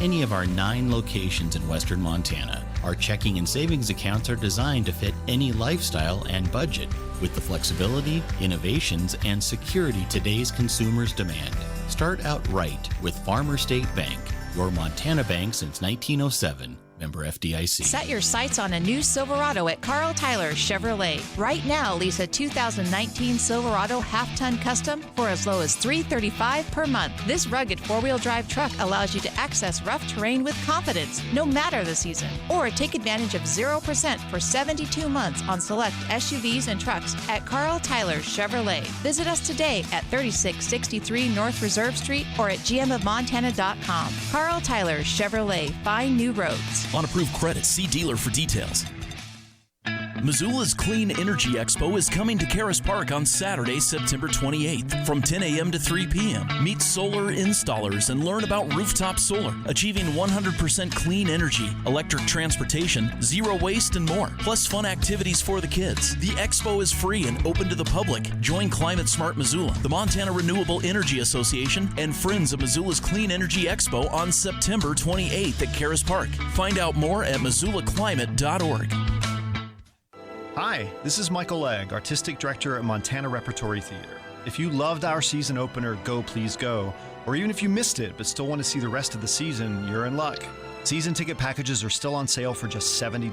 any of our 9 locations in western Montana. Our checking and savings accounts are designed to fit any lifestyle and budget with the flexibility, innovations, and security today's consumers demand. Start out right with Farmer State Bank, your Montana bank since 1907. Member FDIC. Set your sights on a new Silverado at Carl Tyler Chevrolet. Right now, lease a 2019 Silverado half-ton custom for as low as $335 per month. This rugged four-wheel drive truck allows you to access rough terrain with confidence, no matter the season. Or take advantage of 0% for 72 months on select SUVs and trucks at Carl Tyler Chevrolet. Visit us today at 3663 North Reserve Street or at gmofmontana.com. Carl Tyler Chevrolet. Find new roads. On approved credit, see dealer for details. Missoula's Clean Energy Expo is coming to Caras Park on Saturday, September 28th from 10 a.m. to 3 p.m. Meet solar installers and learn about rooftop solar, achieving 100% clean energy, electric transportation, zero waste, and more, plus fun activities for the kids. The expo is free and open to the public. Join Climate Smart Missoula, the Montana Renewable Energy Association, and Friends of Missoula's Clean Energy Expo on September 28th at Caras Park. Find out more at missoulaclimate.org. Hi, this is Michael Legg, Artistic Director at Montana Repertory Theater. If you loved our season opener, Go Please Go, or even if you missed it but still want to see the rest of the season, you're in luck. Season ticket packages are still on sale for just $70.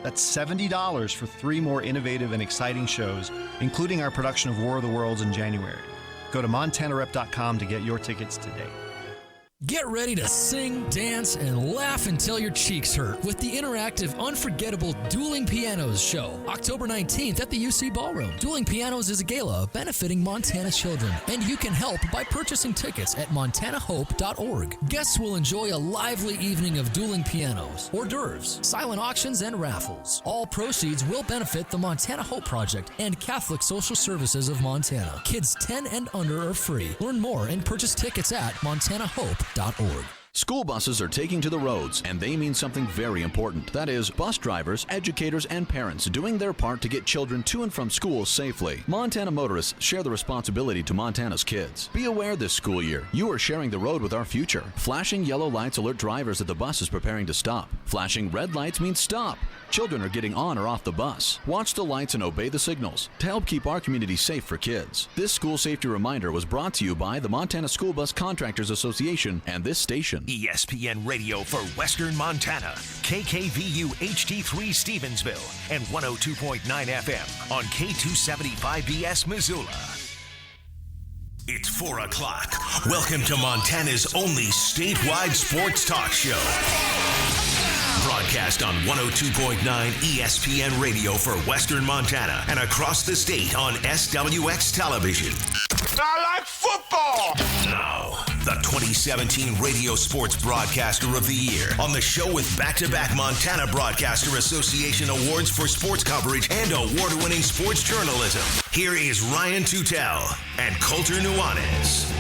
That's $70 for 3 more innovative and exciting shows, including our production of War of the Worlds in January. Go to montanarep.com to get your tickets today. Get ready to sing, dance, and laugh until your cheeks hurt with the interactive, unforgettable Dueling Pianos show, October 19th at the UC Ballroom. Dueling Pianos is a gala benefiting Montana children, and you can help by purchasing tickets at montanahope.org. Guests will enjoy a lively evening of dueling pianos, hors d'oeuvres, silent auctions, and raffles. All proceeds will benefit the Montana Hope Project and Catholic Social Services of Montana. Kids 10 and under are free. Learn more and purchase tickets at montanahope.org. School buses are taking to the roads, and they mean something very important. That is, bus drivers, educators, and parents doing their part to get children to and from school safely. Montana motorists share the responsibility to Montana's kids. Be aware this school year, you are sharing the road with our future. Flashing yellow lights alert drivers that the bus is preparing to stop. Flashing red lights means stop. Children are getting on or off the bus. Watch the lights and obey the signals to help keep our community safe for kids. This school safety reminder was brought to you by the Montana School Bus Contractors Association and this station. ESPN Radio for Western Montana, KKVU HD3 Stevensville, and 102.9 FM on K275BS Missoula. It's 4 o'clock. Welcome to Montana's only statewide sports talk show. Broadcast on 102.9 ESPN Radio for Western Montana and across the state on SWX Television. I like football! Now, the 2017 Radio Sports Broadcaster of the Year on the show with back-to-back Montana Broadcaster Association awards for sports coverage and award-winning sports journalism. Here is Ryan Tutel and Coulter Nuanez.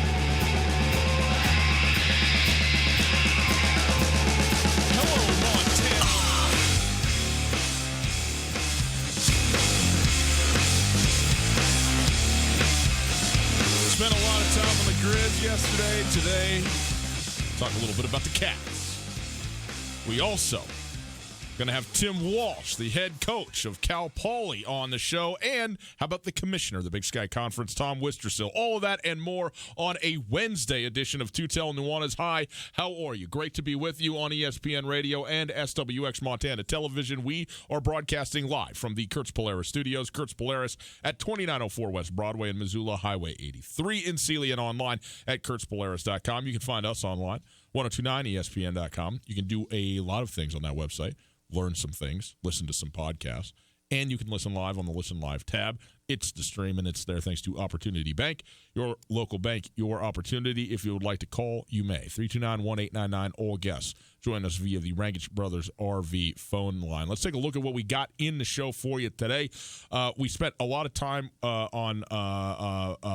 Spent a lot of time on the grid yesterday, today. Talk a little bit about the Cats. We also going to have Tim Walsh, the head coach of Cal Poly, on the show. And how about the commissioner of the Big Sky Conference, Tom Wistrcill? All of that and more on a Wednesday edition of Tutel Nuanez. Hi, how are you? Great to be with you on ESPN Radio and SWX Montana Television. We are broadcasting live from the Kurtz Polaris studios. Kurtz Polaris at 2904 West Broadway in Missoula, Highway 83 in Celia, and online at kurtzpolaris.com. You can find us online, 1029ESPN.com. You can do a lot of things on that website. Learn some things, listen to some podcasts, and you can listen live on the Listen Live tab. It's the stream, and it's there thanks to Opportunity Bank, your local bank, your opportunity. If you would like to call, you may. 329-1899, all guests. Join us via the Rangich Brothers RV phone line. Let's take a look at what we got in the show for you today. We spent a lot of time on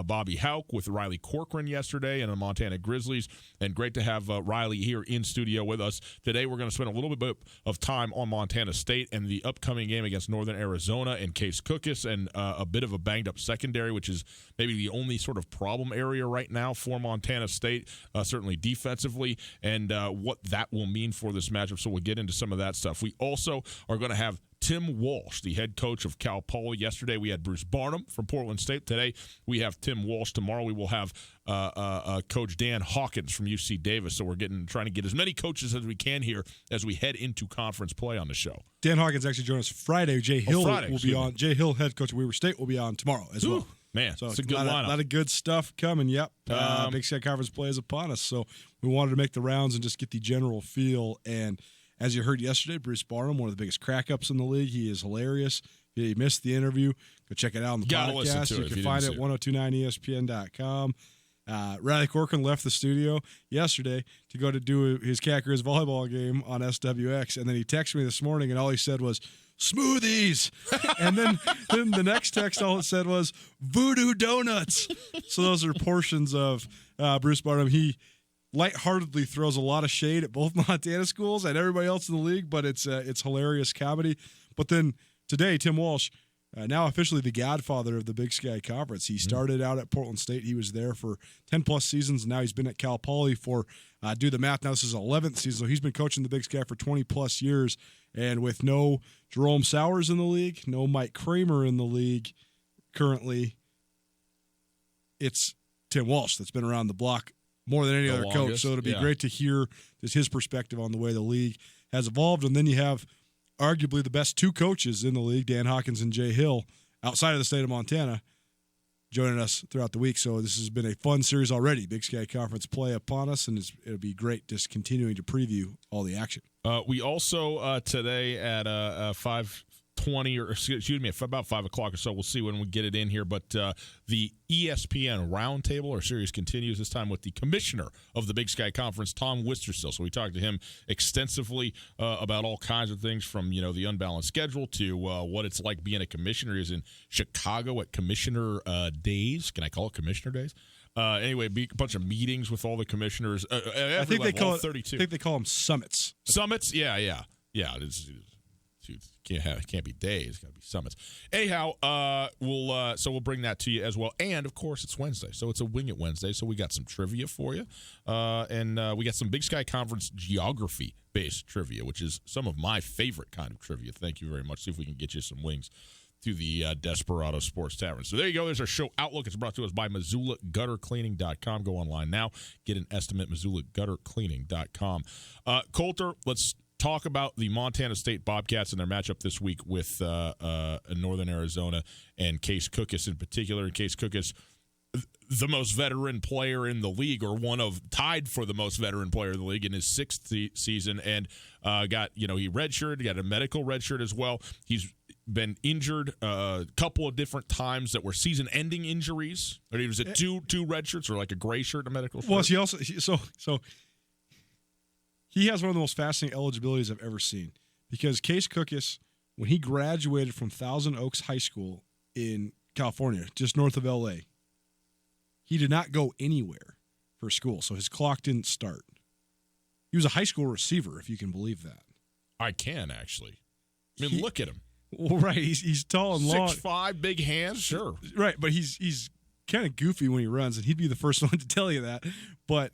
Bobby Houck with Riley Corcoran yesterday and the Montana Grizzlies, and great to have Riley here in studio with us. Today we're going to spend a little bit of time on Montana State and the upcoming game against Northern Arizona and Case Cookus, and a bit bit of a banged-up secondary, which is maybe the only sort of problem area right now for Montana State, certainly defensively, and what that will mean for this matchup. So we'll get into some of that stuff. We also are going to have Tim Walsh, the head coach of Cal Poly. Yesterday we had Bruce Barnum from Portland State. Today we have Tim Walsh. Tomorrow we will have Coach Dan Hawkins from UC Davis. So we're trying to get as many coaches as we can here as we head into conference play on the show. Dan Hawkins actually joined us Friday. Jay Hill will be on. Jay Hill, head coach of Weber State, will be on tomorrow as well. Man, so it's a good lineup. A lot of good stuff coming. Yep. Big Sky Conference play is upon us. So we wanted to make the rounds and just get the general feel. And as you heard yesterday, Bruce Barnum, one of the biggest crack-ups in the league. He is hilarious. If you missed the interview, go check it out on the podcast. You can find it at 1029ESPN.com. Riley Corcoran left the studio yesterday to go to do his Catgirls volleyball game on SWX, and then he texted me this morning, and all he said was, smoothies. And then the next text, all it said was, voodoo donuts. So those are portions of Bruce Barnum. He lightheartedly throws a lot of shade at both Montana schools and everybody else in the league, but it's hilarious comedy. But then today, Tim Walsh, now officially the godfather of the Big Sky Conference. He started out at Portland State. He was there for 10-plus seasons, and now he's been at Cal Poly for, do the math, now this is his 11th season. So he's been coaching the Big Sky for 20-plus years, and with no Jerome Sowers in the league, no Mike Kramer in the league currently, it's Tim Walsh that's been around the block more than any other coach. So it'll be great to hear just his perspective on the way the league has evolved. And then you have arguably the best two coaches in the league, Dan Hawkins and Jay Hill, outside of the state of Montana, joining us throughout the week. So this has been a fun series already. Big Sky Conference play upon us, and it'll be great just continuing to preview all the action. We also today at 5:20, or excuse me, about 5 o'clock or so, we'll see when we get it in here, but the ESPN Roundtable, our series continues this time with the commissioner of the Big Sky Conference, Tom Wistersill. So we talked to him extensively about all kinds of things, from the unbalanced schedule to what it's like being a commissioner. He's in Chicago at Commissioner Days. Can I call it Commissioner Days? Anyway, a bunch of meetings with all the commissioners. I think they call it 32. I think they call them summits. Summits, yeah. Can't be days. It's got to be summits. Anyhow, we'll bring that to you as well. And of course, it's Wednesday, so it's a Wing It Wednesday. So we got some trivia for you, and we got some Big Sky Conference geography-based trivia, which is some of my favorite kind of trivia. Thank you very much. See if we can get you some wings through the Desperado Sports Tavern. So there you go. There's our show outlook. It's brought to us by MissoulaGutterCleaning.com. Go online now. Get an estimate, MissoulaGutterCleaning.com. Coulter, let's talk about the Montana State Bobcats and their matchup this week with Northern Arizona and Case Cookus in particular. And Case Cookus, the most veteran player in the league, or tied for the most veteran player in the league in his sixth season, and he redshirted, got a medical redshirt as well. He's been injured a couple of different times that were season-ending injuries. Or he was at two red shirts, or like a gray shirt and a medical shirt. Well, he also he has one of the most fascinating eligibilities I've ever seen, because Case Cookus, when he graduated from Thousand Oaks High School in California, just north of L.A., he did not go anywhere for school, so his clock didn't start. He was a high school receiver, if you can believe that. I can, actually. I mean, look at him. Well, right, he's tall and long. 6'5", big hands, sure. Right, but he's kind of goofy when he runs, and he'd be the first one to tell you that. But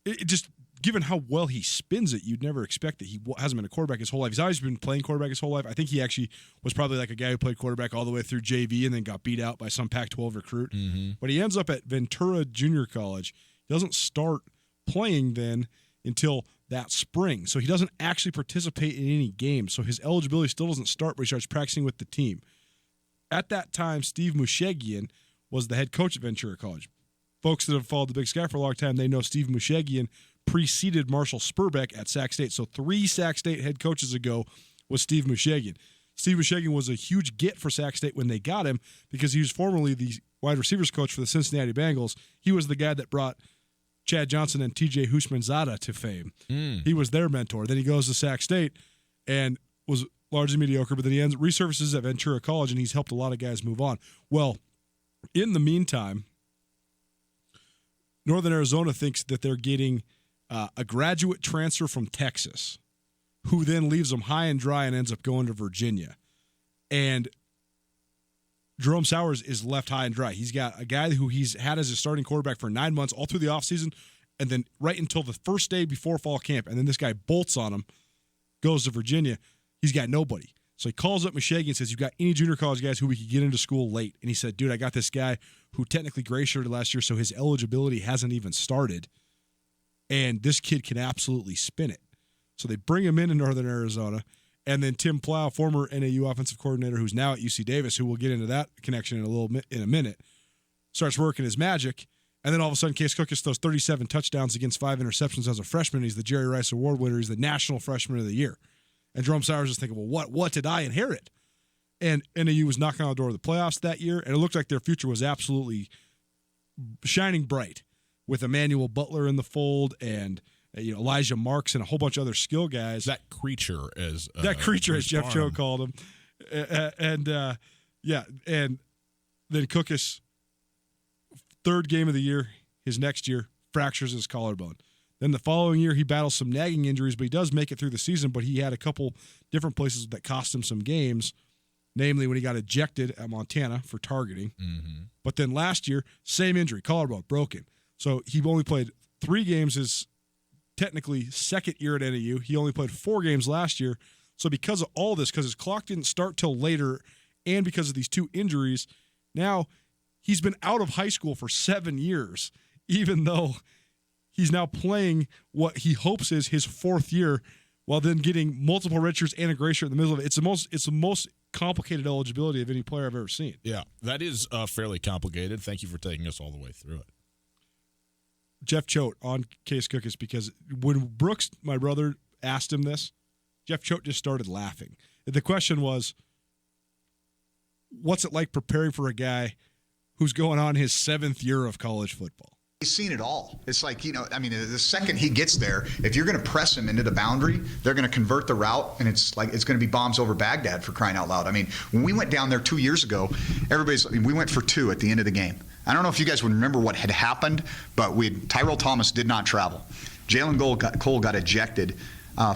it just, given how well he spins it, you'd never expect that. He hasn't been a quarterback his whole life. He's always been playing quarterback his whole life. I think he actually was probably like a guy who played quarterback all the way through JV and then got beat out by some Pac-12 recruit. Mm-hmm. But he ends up at Ventura Junior College. He doesn't start playing then until that spring. So he doesn't actually participate in any games. So his eligibility still doesn't start, but he starts practicing with the team. At that time, Steve Mushegian was the head coach at Ventura College. Folks that have followed the Big Sky for a long time, they know Steve Mushegian preceded Marshall Spurbeck at Sac State. So 3 Sac State head coaches ago was Steve Mushegian. Steve Mushegian was a huge get for Sac State when they got him, because he was formerly the wide receivers coach for the Cincinnati Bengals. He was the guy that brought Chad Johnson and TJ Houshmandzadeh to fame. He was their mentor. Then he goes to Sac State and was largely mediocre, but then he resurfaces at Ventura College, and he's helped a lot of guys move on. Well, in the meantime, Northern Arizona thinks that they're getting a graduate transfer from Texas, who then leaves them high and dry and ends up going to Virginia. And Jerome Sowers is left high and dry. He's got a guy who he's had as a starting quarterback for 9 months, all through the offseason, and then right until the first day before fall camp, and then this guy bolts on him, goes to Virginia. He's got nobody. So he calls up Mashagi and says, you got any junior college guys who we could get into school late? And he said, dude, I got this guy who technically gray shirted last year, so his eligibility hasn't even started. And this kid can absolutely spin it. So they bring him into Northern Arizona. And then Tim Plow, former NAU offensive coordinator, who's now at UC Davis, who we'll get into that connection in a minute, starts working his magic. And then all of a sudden, Case Cookus throws 37 touchdowns against 5 interceptions as a freshman. He's the Jerry Rice Award winner. He's the National Freshman of the Year. And Jerome Sowers is thinking, well, what did I inherit? And NAU was knocking on the door of the playoffs that year, and it looked like their future was absolutely shining bright with Emmanuel Butler in the fold and Elijah Marks and a whole bunch of other skill guys. That creature, as Jeff Choate called him. And then Cookus, third game of the year, his next year, fractures his collarbone. Then the following year, he battles some nagging injuries, but he does make it through the season. But he had a couple different places that cost him some games, namely when he got ejected at Montana for targeting. Mm-hmm. But then last year, same injury, collarbone, broken. So he only played 3 games his technically second year at NAU. He only played 4 games last year. So because of all this, because his clock didn't start till later, and because of these 2 injuries, now he's been out of high school for 7 years, even though he's now playing what he hopes is his 4th year, while then getting multiple redshirts and a gray shirt in the middle of it. It's the most complicated eligibility of any player I've ever seen. Yeah, that is fairly complicated. Thank you for taking us all the way through it. Jeff Choate on Case Cookus, because when Brooks, my brother, asked him this, Jeff Choate just started laughing. The question was, what's it like preparing for a guy who's going on his 7th year of college football? He's seen it all. It's like, the second he gets there, if you're going to press him into the boundary, they're going to convert the route, and it's going to be bombs over Baghdad, for crying out loud. I mean, when we went down there 2 years ago, we went for 2 at the end of the game. I don't know if you guys would remember what had happened, but Tyrell Thomas did not travel. Jalen Cole got ejected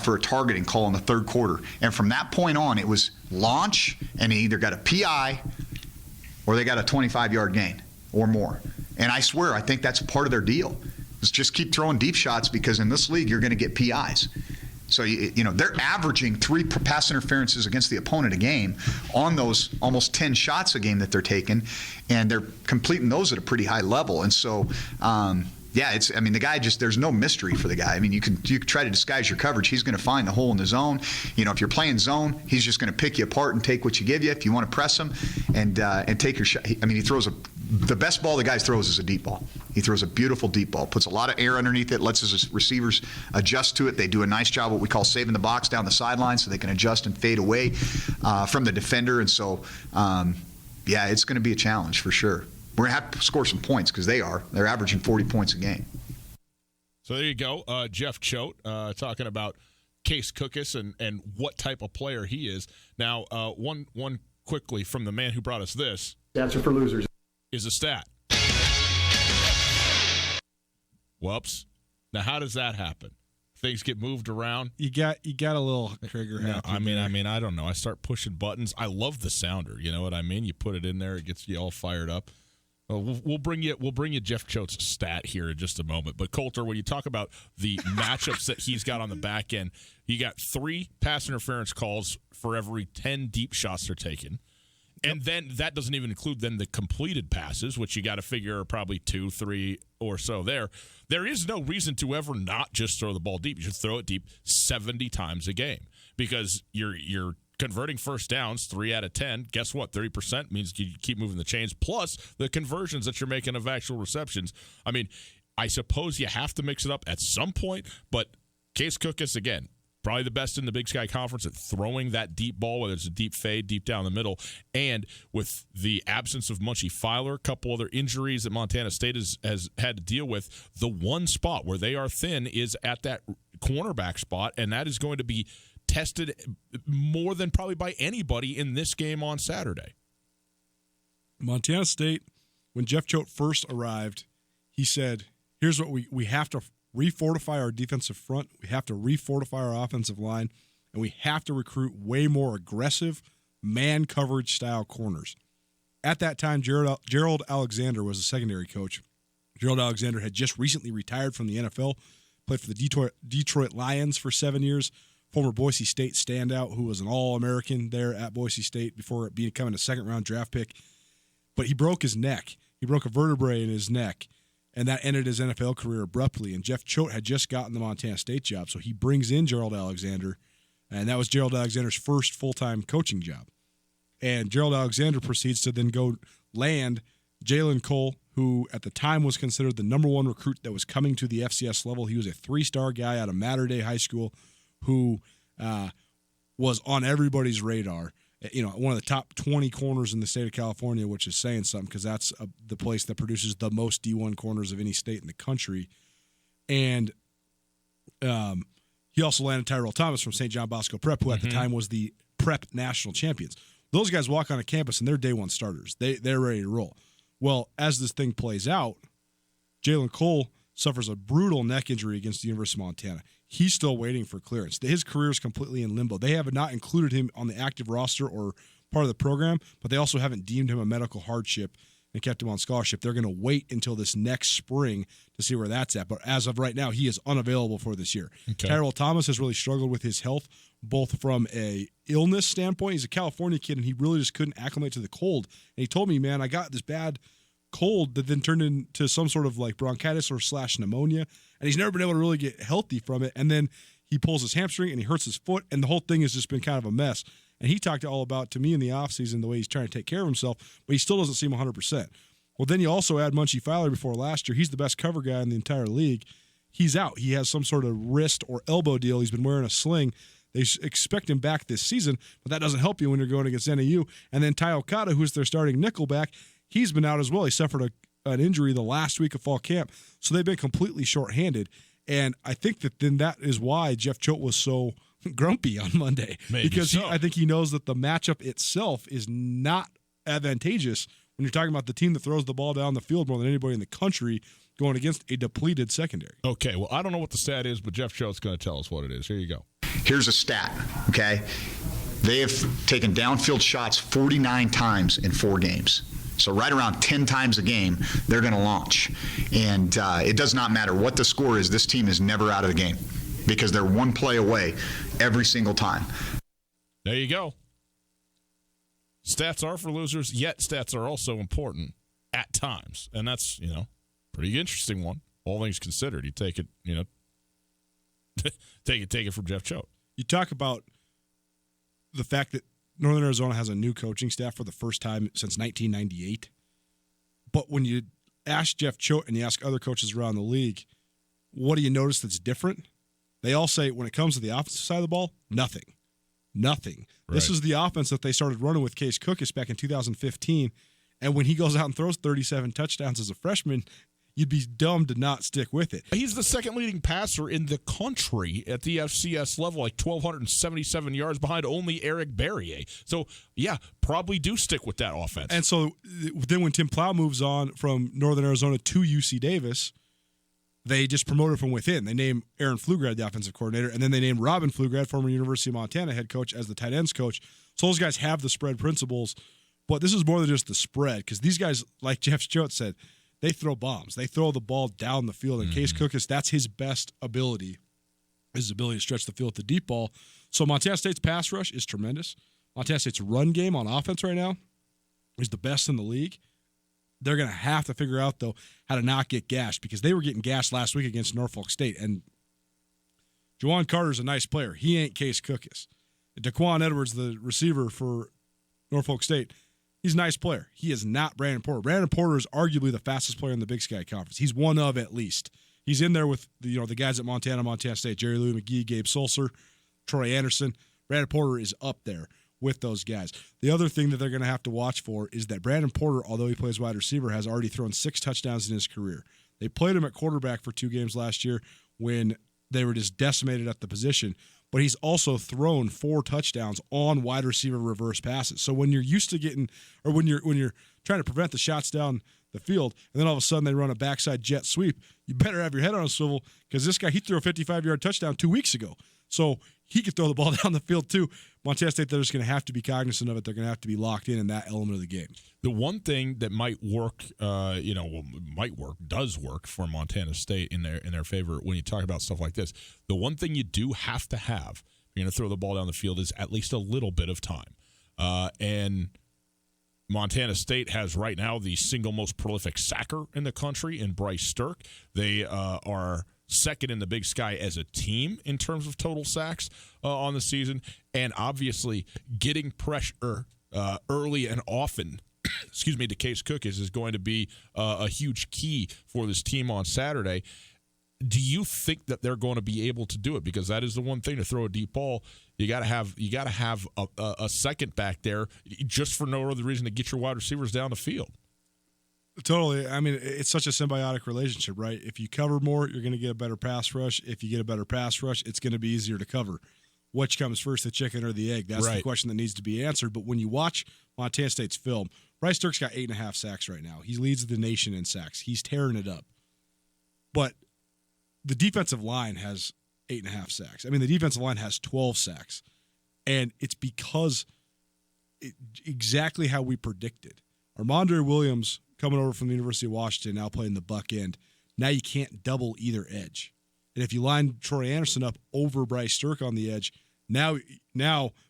for a targeting call in the 3rd quarter. And from that point on, it was launch, and they either got a PI or they got a 25-yard gain or more. And I swear, I think that's part of their deal. Is just keep throwing deep shots, because in this league, you're going to get PIs. So, they're averaging 3 pass interferences against the opponent a game on those almost 10 shots a game that they're taking, and they're completing those at a pretty high level. And so, the guy there's no mystery for the guy. I mean, you can try to disguise your coverage. He's going to find the hole in the zone. If you're playing zone, he's just going to pick you apart and take what you give you. If you want to press him and take your shot, he throws the best ball the guy throws is a deep ball. He throws a beautiful deep ball, puts a lot of air underneath it, lets his receivers adjust to it. They do a nice job, what we call saving the box down the sideline, so they can adjust and fade away from the defender. And so, it's going to be a challenge for sure. We're going to have to score some points, because they're averaging 40 points a game. So there you go. Jeff Choate talking about Case Cookus and what type of player he is. Now, one quickly from the man who brought us this. Stats are for losers. Is a stat. Whoops. Now, how does that happen? Things get moved around. You got a little trigger. No, I mean, I don't know. I start pushing buttons. I love the sounder. You know what I mean? You put it in there, it gets you all fired up. We'll bring you Jeff Choate's stat here in just a moment. But Coulter, when you talk about the matchups that he's got on the back end, you got 3 pass interference calls for every 10 deep shots they're taking. And then that doesn't even include then the completed passes, which you got to figure are probably 2, 3 or so there. There is no reason to ever not just throw the ball deep. You should throw it deep 70 times a game, because you're converting first downs 3 out of 10. Guess what? 30% means you keep moving the chains, plus the conversions that you're making of actual receptions. I mean, I suppose you have to mix it up at some point, but Case Cookus, again, probably the best in the Big Sky Conference at throwing that deep ball, whether it's a deep fade, deep down the middle. And with the absence of Munchie Filer, a couple other injuries that Montana State has had to deal with, the one spot where they are thin is at that cornerback spot, and that is going to be tested more than probably by anybody in this game on Saturday. Montana State, when Jeff Choate first arrived, he said, here's what we have to refortify our defensive front, we have to refortify our offensive line, and we have to recruit way more aggressive man coverage style corners. at that time, Gerald Alexander was a secondary coach. Gerald Alexander had just recently retired from the NFL, played for the Detroit Lions for 7 years, former Boise State standout who was an All-American there at Boise State before becoming a second-round draft pick. But he broke his neck. He broke a vertebrae in his neck, and that ended his NFL career abruptly. And Jeff Choate had just gotten the Montana State job, so he brings in Gerald Alexander, and that was Gerald Alexander's first full-time coaching job. And Gerald Alexander proceeds to then go land Jalen Cole, who at the time was considered the number one recruit that was coming to the FCS level. He was a 3-star guy out of Mater Dei High School who was on everybody's radar. You know, one of the top 20 corners in the state of California, which is saying something because that's the place that produces the most D1 corners of any state in the country. And he also landed Tyrell Thomas from St. John Bosco Prep, who at the time was the Prep national champions. Those guys walk on a campus and they're day one starters. They're ready to roll. Well, as this thing plays out, Jalen Cole suffers a brutal neck injury against the University of Montana. He's still waiting for clearance. His career is completely in limbo. They have not included him on the active roster or part of the program, but they also haven't deemed him a medical hardship and kept him on scholarship. They're going to wait until this next spring to see where that's at. But as of right now, he is unavailable for this year. Okay. Tyrell Thomas has really struggled with his health, both from a illness standpoint. He's a California kid, and he really just couldn't acclimate to the cold. And he told me, man, I got this bad cold that then turned into some sort of like bronchitis or / pneumonia, and he's never been able to really get healthy from it. And then he pulls his hamstring and he hurts his foot, and the whole thing has just been kind of a mess. And he talked all about to me in the offseason the way he's trying to take care of himself, but he still doesn't seem 100%. Well, then you also add Munchie Fowler before last year. He's the best cover guy in the entire league. He's out. He has some sort of wrist or elbow deal. He's been wearing a sling. They expect him back this season, but that doesn't help you when you're going against NAU. And then Ty Okada, who's their starting nickelback, he's been out as well. He suffered an injury the last week of fall camp, so they've been completely shorthanded. And I think that then that is why Jeff Choate was so grumpy on Monday. Maybe because so. I think he knows that the matchup itself is not advantageous when you're talking about the team that throws the ball down the field more than anybody in the country going against a depleted secondary. Okay, well, I don't know what the stat is, but Jeff Choate's going to tell us what it is. Here you go. Here's a stat, okay? They have taken downfield shots 49 times in 4 games. So right around 10 times a game, they're going to launch. And it does not matter what the score is. This team is never out of the game because they're one play away every single time. There you go. Stats are for losers, yet stats are also important at times. And that's, pretty interesting one. All things considered. You take it, take it from Jeff Choate. You talk about the fact that Northern Arizona has a new coaching staff for the first time since 1998. But when you ask Jeff Choate and you ask other coaches around the league, what do you notice that's different? They all say when it comes to the offensive side of the ball, nothing. Right. This is the offense that they started running with Case Cookus back in 2015. And when he goes out and throws 37 touchdowns as a freshman, you'd be dumb to not stick with it. He's the second leading passer in the country at the FCS level, like 1,277 yards behind only Eric Barrier. So, yeah, probably do stick with that offense. And so then when Tim Plow moves on from Northern Arizona to UC Davis, they just promoted from within. They named Aaron Pflugrad the offensive coordinator, and then they named Robin Pflugrad, former University of Montana head coach, as the tight ends coach. So those guys have the spread principles, but this is more than just the spread because these guys, like Jeff Choate said, they throw bombs. They throw the ball down the field. And Case Cookus, that's his best ability, his ability to stretch the field with the deep ball. So Montana State's pass rush is tremendous. Montana State's run game on offense right now is the best in the league. They're going to have to figure out, though, how to not get gashed because they were getting gashed last week against Norfolk State. And Juwan Carter's a nice player. He ain't Case Cookus. Daquan Edwards, the receiver for Norfolk State, he's a nice player. He is not Brandon Porter. Brandon Porter is arguably the fastest player in the Big Sky Conference. He's one of at least. He's in there with the guys at Montana State, Jerry Louis McGee, Gabe Sulser, Troy Anderson. Brandon Porter is up there with those guys. The other thing that they're going to have to watch for is that Brandon Porter, although he plays wide receiver, has already thrown 6 touchdowns in his career. They played him at quarterback for 2 games last year when they were just decimated at the position. But he's also thrown 4 touchdowns on wide receiver reverse passes. So when you're used to getting, or when you're trying to prevent the shots down the field, and then all of a sudden they run a backside jet sweep. You better have your head on a swivel because this guy, he threw a 55-yard touchdown 2 weeks ago. So he could throw the ball down the field too. Montana State, they're just going to have to be cognizant of it. They're going to have to be locked in that element of the game. The one thing that might work, does work for Montana State in their favor when you talk about stuff like this. The one thing you do have to have, if you're going to throw the ball down the field, is at least a little bit of time. And Montana State has right now the single most prolific sacker in the country in Bryce Sterk. They are second in the Big Sky as a team in terms of total sacks on the season. And obviously getting pressure early and often to Case Cook is going to be a huge key for this team on Saturday. Do you think that they're going to be able to do it? Because that is the one thing, to throw a deep ball, you got to have a second back there just for no other reason to get your wide receivers down the field. Totally. I mean, it's such a symbiotic relationship, right? If you cover more, you're going to get a better pass rush. If you get a better pass rush, it's going to be easier to cover. Which comes first, the chicken or the egg? That's right. The question that needs to be answered. But when you watch Montana State's film, Bryce Sterk's got 8.5 sacks right now. He leads the nation in sacks. He's tearing it up. But the defensive line has 8.5 sacks. I mean, the defensive line has 12 sacks. And it's because exactly how we predicted. Armandre Williams, coming over from the University of Washington, now playing the buck end. Now you can't double either edge. And if you line Troy Anderson up over Bryce Sterk on the edge, now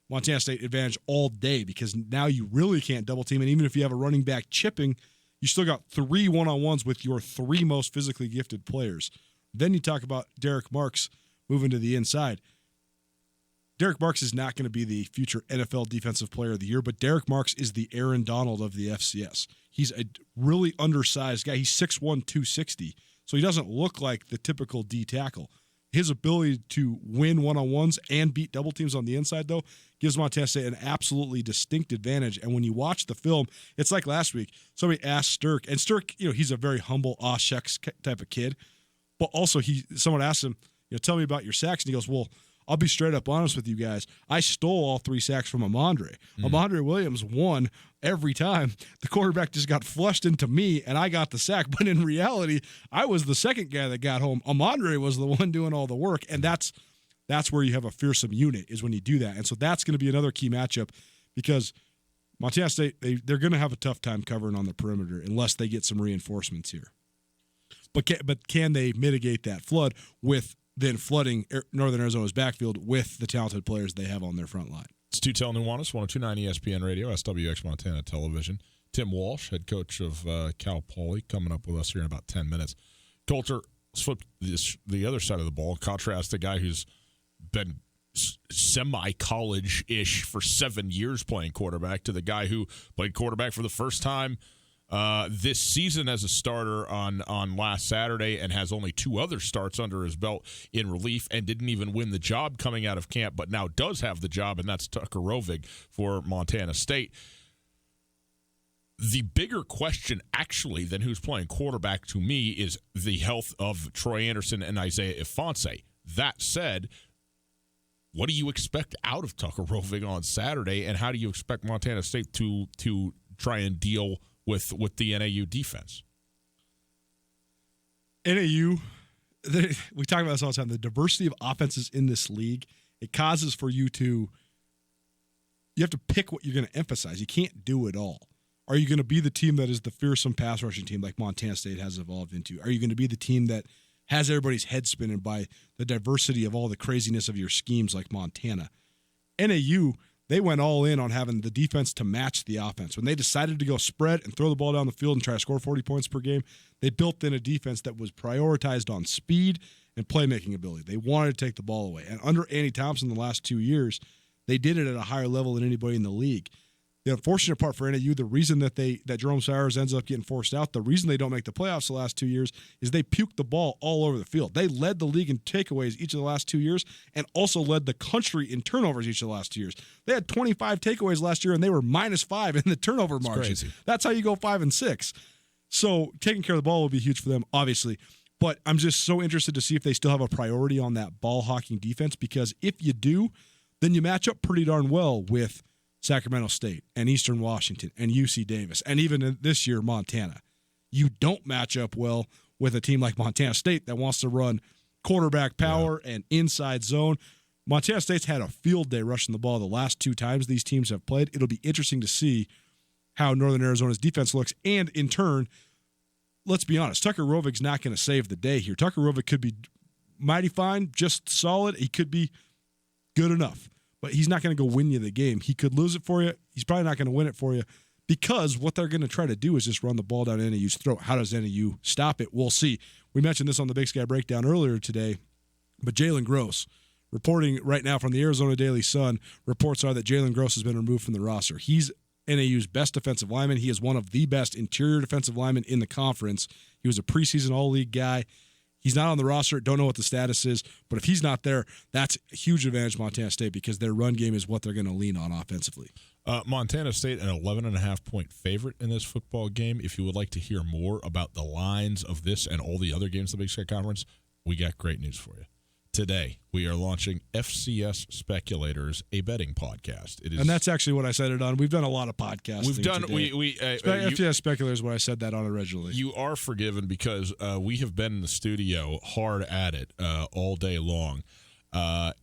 Montana State advantage all day, because now you really can't double team. And even if you have a running back chipping, you still got 3 one-on-ones with your 3 most physically gifted players. Then you talk about Derek Marks moving to the inside. Derek Marks is not going to be the future NFL Defensive Player of the Year, but Derek Marks is the Aaron Donald of the FCS. He's a really undersized guy. He's 6'1", 260, so he doesn't look like the typical D tackle. His ability to win one-on-ones and beat double teams on the inside, though, gives Montana State an absolutely distinct advantage. And when you watch the film, it's like last week. Somebody asked Sterk, and Sterk, he's a very humble, aw shucks type of kid, but also someone asked him, tell me about your sacks, and he goes, well, I'll be straight up honest with you guys. I stole all 3 sacks from Armandre. Armandre Williams won every time. The quarterback just got flushed into me, and I got the sack. But in reality, I was the second guy that got home. Armandre was the one doing all the work, and that's where you have a fearsome unit, is when you do that. And so that's going to be another key matchup, because Montana State, they're going to have a tough time covering on the perimeter unless they get some reinforcements here. But can they mitigate that flood with then flooding Northern Arizona's backfield with the talented players they have on their front line? It's Tutel Nuanez, 102.9 ESPN Radio, SWX Montana Television. Tim Walsh, head coach of Cal Poly, coming up with us here in about 10 minutes. Coulter, let's flip the other side of the ball. Contrast the guy who's been semi-college-ish for 7 years playing quarterback to the guy who played quarterback for the first time this season as a starter on last Saturday, and has only 2 other starts under his belt in relief, and didn't even win the job coming out of camp, but now does have the job, and that's Tucker Rovig for Montana State. The bigger question, actually, than who's playing quarterback to me is the health of Troy Anderson and Isaiah Ifanse. That said, what do you expect out of Tucker Rovig on Saturday, and how do you expect Montana State to try and deal with the NAU defense? NAU, we talk about this all the time, the diversity of offenses in this league, it causes for you have to pick what you're going to emphasize. You can't do it all. Are you going to be the team that is the fearsome pass rushing team like Montana State has evolved into? Are you going to be the team that has everybody's head spinning by the diversity of all the craziness of your schemes like Montana? NAU, they went all in on having the defense to match the offense. When they decided to go spread and throw the ball down the field and try to score 40 points per game, they built in a defense that was prioritized on speed and playmaking ability. They wanted to take the ball away. And under Andy Thompson the last 2 years, they did it at a higher level than anybody in the league. The unfortunate part for NAU, the reason that Jerome Cyrus ends up getting forced out, the reason they don't make the playoffs the last 2 years is they puked the ball all over the field. They led the league in takeaways each of the last 2 years, and also led the country in turnovers each of the last 2 years. They had 25 takeaways last year, and they were -5 in the turnover margin. Crazy. That's how you go 5-6. So taking care of the ball will be huge for them, obviously. But I'm just so interested to see if they still have a priority on that ball hawking defense, because if you do, then you match up pretty darn well with Sacramento State and Eastern Washington and UC Davis, and even this year Montana. you don't match up well with a team like Montana State that wants to run quarterback power and inside zone. Montana State's had a field day rushing the ball the last 2 times these teams have played. It'll be interesting to see how Northern Arizona's defense looks, and in turn, let's be honest, Tucker Rovig's not going to save the day here. Tucker Rovig could be mighty fine, just solid. He could be good enough, but he's not going to go win you the game. He could lose it for you. He's probably not going to win it for you because what they're going to try to do is just run the ball down NAU's throat. How does NAU stop it? We'll see. We mentioned this on the Big Sky Breakdown earlier today, but Jalen Gross, reporting right now from the Arizona Daily Sun, reports are that Jalen Gross has been removed from the roster. He's NAU's best defensive lineman. He is one of the best interior defensive linemen in the conference. He was a preseason all-league guy. He's not on the roster. Don't know what the status is, but if he's not there, that's a huge advantage to Montana State because their run game is what they're going to lean on offensively. Montana State, an 11.5-point favorite in this football game. If you would like to hear more about the lines of this and all the other games of the Big Sky Conference, we got great news for you. Today, we are launching FCS Speculators, a betting podcast. It is, and that's actually what I said it on. We've done a lot of podcasting. We've done today. FCS Speculators is what I said that on originally. You are forgiven because we have been in the studio hard at it all day long. But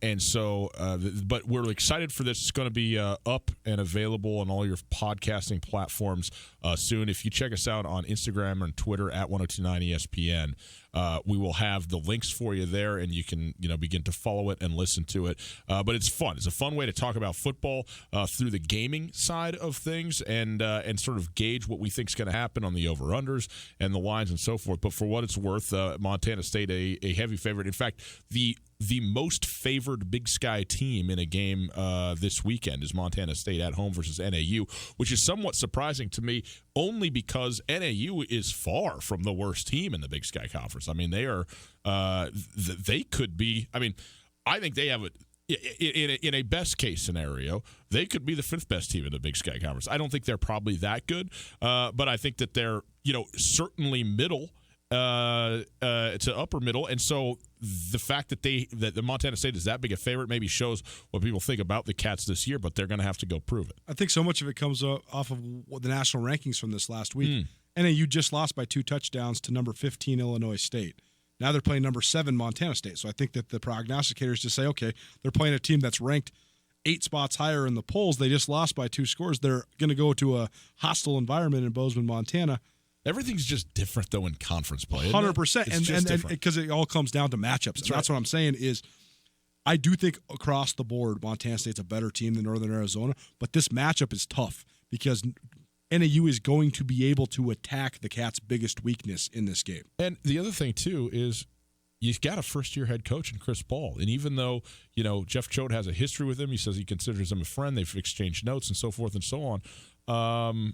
we're excited for this. It's going to be up and available on all your podcasting platforms soon. If you check us out on Instagram and Twitter at 1029ESPN, we will have the links for you there, and you can begin to follow it and listen to it. But it's fun. It's a fun way to talk about football through the gaming side of things and sort of gauge what we think is going to happen on the over-unders and the lines and so forth. But for what it's worth, Montana State, a heavy favorite. In fact, the most favored Big Sky team in a game this weekend is Montana State at home versus NAU, which is somewhat surprising to me only because NAU is far from the worst team in the Big Sky Conference. I mean, they could be – I mean, I think they have in a best-case scenario, they could be the 5th best team in the Big Sky Conference. I don't think they're probably that good, but I think that they're, certainly middle to upper middle, and so the fact that the Montana State is that big a favorite maybe shows what people think about the Cats this year, but they're going to have to go prove it. I think so much of it comes off of the national rankings from this last week. NAU just lost by 2 touchdowns to number 15 Illinois State. Now they're playing number 7 Montana State, so I think that the prognosticators just say, okay, they're playing a team that's ranked 8 spots higher in the polls. They just lost by 2 scores. They're going to go to a hostile environment in Bozeman, Montana. Everything's just different, though, in conference play. 100%. And because it all comes down to matchups. That's what I'm saying is I do think across the board Montana State's a better team than Northern Arizona, but this matchup is tough because NAU is going to be able to attack the Cats' biggest weakness in this game. And the other thing, too, is you've got a first-year head coach in Chris Ball. And even though, Jeff Choate has a history with him, he says he considers him a friend, they've exchanged notes and so forth and so on,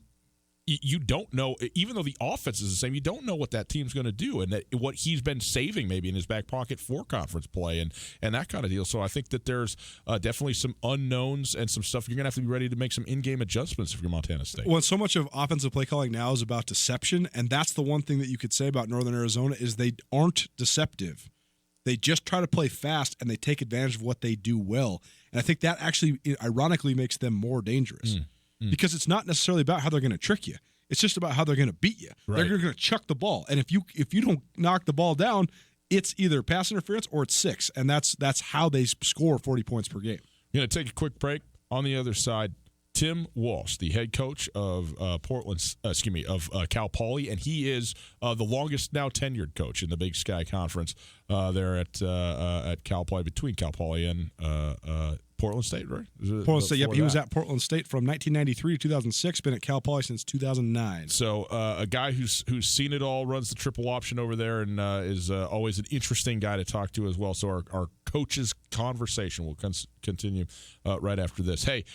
you don't know, even though the offense is the same, you don't know what that team's going to do and what he's been saving maybe in his back pocket for conference play and that kind of deal. So I think that there's definitely some unknowns and some stuff. You're going to have to be ready to make some in-game adjustments if you're Montana State. Well, so much of offensive play calling now is about deception, and that's the one thing that you could say about Northern Arizona is they aren't deceptive. They just try to play fast, and they take advantage of what they do well. And I think that actually, ironically, makes them more dangerous. Because it's not necessarily about how they're going to trick you. It's just about how they're going to beat you. Right. They're going to chuck the ball. And if you don't knock the ball down, it's either pass interference or it's 6. And that's how they score 40 points per game. We're going to take a quick break. On the other side, Tim Walsh, the head coach of Cal Poly, and he is the longest now tenured coach in the Big Sky Conference there at Cal Poly, between Cal Poly and Portland State, right? Portland State, yep. He was at Portland State from 1993 to 2006, been at Cal Poly since 2009. So a guy who's seen it all, runs the triple option over there, and is always an interesting guy to talk to as well. So our coaches' conversation will continue right after this. Hey,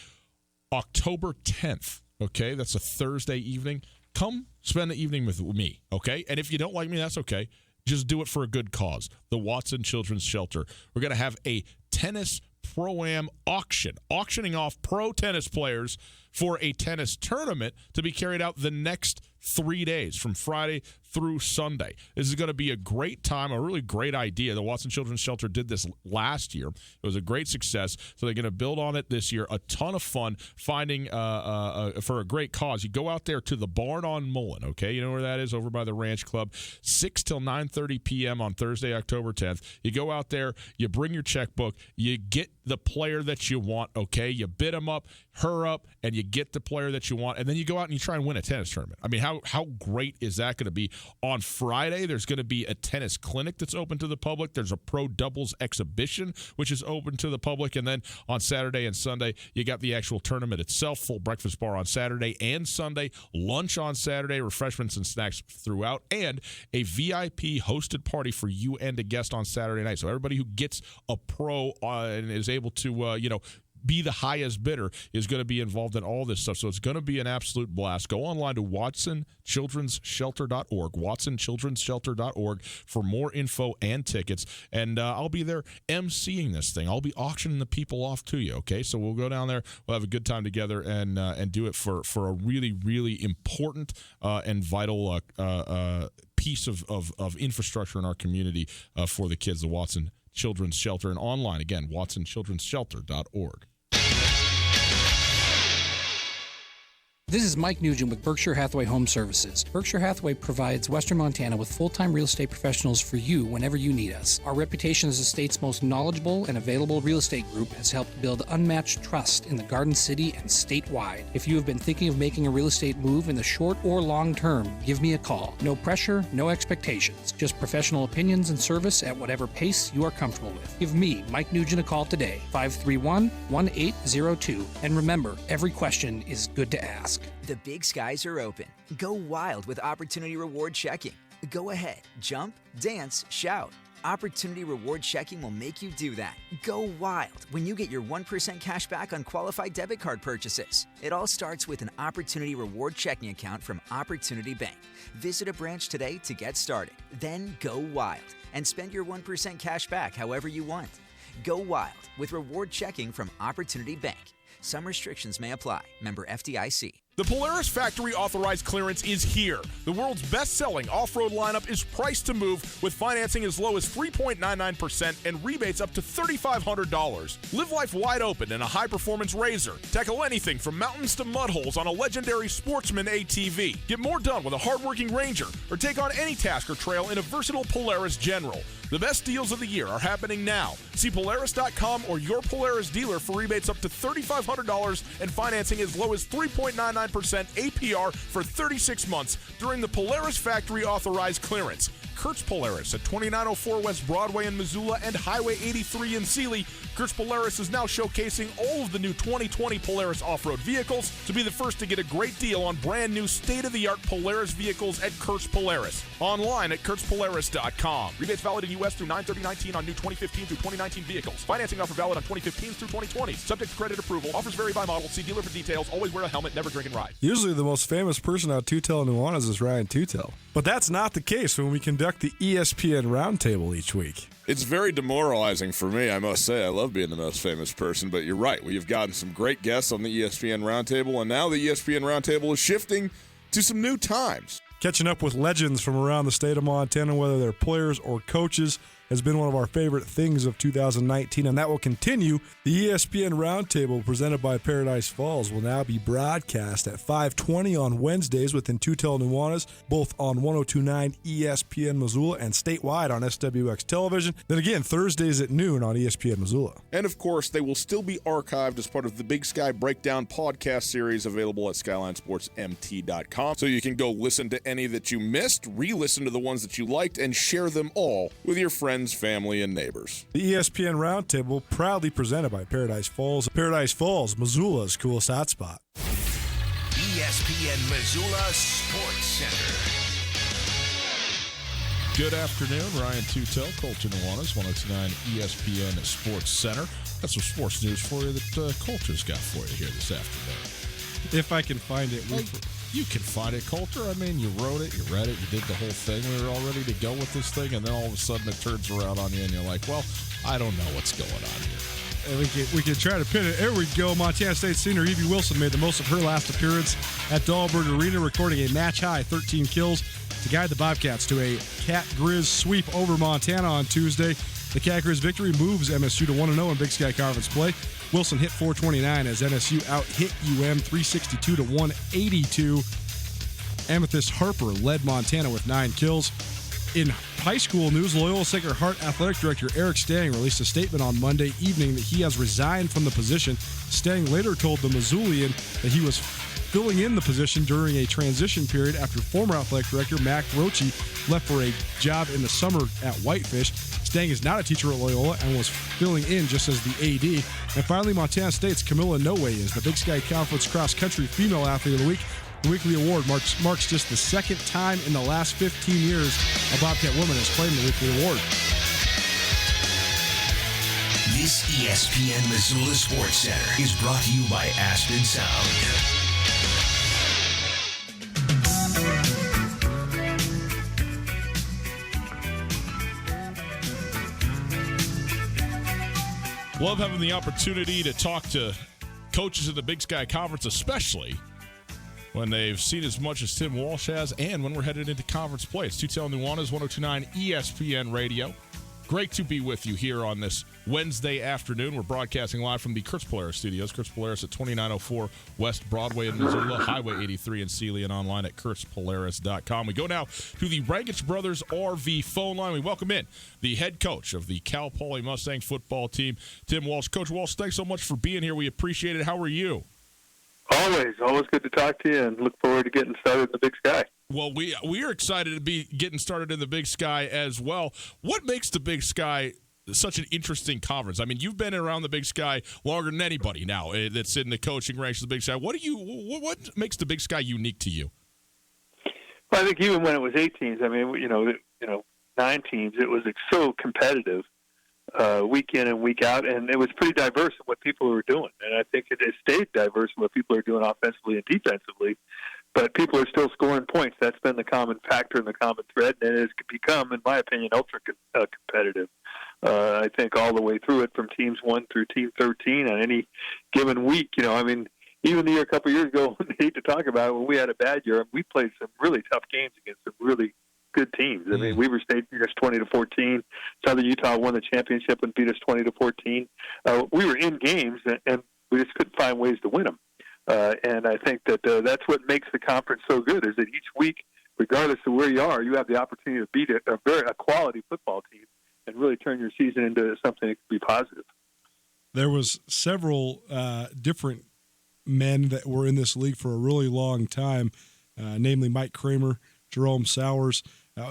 October 10th, okay? That's a Thursday evening. Come spend the evening with me, okay? And if you don't like me, that's okay. Just do it for a good cause. The Watson Children's Shelter. We're going to have a tennis Pro-Am auction, auctioning off pro tennis players for a tennis tournament to be carried out the next 3 days, from Friday through Sunday. This is going to be a great time, a really great idea. The Watson Children's Shelter did this last year. It was a great success, so they're going to build on it this year. A ton of fun finding for a great cause. You go out there to the Barn on Mullen, okay? You know where that is, over by the Ranch Club, 6 till 9:30 p.m. on Thursday, October 10th. You go out there, you bring your checkbook, you get the player that you want, okay? You bid them up, her up, and you get the player that you want, and then you go out and you try and win a tennis tournament. I mean, how great is that going to be? On Friday, there's going to be a tennis clinic that's open to the public. There's a pro doubles exhibition, which is open to the public, and then on Saturday and Sunday, you got the actual tournament itself, full breakfast bar on Saturday and Sunday, lunch on Saturday, refreshments and snacks throughout, and a VIP hosted party for you and a guest on Saturday night. So everybody who gets a pro and is able to, be the highest bidder is going to be involved in all this stuff. So it's going to be an absolute blast. Go online to watsonchildrensshelter.org, watsonchildrensshelter.org for more info and tickets. And I'll be there emceeing this thing. I'll be auctioning the people off to you, okay? So we'll go down there. We'll have a good time together and do it for a really, really important and vital piece of infrastructure in our community for the kids, the Watson Children's Shelter, and online, again, watsonchildrensshelter.org. This is Mike Nugent with Berkshire Hathaway Home Services. Berkshire Hathaway provides Western Montana with full-time real estate professionals for you whenever you need us. Our reputation as the state's most knowledgeable and available real estate group has helped build unmatched trust in the Garden City and statewide. If you have been thinking of making a real estate move in the short or long term, give me a call. No pressure, no expectations. Just professional opinions and service at whatever pace you are comfortable with. Give me, Mike Nugent, a call today, 531-1802. And remember, every question is good to ask. The big skies are open. Go wild with Opportunity Reward Checking. Go ahead, jump, dance, shout. Opportunity Reward Checking will make you do that. Go wild when you get your 1% cash back on qualified debit card purchases. It all starts with an Opportunity Reward Checking account from Opportunity Bank. Visit a branch today to get started. Then go wild and spend your 1% cash back however you want. Go wild with Reward Checking from Opportunity Bank. Some restrictions may apply. Member FDIC. The Polaris Factory Authorized Clearance is here. The world's best-selling off-road lineup is priced to move with financing as low as 3.99% and rebates up to $3,500. Live life wide open in a high-performance RZR. Tackle anything from mountains to mud holes on a legendary Sportsman ATV. Get more done with a hard-working Ranger, or take on any task or trail in a versatile Polaris General. The best deals of the year are happening now. See Polaris.com or your Polaris dealer for rebates up to $3,500 and financing as low as 3.99% APR for 36 months during the Polaris Factory Authorized Clearance. Kurtz Polaris at 2904 West Broadway in Missoula and Highway 83 in Sealy. Kurtz Polaris is now showcasing all of the new 2020 Polaris off-road vehicles. To be the first to get a great deal on brand new state-of-the-art Polaris vehicles at Kurtz Polaris. Online at KurtzPolaris.com. Rebates valid in U.S. through 9/30/19 on new 2015 through 2019 vehicles. Financing offer valid on 2015 through 2020. Subject to credit approval. Offers vary by model. See dealer for details. Always wear a helmet. Never drink and ride. Usually the most famous person out Tutel and Nuanez is Ryan Tutel. But that's not the case when we conduct the ESPN Roundtable each week. It's very demoralizing for me, I must say. I love being the most famous person, but you're right. We have gotten some great guests on the ESPN Roundtable, and now the ESPN Roundtable is shifting to some new times. Catching up with legends from around the state of Montana, whether they're players or coaches, has been one of our favorite things of 2019, and that will continue. The ESPN Roundtable, presented by Paradise Falls, will now be broadcast at 5:20 on Wednesdays within Tutel Nuanez, both on 102.9 ESPN Missoula and statewide on SWX Television. Then again, Thursdays at noon on ESPN Missoula. And of course, they will still be archived as part of the Big Sky Breakdown podcast series available at SkylineSportsMT.com. So you can go listen to any that you missed, re-listen to the ones that you liked, and share them all with your friends, family, and neighbors. The ESPN Roundtable, proudly presented by Paradise Falls. Paradise Falls, Missoula's coolest hotspot. ESPN Missoula Sports Center. Good afternoon, Ryan Tutel, Colton Nuanez, 102.9 ESPN Sports Center. Got some sports news for you that Colter's got for you here this afternoon. If I can find it. You can find it, Colter. I mean, you wrote it, you read it, you did the whole thing. We were all ready to go with this thing, and then all of a sudden it turns around on you, and you're like, well, I don't know what's going on here. And we can try to pin it. There we go. Montana State senior Evie Wilson made the most of her last appearance at Dahlberg Arena, recording a match-high 13 kills, to guide the Bobcats to a Cat Grizz sweep over Montana on Tuesday. The Cat Grizz victory moves MSU to 1-0 in Big Sky Conference play. Wilson hit 429 as MSU out-hit 362 to 182. Amethyst Harper led Montana with 9 kills. In high school news, Loyola Sacred Heart Athletic Director Eric Stang released a statement on Monday evening that he has resigned from the position. Stang later told the Missoulian that he was filling in the position during a transition period after former athletic director Mac Roche left for a job in the summer at Whitefish. Stang is not a teacher at Loyola and was filling in just as the AD. And finally, Montana State's Camilla Noe is the Big Sky Conference Cross Country Female Athlete of the Week. The weekly award marks just the second time in the last 15 years a Bobcat woman has claimed the weekly award. This ESPN Missoula Sports Center is brought to you by Aspen Sound. Love having the opportunity to talk to coaches in the Big Sky Conference, especially when they've seen as much as Tim Walsh has and when we're headed into conference play. It's Tutel Nuanez, 102.9 ESPN Radio. Great to be with you here on this Wednesday afternoon. We're broadcasting live from the Kurtz Polaris studios. Kurtz Polaris at 2904 West Broadway in Missoula, Highway 83 in Sealy, and online at kurtzpolaris.com. We go now to the Rankich Brothers RV phone line. We welcome in the head coach of the Cal Poly Mustangs football team, Tim Walsh. Coach Walsh, thanks so much for being here. We appreciate it. How are you? Always good to talk to you, and look forward to getting started in the Big Sky. Well, we are excited to be getting started in the Big Sky as well. What makes the Big Sky such an interesting conference? I mean, you've been around the Big Sky longer than anybody now that's in the coaching ranks of the Big Sky. What makes the Big Sky unique to you? Well, I think even when it was 8 teams, I mean, 9 teams, it was so competitive week in and week out, and it was pretty diverse in what people were doing. And I think it has stayed diverse in what people are doing offensively and defensively. But people are still scoring points. That's been the common factor and the common thread, and it has become, in my opinion, ultra competitive. I think all the way through it, from teams 1 through team 13 on any given week. I mean, even the year a couple of years ago, I hate to talk about it, when we had a bad year, we played some really tough games against some really good teams. I mean, Weber State beat us 20-14. Southern Utah won the championship and beat us 20-14. We were in games, and we just couldn't find ways to win them. And I think that that's what makes the conference so good, is that each week, regardless of where you are, you have the opportunity to beat a quality football team and really turn your season into something that can be positive. There was several different men that were in this league for a really long time, namely Mike Kramer, Jerome Sowers.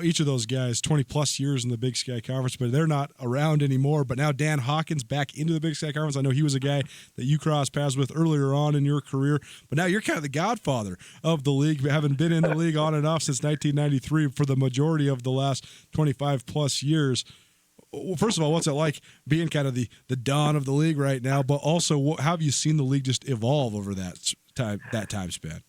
Each of those guys, 20-plus years in the Big Sky Conference, but they're not around anymore. But now Dan Hawkins back into the Big Sky Conference. I know he was a guy that you crossed paths with earlier on in your career, but now you're kind of the godfather of the league, having been in the league on and off since 1993 for the majority of the last 25-plus years. Well, first of all, what's it like being kind of the dawn of the league right now, but also how have you seen the league just evolve over that time span?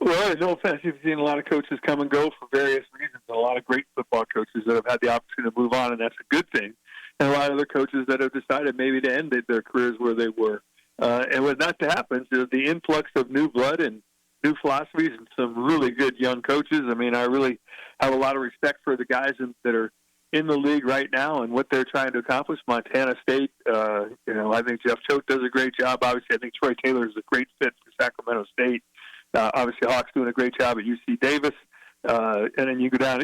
Well, no offense, you've seen a lot of coaches come and go for various reasons, and a lot of great football coaches that have had the opportunity to move on, and that's a good thing. And a lot of other coaches that have decided maybe to end their careers where they were. And when that happens, the influx of new blood and new philosophies and some really good young coaches. I mean, I really have a lot of respect for the guys that are in the league right now and what they're trying to accomplish. Montana State, I think Jeff Choate does a great job. Obviously, I think Troy Taylor is a great fit for Sacramento State. Obviously, Hawks doing a great job at UC Davis. And then you go down,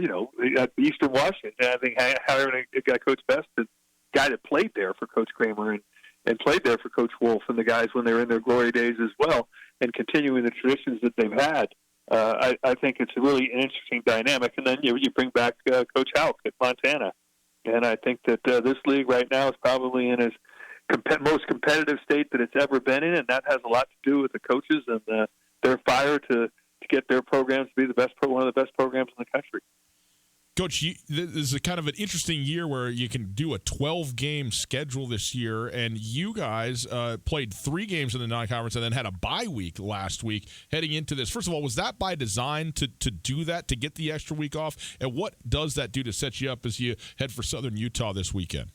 at Eastern Washington. And I think hiring a guy, Coach Best, the guy that played there for Coach Kramer and played there for Coach Wolf and the guys when they were in their glory days as well, and continuing the traditions that they've had. I think it's really an interesting dynamic. And then you bring back Coach Houck at Montana. And I think that this league right now is probably in its most competitive state that it's ever been in, and that has a lot to do with the coaches and their fire to get their programs to be one of the best programs in the country. Coach, this is a kind of an interesting year where you can do a 12-game schedule this year, and you guys played 3 games in the non-conference and then had a bye week last week heading into this. First of all, was that by design to do that, to get the extra week off? And what does that do to set you up as you head for Southern Utah this weekend?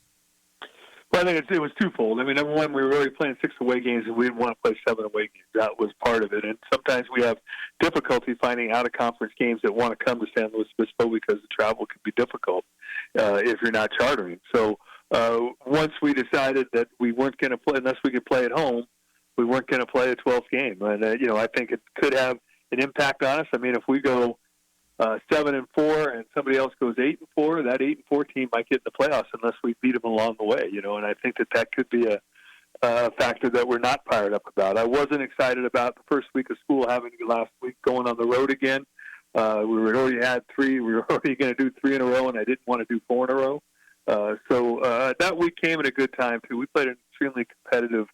Well, I think it was twofold. I mean, number one, we were already playing 6 away games, and we didn't want to play 7 away games. That was part of it. And sometimes we have difficulty finding out-of-conference games that want to come to San Luis Obispo because the travel can be difficult if you're not chartering. So once we decided that we weren't going to play, unless we could play at home, we weren't going to play a 12th game. And, I think it could have an impact on us. I mean, if we go 7-4 and somebody else goes 8-4, that 8-4 team might get in the playoffs unless we beat them along the way, and I think that could be a factor that we're not fired up about. I wasn't excited about the first week of school having last week going on the road again. We already had 3. We were already going to do 3 in a row, and I didn't want to do 4 in a row. So that week came at a good time, too. We played an extremely competitive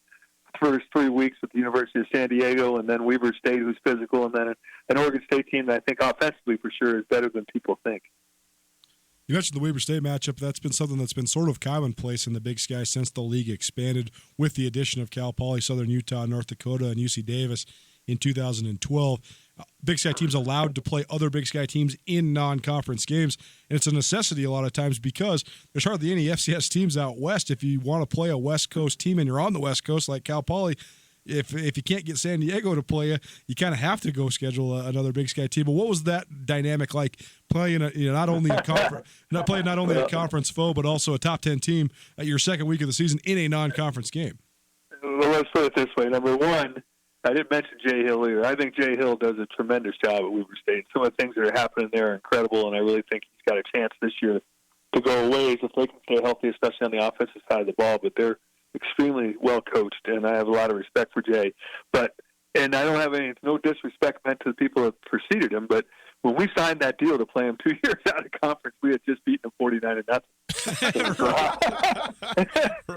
first 3 weeks with the University of San Diego, and then Weber State, who's physical, and then an Oregon State team that I think offensively for sure is better than people think. You mentioned the Weber State matchup. That's been something that's been sort of commonplace in the Big Sky since the league expanded with the addition of Cal Poly, Southern Utah, North Dakota, and UC Davis in 2012. Big Sky teams allowed to play other Big Sky teams in non-conference games, and it's a necessity a lot of times because there's hardly any FCS teams out west. If you want to play a West Coast team and you're on the West Coast like Cal Poly, if you can't get San Diego to play you kind of have to go schedule another Big Sky team. But what was that dynamic like playing not only a conference foe but also a top 10 team at your second week of the season in a non-conference game? Well, let's put it this way. Number one, I didn't mention Jay Hill either. I think Jay Hill does a tremendous job at Weber State. Some of the things that are happening there are incredible, and I really think he's got a chance this year to go away if they can stay healthy, especially on the offensive side of the ball. But they're extremely well coached, and I have a lot of respect for Jay. And I don't have no disrespect meant to the people that preceded him, but when we signed that deal to play him 2 years out of conference, we had just beaten them 49-0.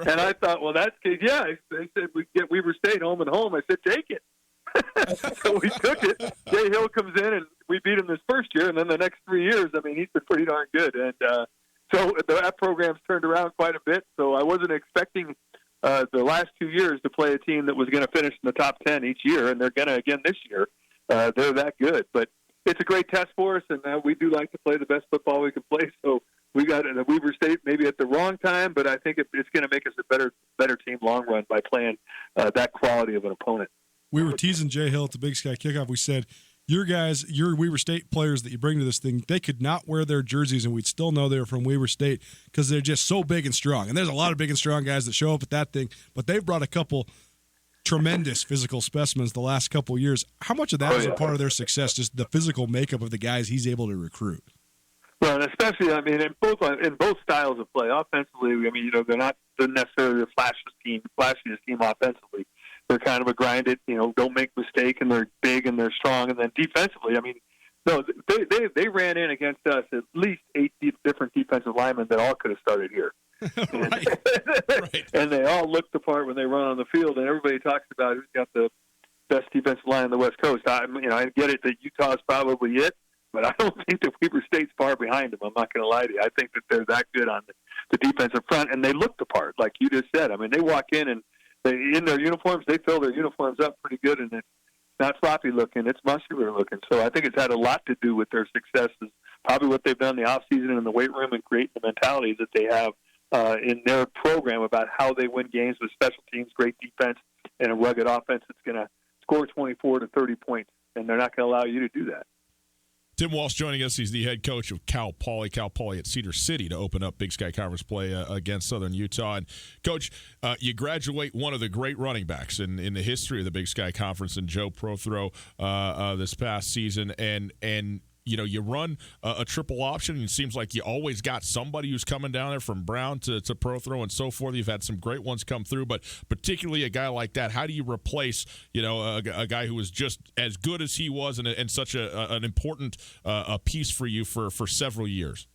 And I thought, well, that's good. Yeah, they said we'd get Weber State home and home. I said, take it. So we took it. Jay Hill comes in, and we beat him this first year, and then the next 3 years, I mean, he's been pretty darn good. And so that program's turned around quite a bit, so I wasn't expecting the last 2 years to play a team that was going to finish in the top 10 each year, and they're going to again this year. They're that good. But it's a great test for us, and we do like to play the best football we can play. So we got a Weber State maybe at the wrong time, but I think it's going to make us a better team long run by playing that quality of an opponent. We were teasing Jay Hill at the Big Sky kickoff. We said, your Weber State players that you bring to this thing, they could not wear their jerseys, and we'd still know they were from Weber State because they're just so big and strong. And there's a lot of big and strong guys that show up at that thing, but they've brought a couple tremendous physical specimens the last couple of years. How much of that is a part of their success, just the physical makeup of the guys he's able to recruit? Well, and especially, I mean, in both styles of play. Offensively, I mean, they're not necessarily the flashiest team offensively. They're kind of a grinded, don't make mistake, and they're big and they're strong. And then defensively, I mean, no, they ran in against us at least 8 different defensive linemen that all could have started here. Right. And they all looked the part when they run on the field, and everybody talks about who's got the best defensive line on the West Coast. I get it that Utah's probably it, but I don't think that Weber State's far behind them. I'm not going to lie to you. I think that they're that good on the defensive front, and they look the part, like you just said. I mean, they walk in, and in their uniforms, they fill their uniforms up pretty good, and it's not sloppy looking, it's muscular looking. So I think it's had a lot to do with their successes, probably what they've done in the offseason and in the weight room and creating the mentalities that they have in their program about how they win games with special teams, great defense, and a rugged offense that's going to score 24 to 30 points, and they're not going to allow you to do that. Tim Walsh joining us. He's the head coach of Cal Poly at Cedar City to open up Big Sky Conference play against Southern Utah. And, Coach, you graduate one of the great running backs in the history of the Big Sky Conference in Joe Prothro this past season. And you run a triple option, and it seems like you always got somebody who's coming down there from Brown to Prothro and so forth. You've had some great ones come through, but particularly a guy like that, how do you replace, a guy who was just as good as he was and such an important a piece for you for several years?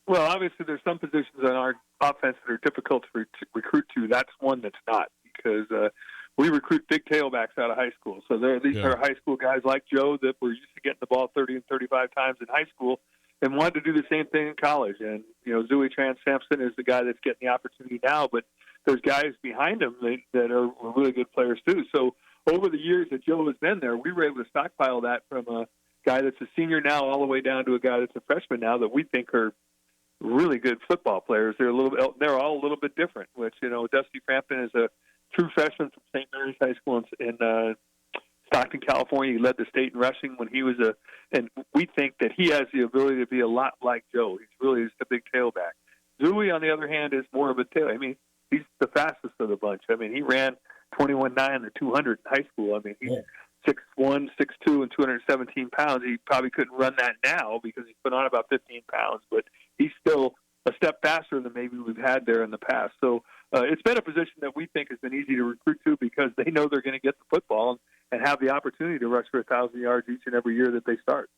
Well, obviously there's some positions on our offense that are difficult to recruit to. That's one that's not, because we recruit big tailbacks out of high school. So these are high school guys like Joe that were used to getting the ball 30 and 35 times in high school and wanted to do the same thing in college. And, Zooey Trans-Sampson is the guy that's getting the opportunity now, but there's guys behind him that are really good players too. So over the years that Joe has been there, we were able to stockpile that from a guy that's a senior now all the way down to a guy that's a freshman now that we think are really good football players. They're all a little bit different. Which Dusty Frampton is a true freshman from St. Mary's High School in Stockton, California. He led the state in rushing when he was and we think that he has the ability to be a lot like Joe. He's really just a big tailback. Zooey, on the other hand, is more of a tail. I mean, he's the fastest of the bunch. I mean, he ran 21.9 the 200 in high school. I mean, he's 6'1", 6'2", and 217 pounds. He probably couldn't run that now because he's put on about 15 pounds, but he's still a step faster than maybe we've had there in the past. So it's been a position that we think has been easy to recruit to because they know they're going to get the football and have the opportunity to rush for 1,000 yards each and every year that they start.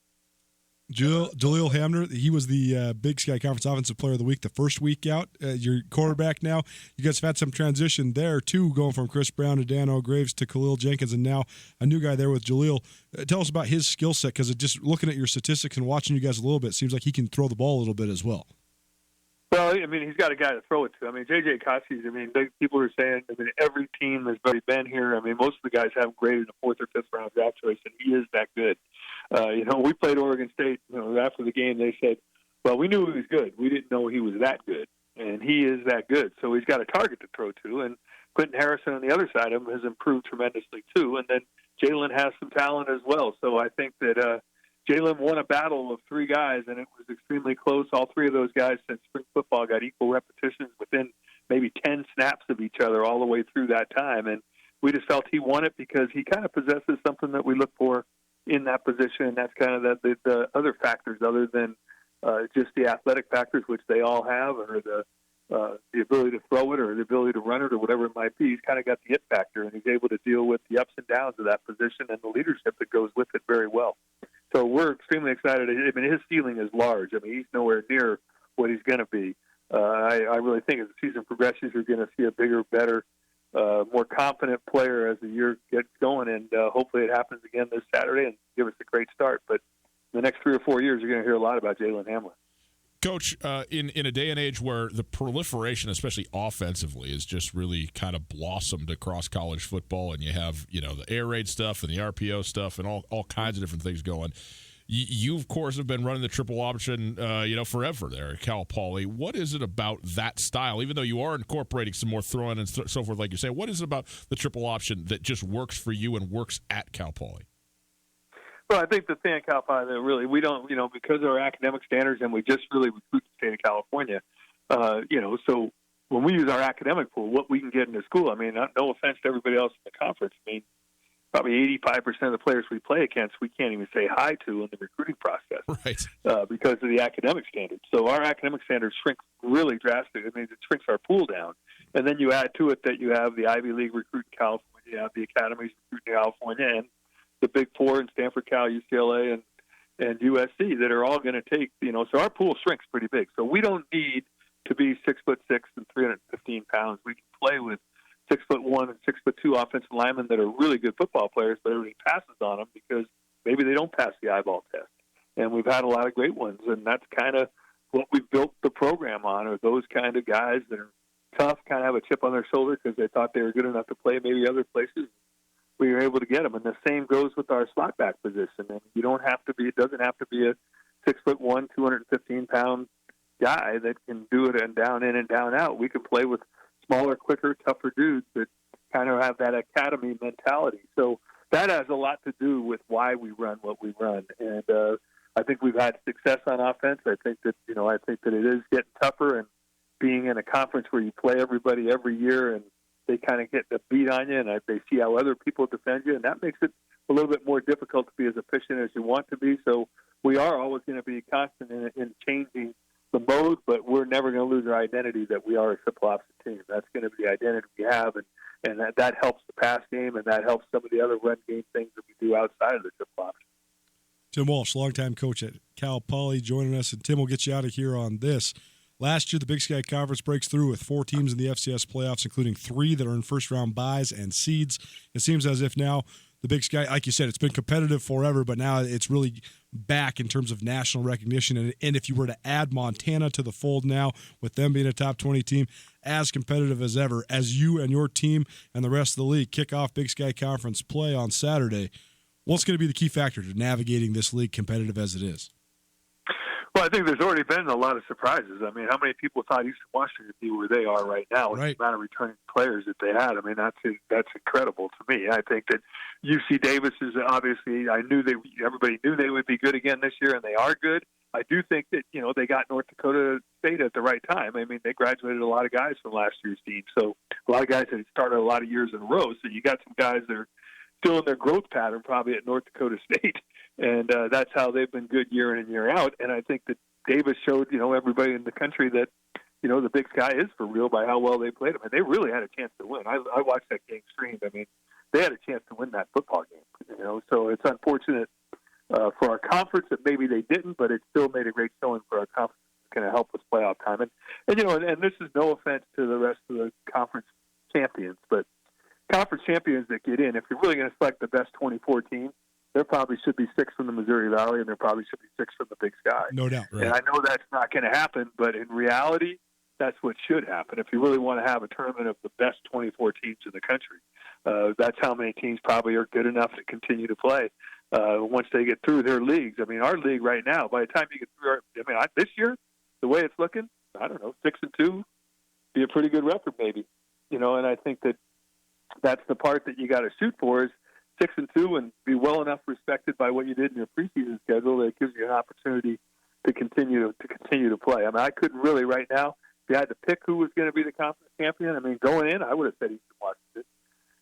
Jaleel Hamner, he was the Big Sky Conference Offensive Player of the Week the first week out. Your quarterback now. You guys have had some transition there, too, going from Chris Brown to Dan O'Graves to Khalil Jenkins, and now a new guy there with Jaleel. Tell us about his skill set, because just looking at your statistics and watching you guys a little bit, seems like he can throw the ball a little bit as well. Well, I mean, he's got a guy to throw it to. I mean, J.J. Koskies, people are saying, every team that's already been here, most of the guys have him graded in the 4th or 5th round draft choice, and he is that good. We played Oregon State. After the game, they said, well, we knew he was good. We didn't know he was that good, and he is that good. So he's got a target to throw to, and Quentin Harrison on the other side of him has improved tremendously, too. And then Jalen has some talent as well. So I think that Jalen won a battle of 3 guys, and it was extremely close. All 3 of those guys since spring football got equal repetitions within maybe 10 snaps of each other all the way through that time. And we just felt he won it because he kind of possesses something that we look for in that position, and that's kind of the other factors other than just the athletic factors, which they all have, or the ability to throw it or the ability to run it or whatever it might be. He's kind of got the it factor, and he's able to deal with the ups and downs of that position and the leadership that goes with it very well. So we're extremely excited. His ceiling is large. He's nowhere near what he's going to be. I really think as the season progresses, you're going to see a bigger, better, more confident player as the year gets going, and hopefully it happens again this Saturday and give us a great start. But in the next 3 or 4 years, you're going to hear a lot about Jalen Hamlin. Coach, in a day and age where the proliferation, especially offensively, is just really kind of blossomed across college football, and you have the air raid stuff and the RPO stuff and all kinds of different things going. You of course have been running the triple option, forever there at Cal Poly. What is it about that style, even though you are incorporating some more throwing and so forth, like you say? What is it about the triple option that just works for you and works at Cal Poly? Well, I think the thing at Cal Poly that really we don't, because of our academic standards, and we just really recruit the state of California. So when we use our academic pool, what we can get into school. No offense to everybody else in the conference. Probably 85% of the players we play against, we can't even say hi to in the recruiting process, right? Because of the academic standards. So our academic standards shrink really drastically. It shrinks our pool down, and then you add to it that you have the Ivy League recruit in California, you have the academies recruit in California, and the Big Four in Stanford, Cal, UCLA, and USC that are all going to take. So our pool shrinks pretty big. So we don't need to be 6'6" and 315 pounds. We can play with 6'1" and 6'2" offensive linemen that are really good football players, but everybody passes on them because maybe they don't pass the eyeball test. And we've had a lot of great ones, and that's kind of what we've built the program on, are those kind of guys that are tough, kind of have a chip on their shoulder because they thought they were good enough to play maybe other places. We were able to get them, and the same goes with our slot back position. And it doesn't have to be a 6'1", 215-pound guy that can do it and down in and down out. We can play with smaller, quicker, tougher dudes that kind of have that academy mentality. So that has a lot to do with why we run what we run. And I think we've had success on offense. I think that it is getting tougher, and being in a conference where you play everybody every year and they kind of get the beat on you, and they see how other people defend you, and that makes it a little bit more difficult to be as efficient as you want to be. So we are always going to be constant in changing the mode, but we're never going to lose our identity that we are a triple option team. That's going to be the identity we have, and that helps the pass game, and that helps some of the other run game things that we do outside of the triple option. Tim Walsh, longtime coach at Cal Poly, joining us, and Tim, will get you out of here on this. Last year, the Big Sky Conference breaks through with 4 teams in the FCS playoffs, including 3 that are in first-round buys and seeds. It seems as if now the Big Sky, like you said, it's been competitive forever, but now it's really back in terms of national recognition. And if you were to add Montana to the fold now, with them being a top 20 team, as competitive as ever, as you and your team and the rest of the league kick off Big Sky Conference play on Saturday, what's going to be the key factor to navigating this league competitive as it is? Well, I think there's already been a lot of surprises. I mean, how many people thought Eastern Washington would be where they are right now with the amount of returning players that they had? I mean, that's incredible to me. I think that UC Davis is obviously, everybody knew they would be good again this year, and they are good. I do think that, they got North Dakota State at the right time. I mean, they graduated a lot of guys from last year's team. So a lot of guys that had started a lot of years in a row. So you got some guys that are still in their growth pattern probably at North Dakota State. And that's how they've been good year in and year out. And I think that Davis showed, everybody in the country that, the Big Sky is for real by how well they played them. And they really had a chance to win. I watched that game streamed. I mean, they had a chance to win that football game, So it's unfortunate for our conference that maybe they didn't, but it still made a great showing for our conference. It's going to help us playoff time. And this is no offense to the rest of the conference champions, but conference champions that get in, if you're really going to select the best 24 teams, there probably should be 6 from the Missouri Valley, and there probably should be 6 from the Big Sky. No doubt. Right. And I know that's not going to happen, but in reality, that's what should happen. If you really want to have a tournament of the best 24 teams in the country, that's how many teams probably are good enough to continue to play once they get through their leagues. I mean, our league right now, by the time you get through this year, the way it's looking, I don't know, 6-2, be a pretty good record maybe. And I think that's the part that you got to shoot for is 6-2 and be well enough respected by what you did in your preseason schedule that it gives you an opportunity to continue to play. I mean, I couldn't really right now. If you had to pick who was going to be the conference champion, I mean, going in, I would have said Eastern Washington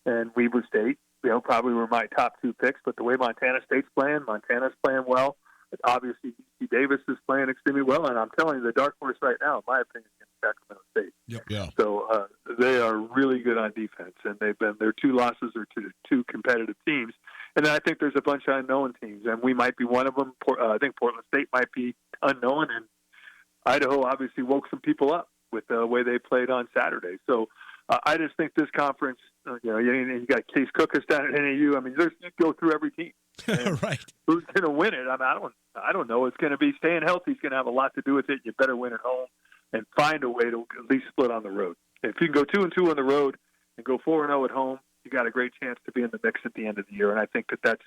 and Weber State. Probably were my top 2 picks. But the way Montana State's playing, Montana's playing well. Obviously, UC Davis is playing extremely well, and I'm telling you, the dark horse right now, in my opinion, is Sacramento State. Yep. Yeah. So they are really good on defense, and their 2 losses are to 2 competitive teams. And then I think there's a bunch of unknown teams, and we might be one of them. I think Portland State might be unknown, and Idaho obviously woke some people up with the way they played on Saturday. So I just think this conference, you got Case Cookus down at NAU. I mean, you go through every team. Right. Who's going to win it? I mean, I don't know. It's going to be staying healthy. It's going to have a lot to do with it. You better win at home and find a way to at least split on the road. If you can go 2-2 on the road and go 4-0 at home, you got a great chance to be in the mix at the end of the year. And I think that's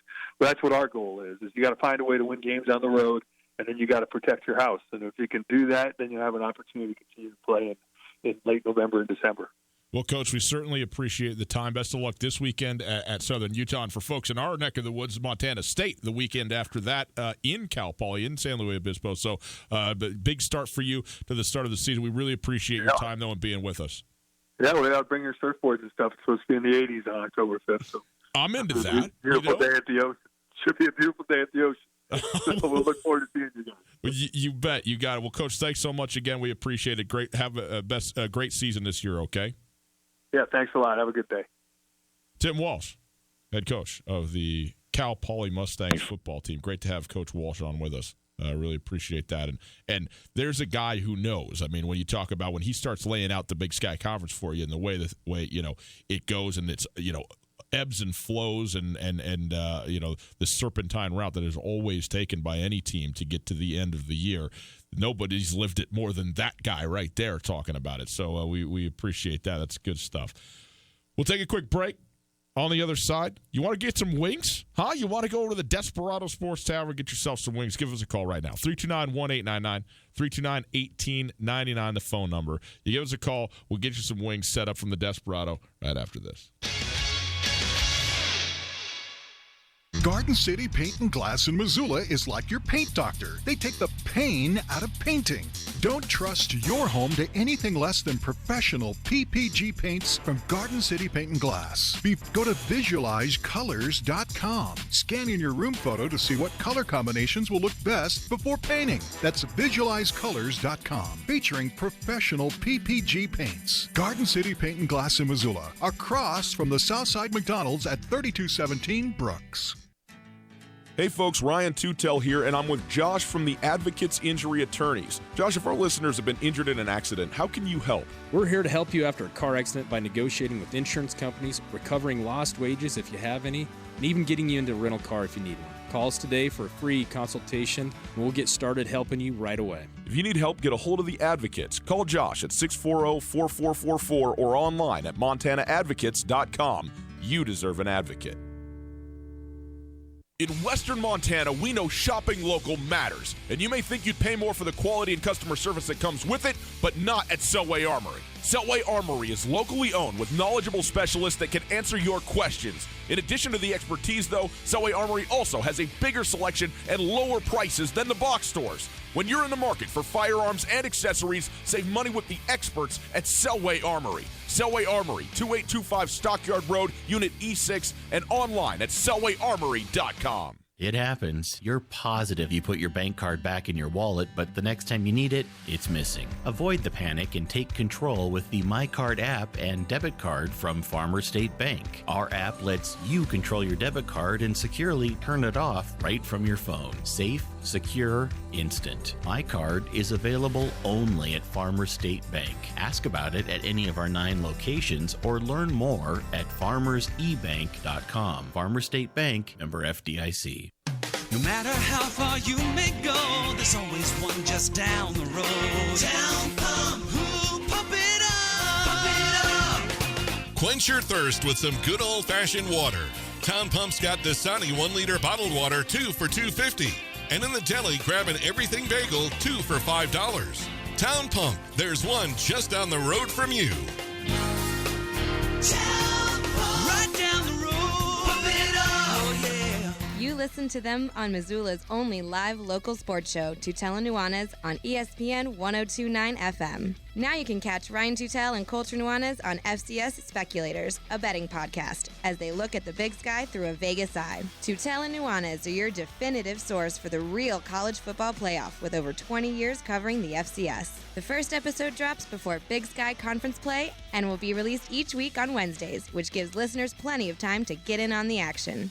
what our goal is you got to find a way to win games on the road, and then you got to protect your house. And if you can do that, then you have an opportunity to continue to play in late November and December. Well, Coach, we certainly appreciate the time. Best of luck this weekend at Southern Utah. And for folks in our neck of the woods, Montana State, the weekend after that in Cal Poly, in San Luis Obispo. So but big start for you to the start of the season. We really appreciate your time, though, and being with us. Yeah, we got to bring your surfboards and stuff. It's supposed to be in the 80s on October 5th. So I'm into that. Beautiful day at the ocean. Should be a beautiful day at the ocean. So we'll look forward to seeing you guys. Well, you bet. You got it. Well, Coach, thanks so much again. We appreciate it. Great. Have a great season this year, okay? Yeah, thanks a lot. Have a good day. Tim Walsh, head coach of the Cal Poly Mustangs football team. Great to have Coach Walsh on with us. I really appreciate that. And there's a guy who knows. I mean, when you talk about when he starts laying out the Big Sky Conference for you and the way it goes and it's ebbs and flows and the serpentine route that is always taken by any team to get to the end of the year. Nobody's lived it more than that guy right there talking about it. So we appreciate that. That's good stuff. We'll take a quick break. On the other side, you want to get some wings? Huh? You want to go to the Desperado Sports Tavern, get yourself some wings? Give us a call right now. 329-1899, 329-1899, the phone number. You give us a call. We'll get you some wings set up from the Desperado right after this. Garden City Paint and Glass in Missoula is like your paint doctor. They take the pain out of painting. Don't trust your home to anything less than professional PPG paints from Garden City Paint and Glass. Go to visualizecolors.com. Scan in your room photo to see what color combinations will look best before painting. That's visualizecolors.com, featuring professional PPG paints. Garden City Paint and Glass in Missoula, across from the Southside McDonald's at 3217 Brooks. Hey folks, Ryan Tutel here, and I'm with Josh from the Advocates Injury Attorneys. Josh, if our listeners have been injured in an accident, how can you help? We're here to help you after a car accident by negotiating with insurance companies, recovering lost wages if you have any, and even getting you into a rental car if you need one. Call us today for a free consultation, and we'll get started helping you right away. If you need help, get a hold of the Advocates. Call Josh at 640-4444 or online at montanaadvocates.com. You deserve an advocate. In Western Montana, we know shopping local matters, and you may think you'd pay more for the quality and customer service that comes with it, but not at Selway Armory. Selway Armory is locally owned with knowledgeable specialists that can answer your questions. In addition to the expertise, though, Selway Armory also has a bigger selection and lower prices than the box stores. When you're in the market for firearms and accessories, save money with the experts at Selway Armory. Selway Armory, 2825 Stockyard Road, Unit E6, and online at selwayarmory.com. It happens. You're positive you put your bank card back in your wallet, but the next time you need it, it's missing. Avoid the panic and take control with the MyCard app and debit card from Farmer State Bank. Our app lets you control your debit card and securely turn it off right from your phone. Safe, secure, instant. MyCard is available only at Farmer State Bank. Ask about it at any of our 9 locations or learn more at farmersebank.com. Farmer State Bank, member FDIC. No matter how far you may go, there's always one just down the road. Town Pump, ooh, pump it up, pump it up. Quench your thirst with some good old-fashioned water. Town Pump's got Dasani 1-liter bottled water, 2 for $2.50. And in the deli, grab an Everything Bagel, 2 for $5. Town Pump, there's one just down the road from you. Town Pump, right down the road, pump it up, oh yeah. You listen to them on Missoula's only live local sports show, Tutela Nuanez, on ESPN 102.9 FM. Now you can catch Ryan Tutel and Colter Nuanez on FCS Speculators, a betting podcast, as they look at the Big Sky through a Vegas eye. Tutel and Nuanez are your definitive source for the real college football playoff, with over 20 years covering the FCS. The first episode drops before Big Sky Conference play and will be released each week on Wednesdays, which gives listeners plenty of time to get in on the action.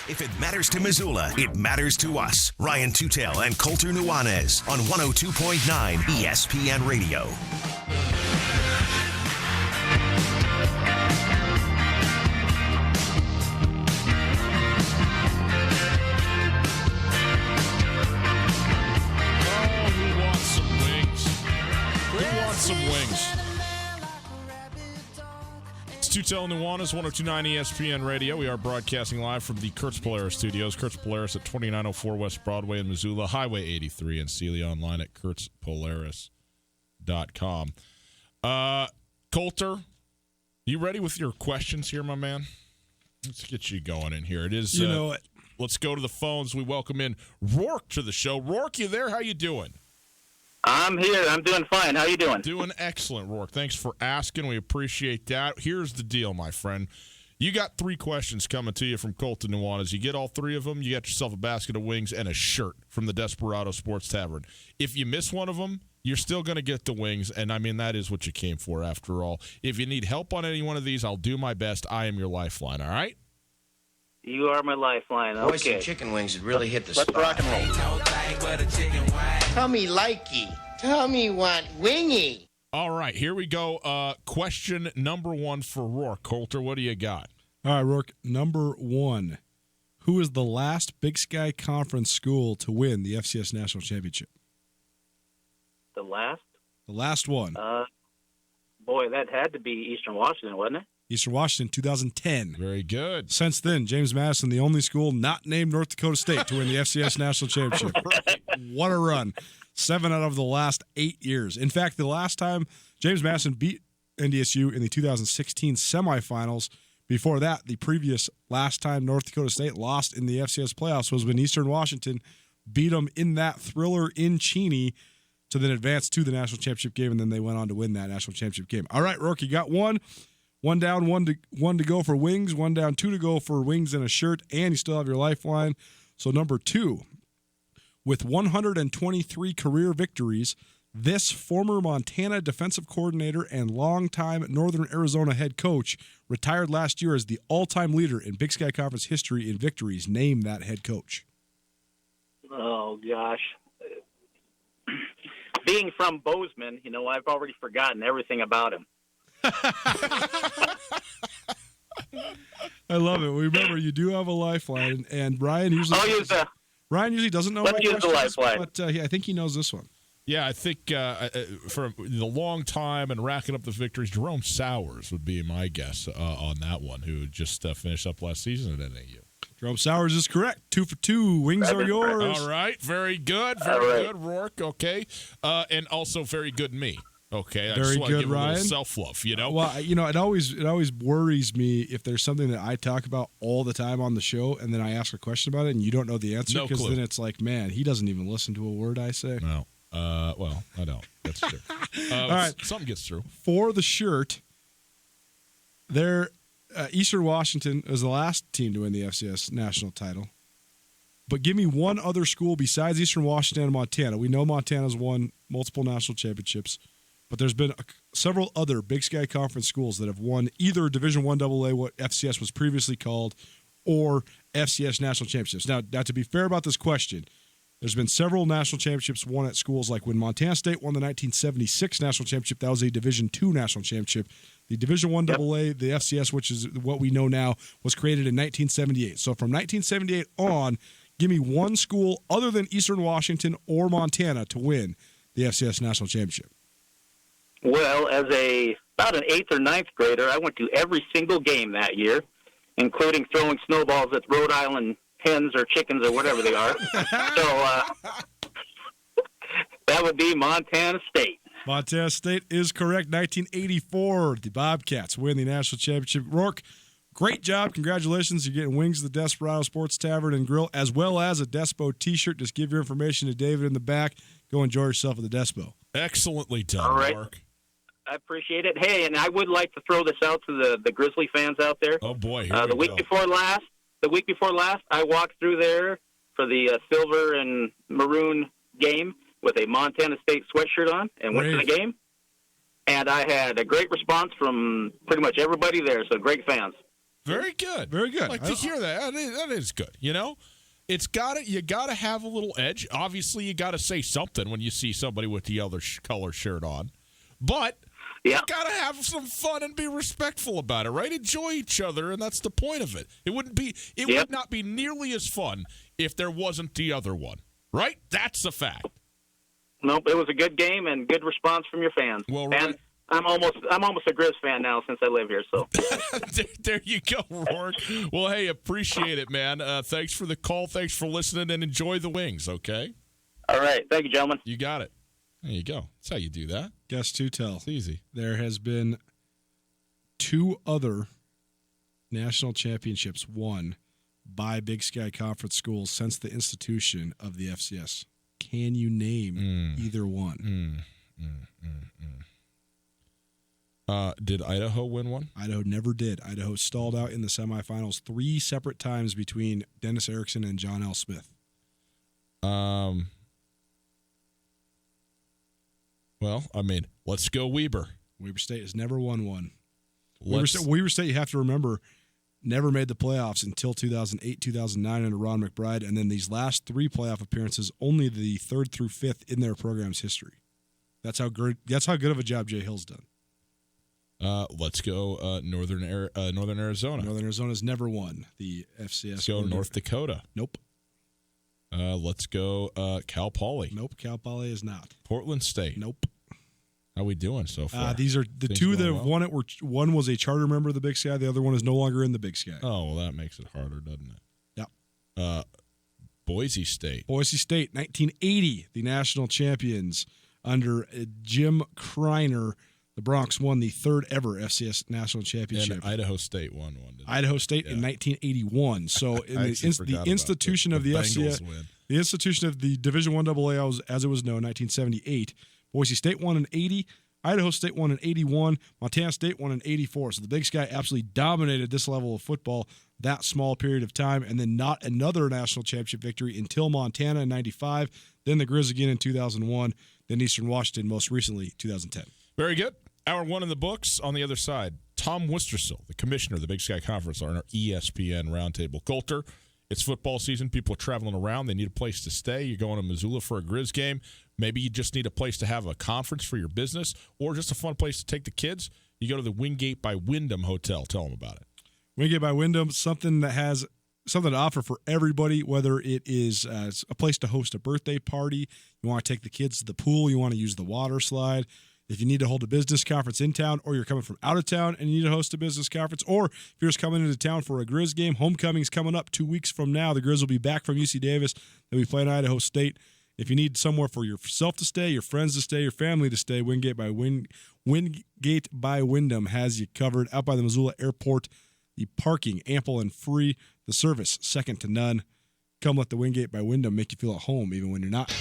If it matters to Missoula, it matters to us. Ryan Tutel and Colter Nuanez on 102.9 ESPN Radio. Oh, who wants some wings? Who wants some wings? Tutel Nuanez, 102.9 ESPN Radio. We are broadcasting live from the Kurtz Polaris studios. Kurtz Polaris at 2904 West Broadway in Missoula, Highway 83 in Celia, online at kurtzpolaris.com. Colter, you ready with your questions here, my man? Let's get you going in here. It is. You know it. Let's go to the phones. We welcome in Rourke to the show. Rourke, you there? How you doing? I'm here. I'm doing fine. How you doing? Doing excellent, Rourke. Thanks for asking. We appreciate that. Here's the deal, my friend. You got 3 questions coming to you from Colter Nuanez. You get all 3 of them, you got yourself a basket of wings and a shirt from the Desperado Sports Tavern. If you miss one of them, you're still going to get the wings, and, I mean, that is what you came for after all. If you need help on any one of these, I'll do my best. I am your lifeline, all right? You are my lifeline. Okay. Boy, some chicken wings would really hit the Let's spot. rock and roll. Tell me likey. Tell me want wingy. All right, here we go. Question number 1 for Rourke. Colter, what do you got? All right, Rourke, number 1. Who is the last Big Sky Conference school to win the FCS National Championship? The last? The last one. Boy, that had to be Eastern Washington, wasn't it? Eastern Washington, 2010. Very good. Since then, James Madison, the only school not named North Dakota State to win the FCS National Championship. Right. What a run. 7 out of the last 8 years. In fact, the last time James Madison beat NDSU in the 2016 semifinals, before that, the previous last time North Dakota State lost in the FCS playoffs was when Eastern Washington beat them in that thriller in Cheney to then advance to the national championship game, and then they went on to win that national championship game. All right, Rourke, you got 1. 1 down, 1 to go for wings. 1 down, 2 to go for wings and a shirt, and you still have your lifeline. So number 2, with 123 career victories, this former Montana defensive coordinator and longtime Northern Arizona head coach retired last year as the all-time leader in Big Sky Conference history in victories. Name that head coach. Oh, gosh. Being from Bozeman, I've already forgotten everything about him. I love it. Remember, you do have a lifeline, and Ryan usually doesn't know Let's my use the questions, lifeline. but I think he knows this one. Yeah, I think for the long time and racking up the victories, Jerome Sowers would be my guess on that one, who just finished up last season at NAU. Jerome Sowers is correct. 2 for 2. Wings are yours. All right. Very good. Very good, Rourke. Okay. And also very good me. Okay. Very good, Ryan. Self-love, you know? Well, it always worries me if there's something that I talk about all the time on the show and then I ask a question about it and you don't know the answer, because then it's like, man, he doesn't even listen to a word I say. No. Well, I don't. That's true. All right. Something gets through. For the shirt, Eastern Washington is the last team to win the FCS national title. But give me one other school besides Eastern Washington and Montana. We know Montana's won multiple national championships, but there's been several other Big Sky Conference schools that have won either Division I AA, what FCS was previously called, or FCS national championships. Now, to be fair about this question, there's been several national championships won at schools, like when Montana State won the 1976 national championship. That was a Division II national championship. The Division I AA, the FCS, which is what we know now, was created in 1978. So from 1978 on, give me one school other than Eastern Washington or Montana to win the FCS national championship. Well, as about an 8th or 9th grader, I went to every single game that year, including throwing snowballs at Rhode Island hens or chickens or whatever they are. So that would be Montana State. Montana State is correct. 1984, the Bobcats win the national championship. Rourke, great job. Congratulations. You're getting wings of the Desperado Sports Tavern and Grill, as well as a Despo t-shirt. Just give your information to David in the back. Go enjoy yourself at the Despo. Excellently done, All right. Rourke. I appreciate it. Hey, and I would like to throw this out to the Grizzly fans out there. Oh, boy. The week before last, I walked through there for the silver and maroon game with a Montana State sweatshirt on and went to the game. And I had a great response from pretty much everybody there, so great fans. Very good. Very good. I like to hear that. That is good, you know? You got to have a little edge. Obviously, you got to say something when you see somebody with the other color shirt on. But you got to have some fun and be respectful about it, right? Enjoy each other, and that's the point of it. It would not be nearly as fun if there wasn't the other one, right? That's the fact. Nope, it was a good game and good response from your fans. Well, and I'm almost a Grizz fan now since I live here. So there you go, Rourke. Well, hey, appreciate it, man. Thanks for the call. Thanks for listening, and enjoy the wings. Okay. All right, thank you, gentlemen. You got it. There you go. That's how you do that. Guess to tell. It's easy. There has been 2 other national championships won by Big Sky Conference schools since the institution of the FCS. Can you name either one? Did Idaho win one? Idaho never did. Idaho stalled out in the semifinals 3 separate times between Dennis Erickson and John L. Smith. Well, I mean, let's go Weber. Weber State has never won one. Weber State, you have to remember, never made the playoffs until 2008, 2009 under Ron McBride, and then these last 3 playoff appearances, only the 3rd through 5th in their program's history. That's how good of a job Jay Hill's done. Let's go Northern Arizona. Northern Arizona's never won the FCS. Let's go North Dakota. Nope. Let's go Cal Poly. Nope, Cal Poly is not. Portland State. Nope. How are we doing so far? These are the Things 2 that have won it. One was a charter member of the Big Sky. The other one is no longer in the Big Sky. Oh, well, that makes it harder, doesn't it? Yep. Boise State. Boise State, 1980, the national champions under Jim Kreiner. The Bronx won the 3rd ever FCS national championship. And Idaho State won one. Idaho State in 1981. So in the institution of the FCS, the institution of the Division I AA, as it was known, 1978. Boise State won in 80. Idaho State won in 81. Montana State won in 84. So the Big Sky absolutely dominated this level of football that small period of time, and then not another national championship victory until Montana in 95, then the Grizz again in 2001, then Eastern Washington most recently 2010. Very good. Hour 1 in the books. On the other side, Tom Wistrcill, the commissioner of the Big Sky Conference, on our ESPN Roundtable. Coulter, it's football season. People are traveling around. They need a place to stay. You're going to Missoula for a Grizz game. Maybe you just need a place to have a conference for your business or just a fun place to take the kids. You go to the Wingate by Wyndham Hotel. Tell them about it. Wingate by Wyndham, something that has something to offer for everybody, whether it is a place to host a birthday party, you want to take the kids to the pool, you want to use the water slide, if you need to hold a business conference in town, or you're coming from out of town and you need to host a business conference, or if you're just coming into town for a Grizz game, homecoming's coming up 2 weeks from now. The Grizz will be back from UC Davis. They'll be playing Idaho State. If you need somewhere for yourself to stay, your friends to stay, your family to stay, Wingate by Wyndham has you covered. Out by the Missoula Airport, the parking ample and free, the service second to none. Come let the Wingate by Wyndham make you feel at home even when you're not.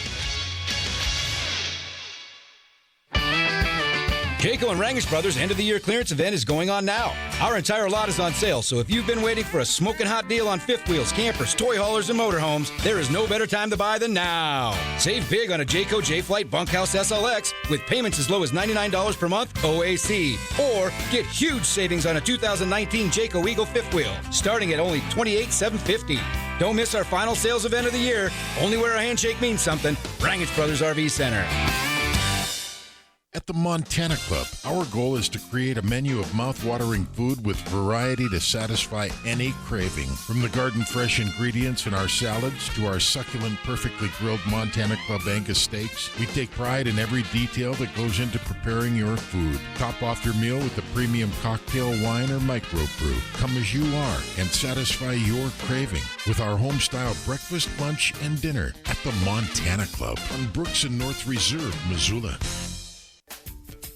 Jayco and Rangish Brothers end of the year clearance event is going on now. Our entire lot is on sale, so if you've been waiting for a smoking hot deal on fifth wheels, campers, toy haulers, and motorhomes, there is no better time to buy than now. Save big on a Jayco J-Flight Bunkhouse SLX with payments as low as $99 per month OAC. Or get huge savings on a 2019 Jayco Eagle fifth wheel, starting at only $28,750. Don't miss our final sales event of the year. Only where a handshake means something. Rangish Brothers RV Center. At the Montana Club, our goal is to create a menu of mouth-watering food with variety to satisfy any craving. From the garden-fresh ingredients in our salads to our succulent, perfectly grilled Montana Club Angus steaks, we take pride in every detail that goes into preparing your food. Top off your meal with a premium cocktail, wine, or microbrew. Come as you are and satisfy your craving with our home-style breakfast, lunch, and dinner at the Montana Club on Brooks and North Reserve, Missoula.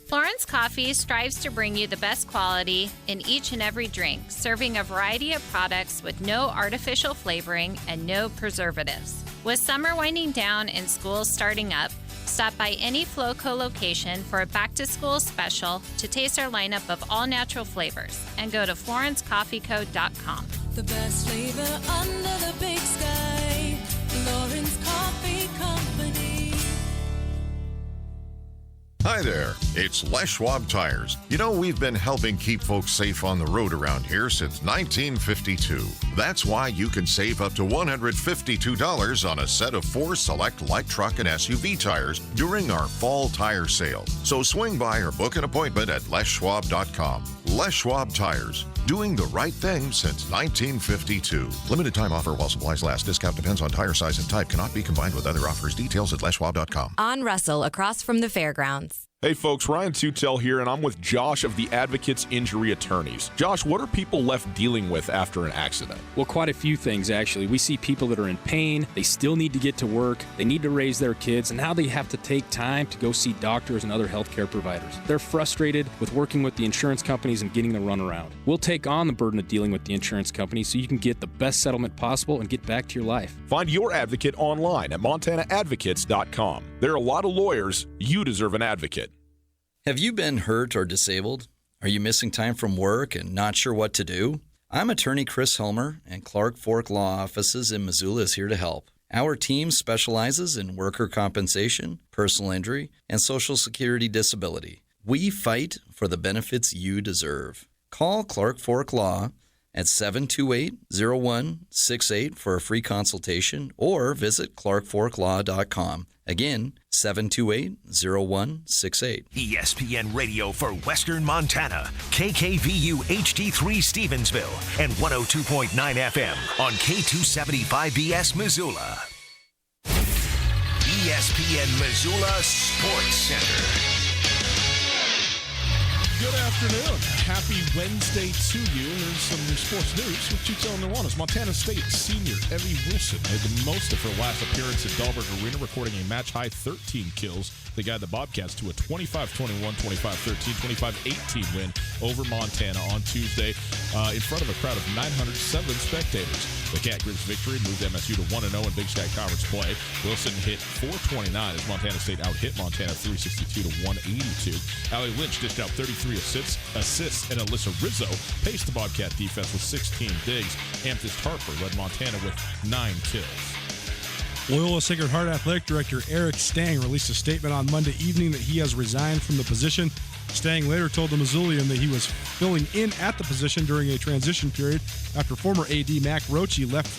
Florence Coffee strives to bring you the best quality in each and every drink, serving a variety of products with no artificial flavoring and no preservatives. With summer winding down and school starting up, stop by any Flowco location for a back-to-school special to taste our lineup of all-natural flavors and go to FlorenceCoffeeCo.com. The best flavor under the big sky, Florence Coffee Company. Hi there, it's Les Schwab Tires. You know, we've been helping keep folks safe on the road around here since 1952. That's why you can save up to $152 on a set of 4 select light truck and SUV tires during our fall tire sale. So swing by or book an appointment at leschwab.com. Les Schwab Tires, doing the right thing since 1952. Limited time offer while supplies last. Discount depends on tire size and type. Cannot be combined with other offers. Details at leschwab.com. On Russell, across from the fairgrounds. Hey folks, Ryan Tutel here, and I'm with Josh of the Advocates Injury Attorneys. Josh, what are people left dealing with after an accident? Well, quite a few things, actually. We see people that are in pain, they still need to get to work, they need to raise their kids, and now they have to take time to go see doctors and other healthcare providers. They're frustrated with working with the insurance companies and getting the runaround. We'll take on the burden of dealing with the insurance companies so you can get the best settlement possible and get back to your life. Find your advocate online at montanaadvocates.com. There are a lot of lawyers. You deserve an advocate. Have you been hurt or disabled? Are you missing time from work and not sure what to do? I'm attorney Chris Helmer, and Clark Fork Law Offices in Missoula is here to help. Our team specializes in worker compensation, personal injury, and Social Security disability. We fight for the benefits you deserve. Call Clark Fork Law at 728-0168 for a free consultation or visit clarkforklaw.com. Again, 728-0168. ESPN Radio for Western Montana, KKVU HD3 Stevensville, and 102.9 FM on K275BS Missoula. ESPN Missoula Sports Center. Good afternoon. Happy Wednesday to you. Here's some sports news with Tutel and Nuanez. Montana State senior Evie Wilson made the most of her last appearance at Dahlberg Arena, recording a match-high 13 kills. They guided the Bobcats to a 25-21, 25-13, 25-18 win over Montana on Tuesday in front of a crowd of 907 spectators. The Cat Grizz victory moved MSU to 1-0 in Big Sky Conference play. Wilson hit .429 as Montana State out-hit Montana 362 to 182. Allie Lynch dished out 33 assists, and Alyssa Rizzo paced the Bobcat defense with 16 digs. Amethyst Harper led Montana with 9 kills. Loyola Sacred Heart Athletic Director Eric Stang released a statement on Monday evening that he has resigned from the position. Stang later told the Missoulian that he was filling in at the position during a transition period after former AD Mac Roche left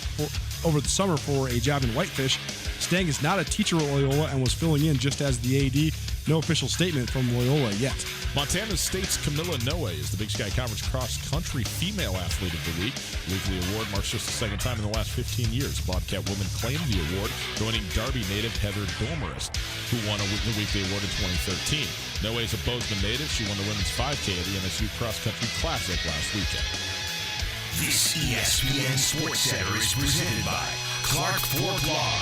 over the summer for a job in Whitefish. Stang is not a teacher at Loyola and was filling in just as the AD. no official statement from Loyola yet. Montana State's Camilla Noe is the Big Sky Conference Cross Country Female Athlete of the Week. The weekly award marks just the second time in the last 15 years. Bobcat women claimed the award, joining Darby native Heather Dormerist, who won the weekly award in 2013. Noe is a Bozeman native. She won the women's 5K at the MSU Cross Country Classic last weekend. This ESPN Sports Center is presented by Clark Fork Law.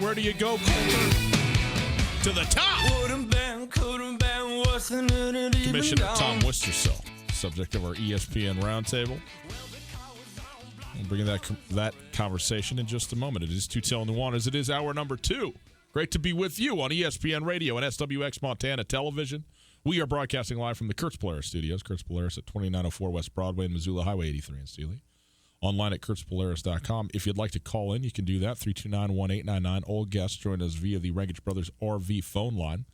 Where do you go, Colter? To the top. Commissioner Tom Wistrcill, subject of our ESPN Roundtable. We'll bring that conversation in just a moment. It is Tutel Nuanez. It is hour number 2. Great to be with you on ESPN Radio and SWX Montana Television. We are broadcasting live from the Kurtz Polaris studios. Kurtz Polaris at 2904 West Broadway and Missoula Highway 83 in Steele. Online at kurtzpolaris.com. If you'd like to call in, you can do that. 329-1899. All guests join us via the Rangich Brothers RV phone line.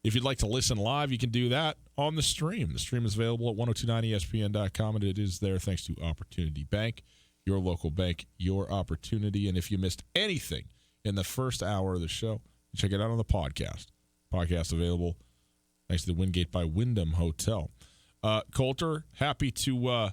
If you'd like to listen live, you can do that on the stream. The stream is available at 1029ESPN.com, and it is there thanks to Opportunity Bank, your local bank, your opportunity. And if you missed anything in the first hour of the show, check it out on the podcast. Podcast available thanks to the Wingate by Wyndham Hotel. Colter, happy to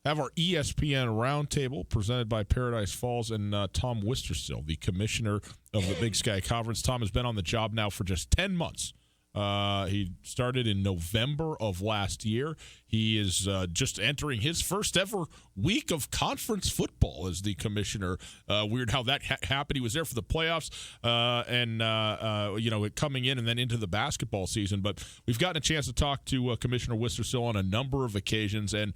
have our ESPN Roundtable presented by Paradise Falls and Tom Wistrcill, the commissioner of the Big Sky Conference. Tom has been on the job now for just 10 months. He started in November of last year. He is just entering his first ever week of conference football as the commissioner. Weird how that happened. He was there for the playoffs and coming in and then into the basketball season. But we've gotten a chance to talk to Commissioner Wistrcill on a number of occasions, and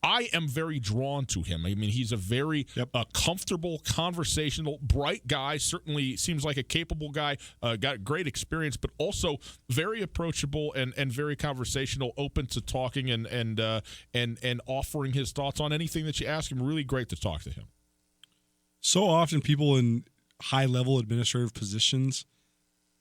I am very drawn to him. I mean, he's a very comfortable, conversational, bright guy. Certainly seems like a capable guy. Got great experience, but also very approachable and very conversational, open to talking and offering his thoughts on anything that you ask him. Really great to talk to him. So often people in high-level administrative positions,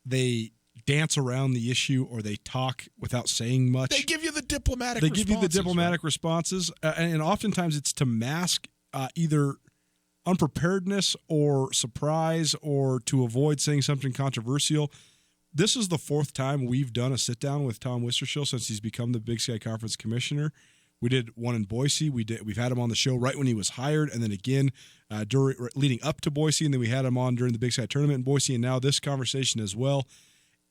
they dance around the issue or they talk without saying much. They give you the diplomatic responses, and oftentimes it's to mask either unpreparedness or surprise or to avoid saying something controversial. This is the 4th time we've done a sit-down with Tom Wistrcill since he's become the Big Sky Conference commissioner. We did one in Boise. We've had him on the show right when he was hired, and then again leading up to Boise, and then we had him on during the Big Sky tournament in Boise, and now this conversation as well.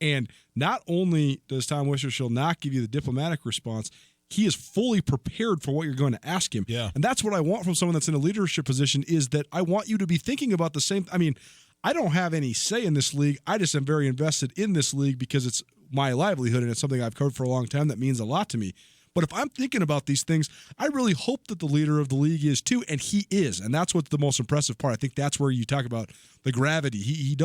And not only does Tom Wistrcill not give you the diplomatic response, he is fully prepared for what you're going to ask him. Yeah. And that's what I want from someone that's in a leadership position, is that I want you to be thinking about the same. I mean, I don't have any say in this league. I just am very invested in this league because it's my livelihood and it's something I've covered for a long time that means a lot to me. But if I'm thinking about these things, I really hope that the leader of the league is too, and he is. And that's what's the most impressive part. I think that's where you talk about the gravity. He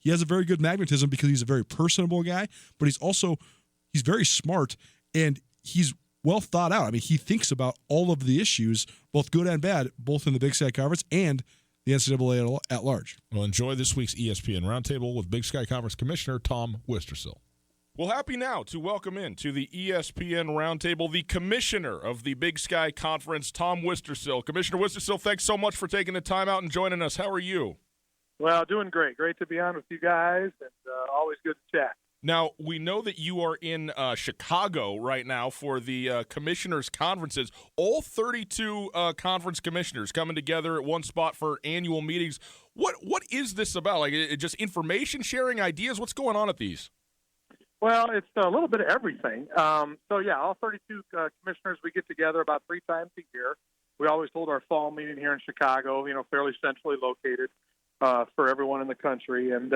has a very good magnetism because he's a very personable guy, but he's very smart, and he's well thought out. I mean, he thinks about all of the issues, both good and bad, both in the Big Sky Conference and the NCAA at large. Well, enjoy this week's ESPN Roundtable with Big Sky Conference Commissioner Tom Wistrcill. Well, happy now to welcome in to the ESPN Roundtable the commissioner of the Big Sky Conference, Tom Wistrcill. Commissioner Wistrcill, thanks so much for taking the time out and joining us. How are you? Well, doing great. Great to be on with you guys, and always good to chat. Now, we know that you are in Chicago right now for the commissioners' conferences. All 32 conference commissioners coming together at one spot for annual meetings. What is this about? Like, just information sharing, ideas? What's going on at these? Well, it's a little bit of everything. All 32 commissioners, we get together about 3 times a year. We always hold our fall meeting here in Chicago, fairly centrally located for everyone in the country. And,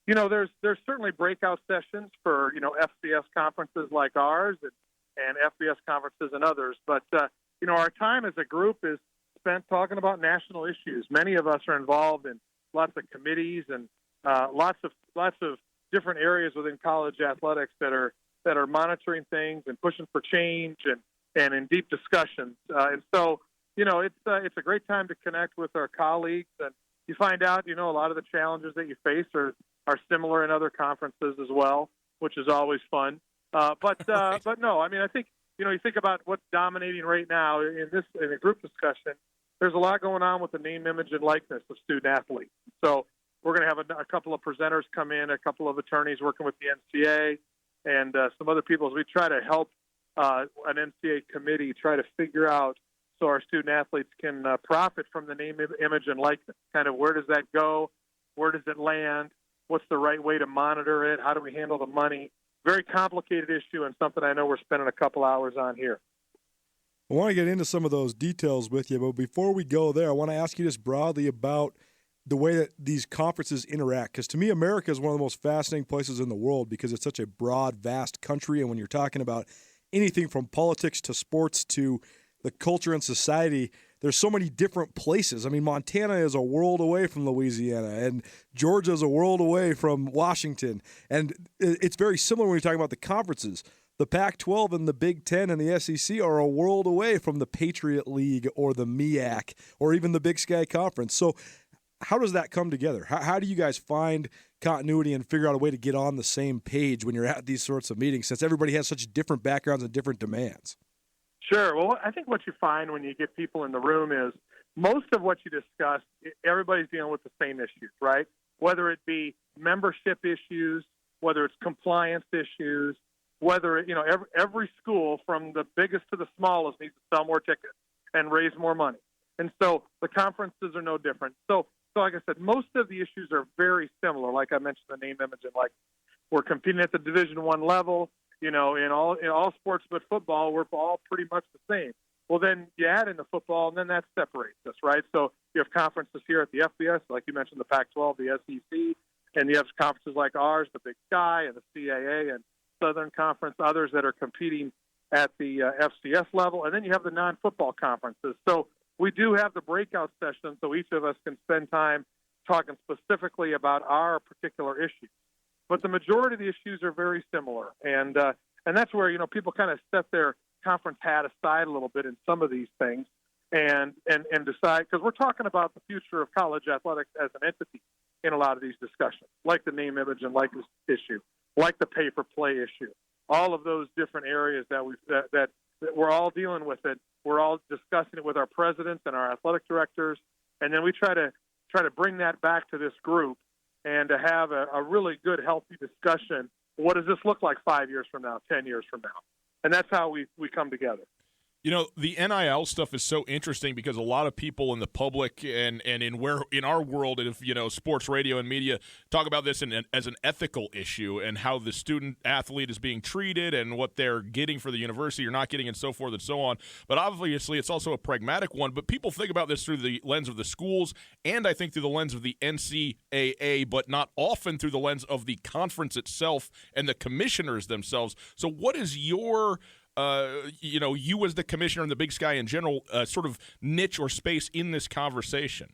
there's certainly breakout sessions for, FCS conferences like ours and FBS conferences and others. But, our time as a group is spent talking about national issues. Many of us are involved in lots of committees and lots of different areas within college athletics that are monitoring things and pushing for change and in deep discussions. And so, it's a great time to connect with our colleagues, and you find out, a lot of the challenges that you face are similar in other conferences as well, which is always fun. But no, I mean, I think, you think about what's dominating right now in a group discussion. There's a lot going on with the name, image, and likeness of student athletes. So we're going to have a couple of presenters come in, a couple of attorneys working with the NCAA, and some other people as we try to help an NCAA committee try to figure out so our student athletes can profit from the name, image, and likeness. Kind of where does that go? Where does it land? What's the right way to monitor it? How do we handle the money? Very complicated issue and something I know we're spending a couple hours on here. I want to get into some of those details with you, but before we go there, I want to ask you just broadly about the way that these conferences interact. Because to me, America is one of the most fascinating places in the world because it's such a broad, vast country. And when you're talking about anything from politics to sports to the culture and society, there's so many different places. I mean, Montana is a world away from Louisiana, and Georgia is a world away from Washington. And it's very similar when you're talking about the conferences. The Pac-12 and the Big Ten and the SEC are a world away from the Patriot League or the MEAC or even the Big Sky Conference. So how does that come together? How do you guys find continuity and figure out a way to get on the same page when you're at these sorts of meetings, since everybody has such different backgrounds and different demands? Sure. Well, I think what you find when you get people in the room is most of what you discuss, everybody's dealing with the same issues, right? Whether it be membership issues, whether it's compliance issues, whether, every school from the biggest to the smallest needs to sell more tickets and raise more money. And so the conferences are no different. So like I said, most of the issues are very similar. Like I mentioned, the name, image, and like we're competing at the Division I level. In all sports but football, we're all pretty much the same. Well, then you add in the football, and then that separates us, right? So you have conferences here at the FBS, like you mentioned, the Pac-12, the SEC, and you have conferences like ours, the Big Sky, and the CAA, and Southern Conference, others that are competing at the FCS level, and then you have the non-football conferences. So we do have the breakout sessions, so each of us can spend time talking specifically about our particular issues. But the majority of the issues are very similar, and that's where people kind of set their conference hat aside a little bit in some of these things, and decide, because we're talking about the future of college athletics as an entity in a lot of these discussions, like the name, image, and likeness issue, like the pay-for-play issue, all of those different areas that we're all dealing with it. We're all discussing it with our presidents and our athletic directors, and then we try to bring that back to this group and to have a really good, healthy discussion. What does this look like 5 years from now, 10 years from now? And that's how we come together. The NIL stuff is so interesting because a lot of people in the public and in our world of sports radio and media talk about this as an ethical issue and how the student athlete is being treated and what they're getting for the university or not getting and so forth and so on. But obviously it's also a pragmatic one. But people think about this through the lens of the schools and I think through the lens of the NCAA, but not often through the lens of the conference itself and the commissioners themselves. So what is your you as the commissioner and the Big Sky in general, sort of niche or space in this conversation?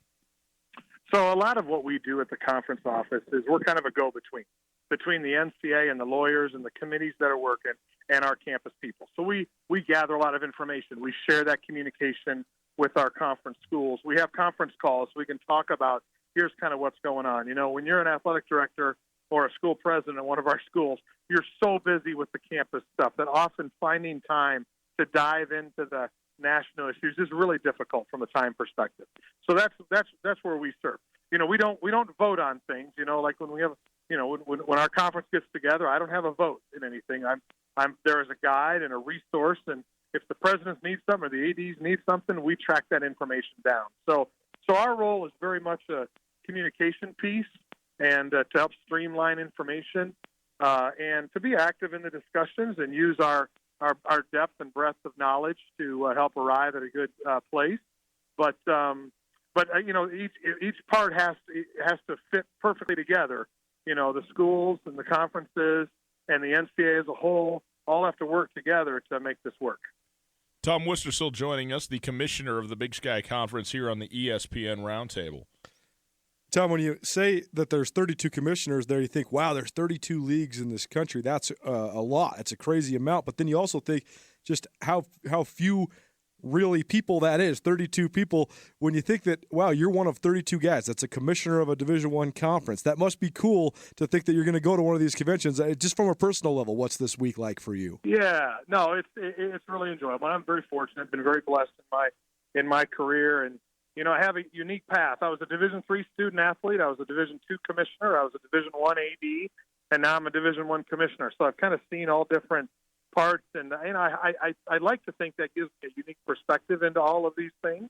So a lot of what we do at the conference office is we're kind of a go-between between the NCAA and the lawyers and the committees that are working and our campus people. So we gather a lot of information. We share that communication with our conference schools. We have conference calls so we can talk about here's kind of what's going on. When you're an athletic director or a school president at one of our schools, you're so busy with the campus stuff that often finding time to dive into the national issues is really difficult from a time perspective. So that's where we serve. We don't vote on things. Like when we have when our conference gets together, I don't have a vote in anything. I'm there as a guide and a resource, and if the presidents need something or the ADs need something, we track that information down. So our role is very much a communication piece and to help streamline information and to be active in the discussions and use our depth and breadth of knowledge to help arrive at a good place. But each part has to fit perfectly together. The schools and the conferences and the NCAA as a whole all have to work together to make this work. Tom Worcester still joining us, the commissioner of the Big Sky Conference here on the ESPN Roundtable. Tom, when you say that there's 32 commissioners there, you think, wow, there's 32 leagues in this country. That's a lot. It's a crazy amount. But then you also think just how few really people that is, 32 people. When you think that, wow, you're one of 32 guys, that's a commissioner of a Division I conference. That must be cool to think that you're going to go to one of these conventions. Just from a personal level, what's this week like for you? Yeah, no, it's really enjoyable. I'm very fortunate, been very blessed in my career, and I have a unique path. I was a Division III student athlete. I was a Division II commissioner. I was a Division I AD, and now I'm a Division I commissioner. So I've kind of seen all different parts, and I like to think that gives me a unique perspective into all of these things,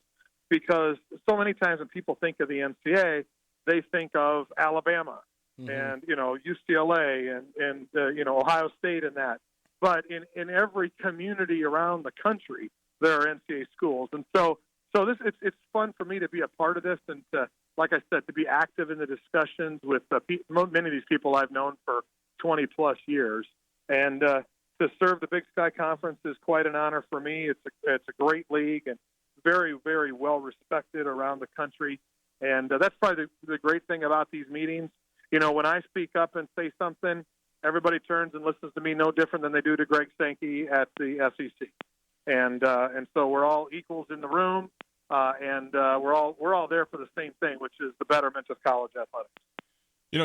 because so many times when people think of the NCAA, they think of Alabama and UCLA and Ohio State and that. But in every community around the country, there are NCAA schools, and so it's fun for me to be a part of this, and to, like I said, to be active in the discussions with many of these people I've known for 20 plus years, and to serve the Big Sky Conference is quite an honor for me. It's a great league and very, very well respected around the country, and that's probably the great thing about these meetings. When I speak up and say something, everybody turns and listens to me no different than they do to Greg Sankey at the SEC. And so we're all equals in the room, and we're all there for the same thing, which is the betterment of college athletics.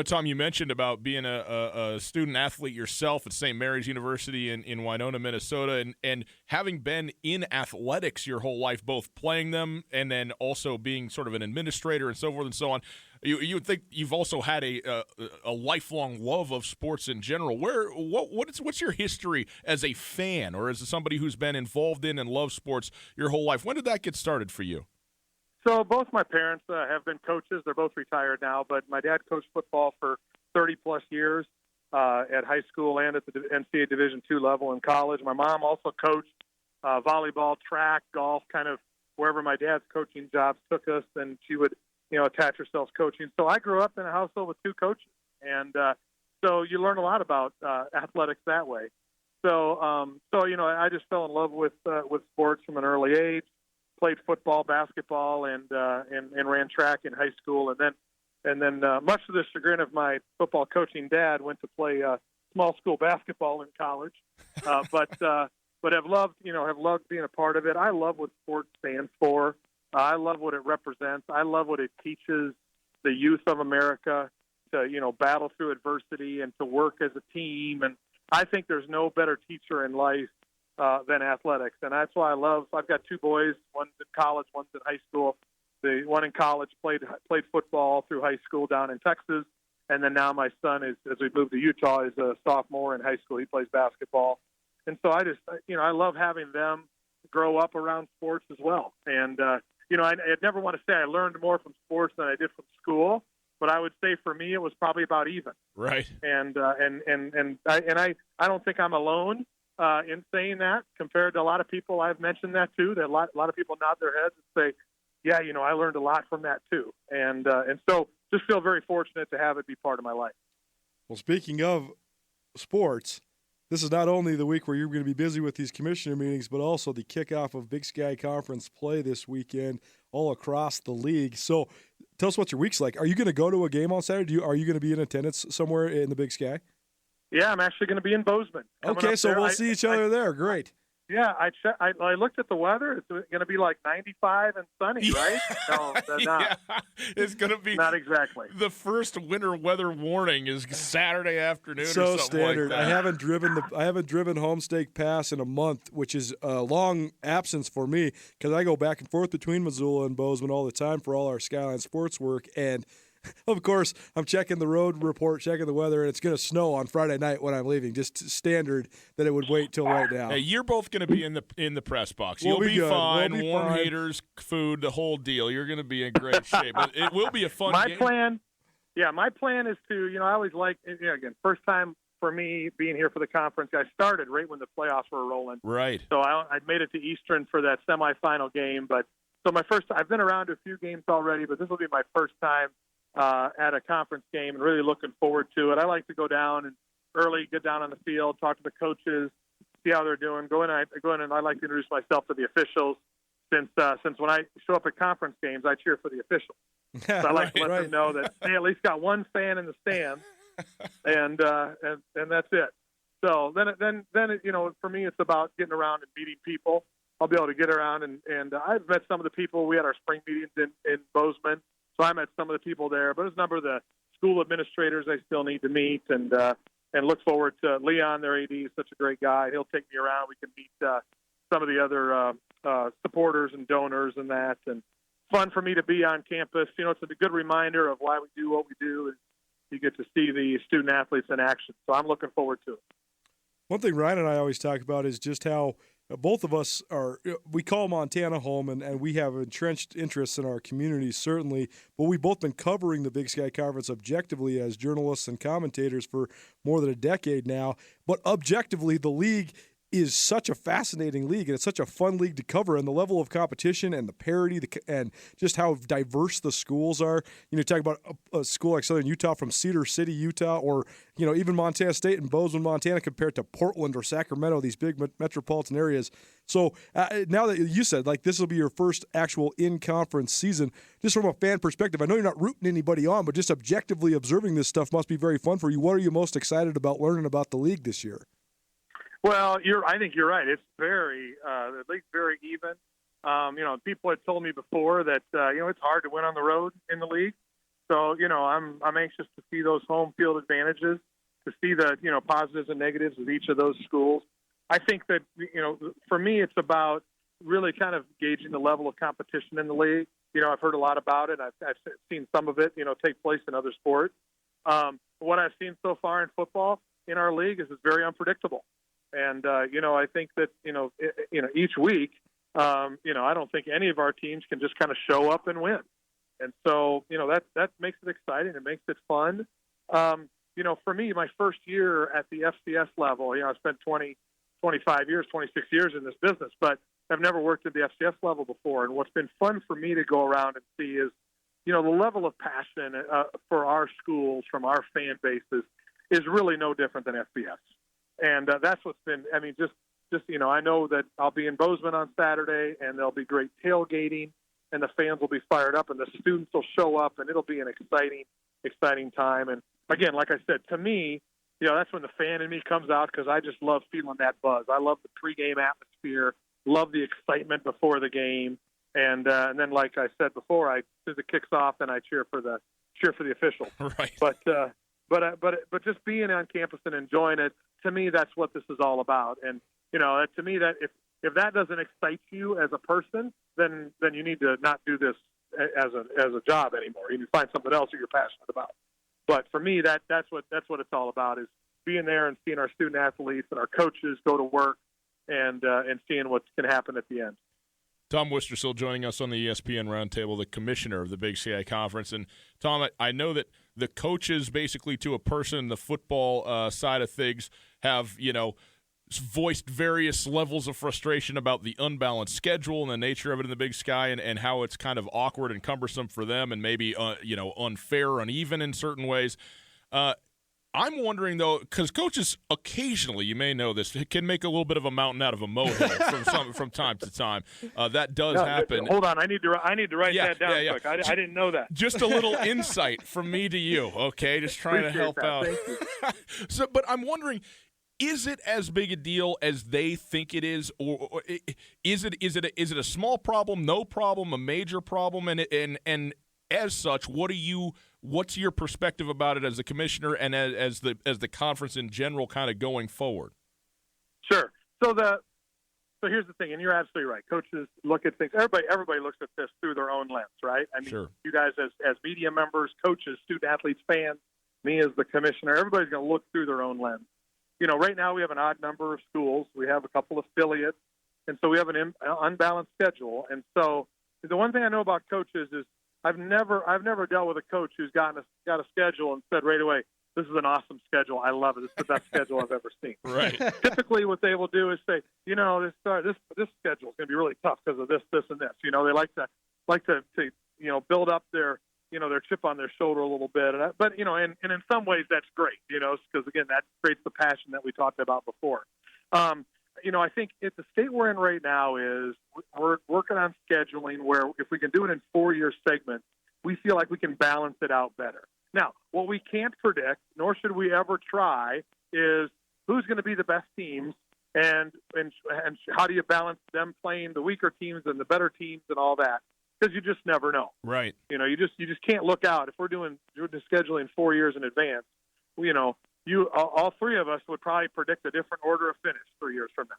Tom, you mentioned about being a student athlete yourself at St. Mary's University in Winona, Minnesota, and having been in athletics your whole life, both playing them and then also being sort of an administrator and so forth and so on. You would think you've also had a lifelong love of sports in general. What's your history as a fan or as somebody who's been involved in and loves sports your whole life? When did that get started for you? So both my parents have been coaches. They're both retired now, but my dad coached football for 30-plus years at high school and at the NCAA Division II level in college. My mom also coached volleyball, track, golf, kind of wherever my dad's coaching jobs took us, and she would attach herself coaching. So I grew up in a household with two coaches, and so you learn a lot about athletics that way. So I just fell in love with sports from an early age. Played football, basketball, and ran track in high school, and then much to the chagrin of my football coaching dad, went to play small school basketball in college, but have loved being a part of it. I love what sports stands for. I love what it represents. I love what it teaches the youth of America to battle through adversity and to work as a team. And I think there's no better teacher in life than athletics, and that's why I've got two boys. One's in college, one's in high school. The one in college played football through high school down in Texas, and then now my son is, as we moved to Utah, is a sophomore in high school. He plays basketball, and so I love having them grow up around sports as well. And I'd never want to say I learned more from sports than I did from school, but I would say for me it was probably about even. Right. And I don't think I'm alone in saying that, compared to a lot of people I've mentioned that too. That a lot of people nod their heads and say, yeah, I learned a lot from that too. And so just feel very fortunate to have it be part of my life. Well, speaking of sports, this is not only the week where you're going to be busy with these commissioner meetings, but also the kickoff of Big Sky Conference play this weekend all across the league. So tell us what your week's like. Are you going to go to a game on Saturday? Are you going to be in attendance somewhere in the Big Sky? Yeah, I'm actually going to be in Bozeman. Okay, so we'll see each other there. Great. Yeah, I looked at the weather. It's going to be like 95 and sunny, right? No, not. Yeah, it's going to be not exactly. The first winter weather warning is Saturday afternoon. So or something standard. Like that. I haven't driven Homestake Pass in a month, which is a long absence for me because I go back and forth between Missoula and Bozeman all the time for all our Skyline sports work. And of course, I'm checking the road report, checking the weather, and it's going to snow on Friday night when I'm leaving. Just standard that it would wait till right now. Hey, you're both going to be in the press box. We'll You'll be fine. We'll be warm fine. heaters, food, the whole deal. You're going to be in great shape. But it will be a fun game. My plan is to, I always like, again, first time for me being here for the conference. I started right when the playoffs were rolling. Right. So I made it to Eastern for that semifinal game. But so I've been around to a few games already, but this will be my first time at a conference game, and really looking forward to it. I like to go down and get down on the field, talk to the coaches, see how they're doing. Go in and I like to introduce myself to the officials. Since when I show up at conference games, I cheer for the officials. So I like to let them know that they at least got one fan in the stands, and that's it. So then for me, it's about getting around and meeting people. I'll be able to get around. And I've met some of the people. We had our spring meetings in Bozeman, so I met some of the people there. But there's a number of the school administrators I still need to meet, and look forward to Leon, their AD, is such a great guy. He'll take me around. We can meet some of the other supporters and donors and that. And fun for me to be on campus. You know, it's a good reminder of why we do what we do, and you get to see the student athletes in action. So I'm looking forward to it. One thing Ryan and I always talk about is just how both of us we call Montana home, and we have entrenched interests in our communities, certainly, but we've both been covering the Big Sky Conference objectively as journalists and commentators for more than a decade now. But objectively, the league is such a fascinating league, and it's such a fun league to cover, and the level of competition and the parity and just how diverse the schools are. You know, talk about a school like Southern Utah from Cedar City, Utah, or, you know, even Montana State and Bozeman, Montana, compared to Portland or Sacramento, these big metropolitan areas. So now that you said, like, this will be your first actual in-conference season, just from a fan perspective, I know you're not rooting anybody on, but just objectively observing this stuff must be very fun for you. What are you most excited about learning about the league this year? Well, I think you're right. It's the league's very even. You know, people had told me before that, you know, it's hard to win on the road in the league. So, you know, I'm anxious to see those home field advantages, to see the, you know, positives and negatives of each of those schools. I think that, you know, for me, it's about really kind of gauging the level of competition in the league. You know, I've heard a lot about it. I've seen some of it, you know, take place in other sports. What I've seen so far in football in our league is it's very unpredictable. And, you know, I think that, you know, each week, you know, I don't think any of our teams can just kind of show up and win. And so, you know, that makes it exciting. It makes it fun. You know, for me, my first year at the FCS level, you know, I spent 25 years, 26 years in this business, but I've never worked at the FCS level before. And what's been fun for me to go around and see is, you know, the level of passion for our schools from our fan bases is really no different than FBS. And that's what's been, I mean, just, you know, I know that I'll be in Bozeman on Saturday, and there'll be great tailgating, and the fans will be fired up, and the students will show up, and it'll be an exciting time. And again, like I said, to me, you know, that's when the fan in me comes out, because I just love feeling that buzz. I love the pregame atmosphere, love the excitement before the game. And then, like I said before, as soon as it kicks off, then I cheer for the official. Right. But just being on campus and enjoying it, to me, that's what this is all about. And, you know, to me, that if that doesn't excite you as a person, then you need to not do this as a job anymore. You need to find something else that you're passionate about. But for me, that's what it's all about, is being there and seeing our student athletes and our coaches go to work and seeing what can happen at the end. Tom Worcester still joining us on the ESPN Roundtable, the commissioner of the Big Sky Conference. And, Tom, I know that the coaches, basically to a person, the football side of things, have, you know, voiced various levels of frustration about the unbalanced schedule and the nature of it in the Big Sky, and how it's kind of awkward and cumbersome for them and maybe, you know, unfair or uneven in certain ways. I'm wondering, though, because coaches occasionally, you may know this, can make a little bit of a mountain out of a molehill from time to time. That does happen. Hold on, I need to write that down quick. I didn't know that. Just a little insight from me to you, okay? Just trying to help out. Thank you. But I'm wondering, is it as big a deal as they think it is, or is it a small problem, no problem, a major problem, and as such, what's your perspective about it as a commissioner and as the conference in general, kind of going forward? Sure. So here's the thing, and you're absolutely right. Coaches look at things. Everybody looks at this through their own lens, right? I mean, sure. You guys as media members, coaches, student athletes, fans, me as the commissioner, everybody's going to look through their own lens. You know, right now we have an odd number of schools. We have a couple of affiliates, and so we have an unbalanced schedule. And so the one thing I know about coaches is I've never dealt with a coach who's got a schedule and said right away, "This is an awesome schedule. I love it. This is the best schedule I've ever seen." Right. Typically, what they will do is say, "You know, this schedule is going to be really tough because of this, this, and this." You know, they like to you know, build up their chip on their shoulder a little bit. But you know, and in some ways that's great. You know, because again, that creates the passion that we talked about before. You know, I think the state we're in right now is we're working on scheduling where if we can do it in 4-year segments, we feel like we can balance it out better. Now, what we can't predict, nor should we ever try, is who's going to be the best teams and how do you balance them playing the weaker teams and the better teams and all that? Because you just never know. Right. You know, you just can't look out. If we're doing the scheduling 4 years in advance, you know, all three of us would probably predict a different order of finish 3 years from now.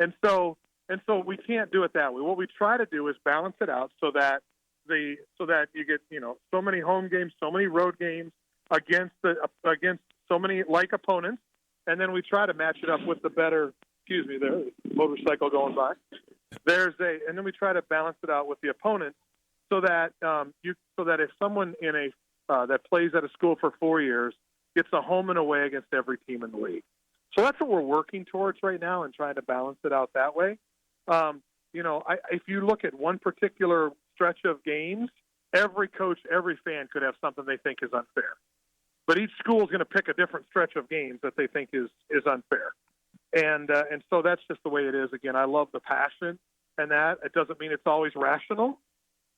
And so we can't do it that way. What we try to do is balance it out so that you get, you know, so many home games, so many road games against so many like opponents, and then we try to match it up with the better. Excuse me, there's a motorcycle going by. And then we try to balance it out with the opponent, so that if someone that plays at a school for 4 years gets a home and away against every team in the league. So that's what we're working towards right now, and trying to balance it out that way. You know, if you look at one particular stretch of games, every coach, every fan could have something they think is unfair. But each school is going to pick a different stretch of games that they think is unfair. And so that's just the way it is. Again, I love the passion and that. It doesn't mean it's always rational.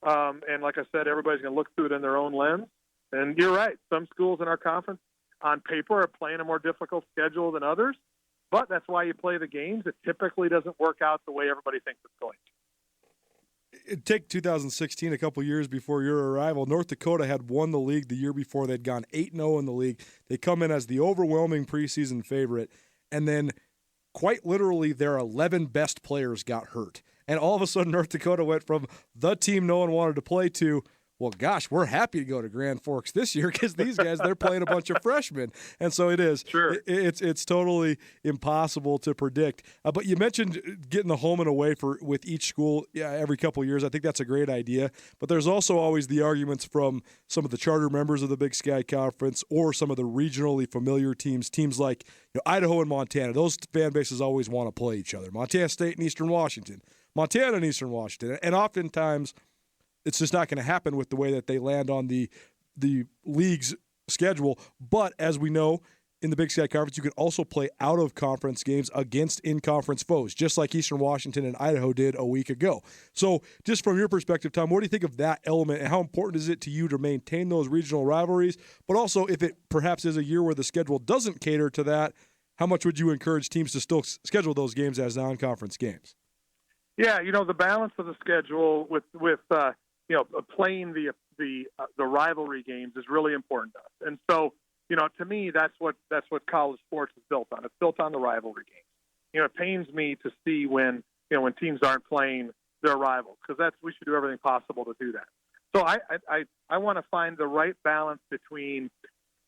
And like I said, everybody's going to look through it in their own lens. And you're right. Some schools in our conference on paper are playing a more difficult schedule than others. But that's why you play the games. It typically doesn't work out the way everybody thinks it's going to. Take 2016, a couple years before your arrival. North Dakota had won the league the year before. They'd gone 8-0 in the league. They come in as the overwhelming preseason favorite, and then quite literally their 11 best players got hurt. And all of a sudden, North Dakota went from the team no one wanted to play to, well, gosh, we're happy to go to Grand Forks this year because these guys, they're playing a bunch of freshmen. And so it is. Sure. It's totally impossible to predict. But you mentioned getting the home and away with each school every couple of years. I think that's a great idea. But there's also always the arguments from some of the charter members of the Big Sky Conference or some of the regionally familiar teams like Idaho and Montana. Those fan bases always want to play each other. Montana State and Eastern Washington. Montana and Eastern Washington. And oftentimes it's just not going to happen with the way that they land on the league's schedule. But as we know, in the Big Sky Conference, you can also play out-of-conference games against in-conference foes, just like Eastern Washington and Idaho did a week ago. So just from your perspective, Tom, what do you think of that element, and how important is it to you to maintain those regional rivalries? But also, if it perhaps is a year where the schedule doesn't cater to that, how much would you encourage teams to still schedule those games as non-conference games? Yeah, the balance of the schedule with playing the rivalry games is really important to us. And so, to me, that's what college sports is built on. It's built on the rivalry games. It pains me to see when teams aren't playing their rivals, because we should do everything possible to do that. So I want to find the right balance between,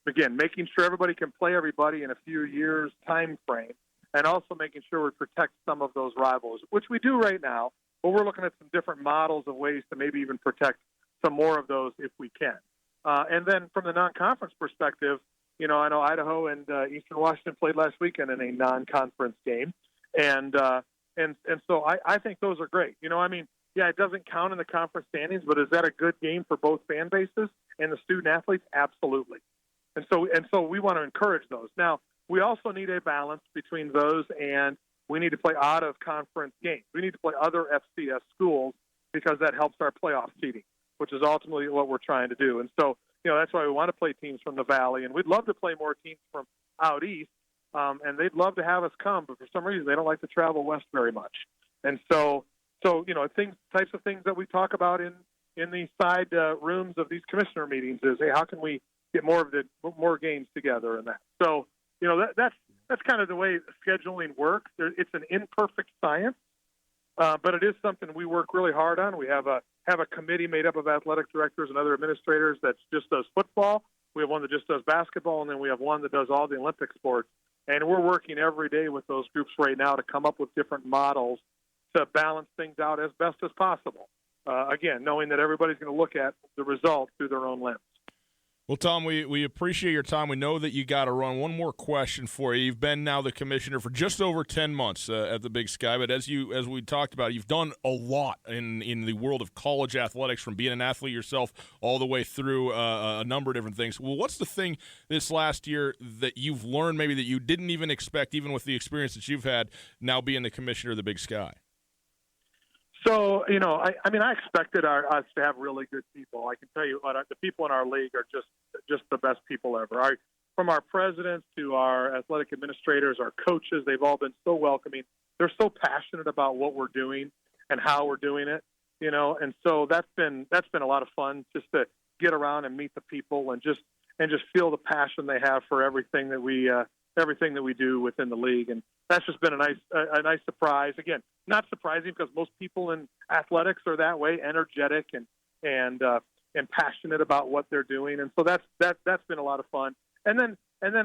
again, making sure everybody can play everybody in a few years time frame, and also making sure we protect some of those rivals, which we do right now. But we're looking at some different models of ways to maybe even protect some more of those if we can. And then from the non-conference perspective, I know Idaho and Eastern Washington played last weekend in a non-conference game, and so I think those are great. It doesn't count in the conference standings, but is that a good game for both fan bases and the student athletes? Absolutely. And so we want to encourage those. Now, we also need a balance between those, and we need to play out-of-conference games. We need to play other FCS schools because that helps our playoff seeding, which is ultimately what we're trying to do. And so, that's why we want to play teams from the Valley, and we'd love to play more teams from out east, and they'd love to have us come, but for some reason they don't like to travel west very much. And so types of things that we talk about in the side rooms of these commissioner meetings is, hey, how can we get more games together and that. So, that's kind of the way scheduling works. It's an imperfect science, but it is something we work really hard on. We have a committee made up of athletic directors and other administrators that just does football. We have one that just does basketball, and then we have one that does all the Olympic sports. And we're working every day with those groups right now to come up with different models to balance things out as best as possible. Again, knowing that everybody's going to look at the result through their own lens. Well, Tom, we appreciate your time. We know that you got to run. One more question for you. You've been now the commissioner for just over 10 months at the Big Sky, but as we talked about, you've done a lot in the world of college athletics, from being an athlete yourself all the way through a number of different things. Well, what's the thing this last year that you've learned maybe that you didn't even expect, even with the experience that you've had now being the commissioner of the Big Sky? So, I expected us to have really good people. I can tell you, the people in our league are just the best people ever. from our presidents to our athletic administrators, our coaches, they've all been so welcoming. They're so passionate about what we're doing and how we're doing it, and so that's been a lot of fun just to get around and meet the people and just feel the passion they have for everything that we do within the league. And that's just been a nice surprise. Again, not surprising because most people in athletics are that way, energetic and passionate about what they're doing. And so that's been a lot of fun. And then,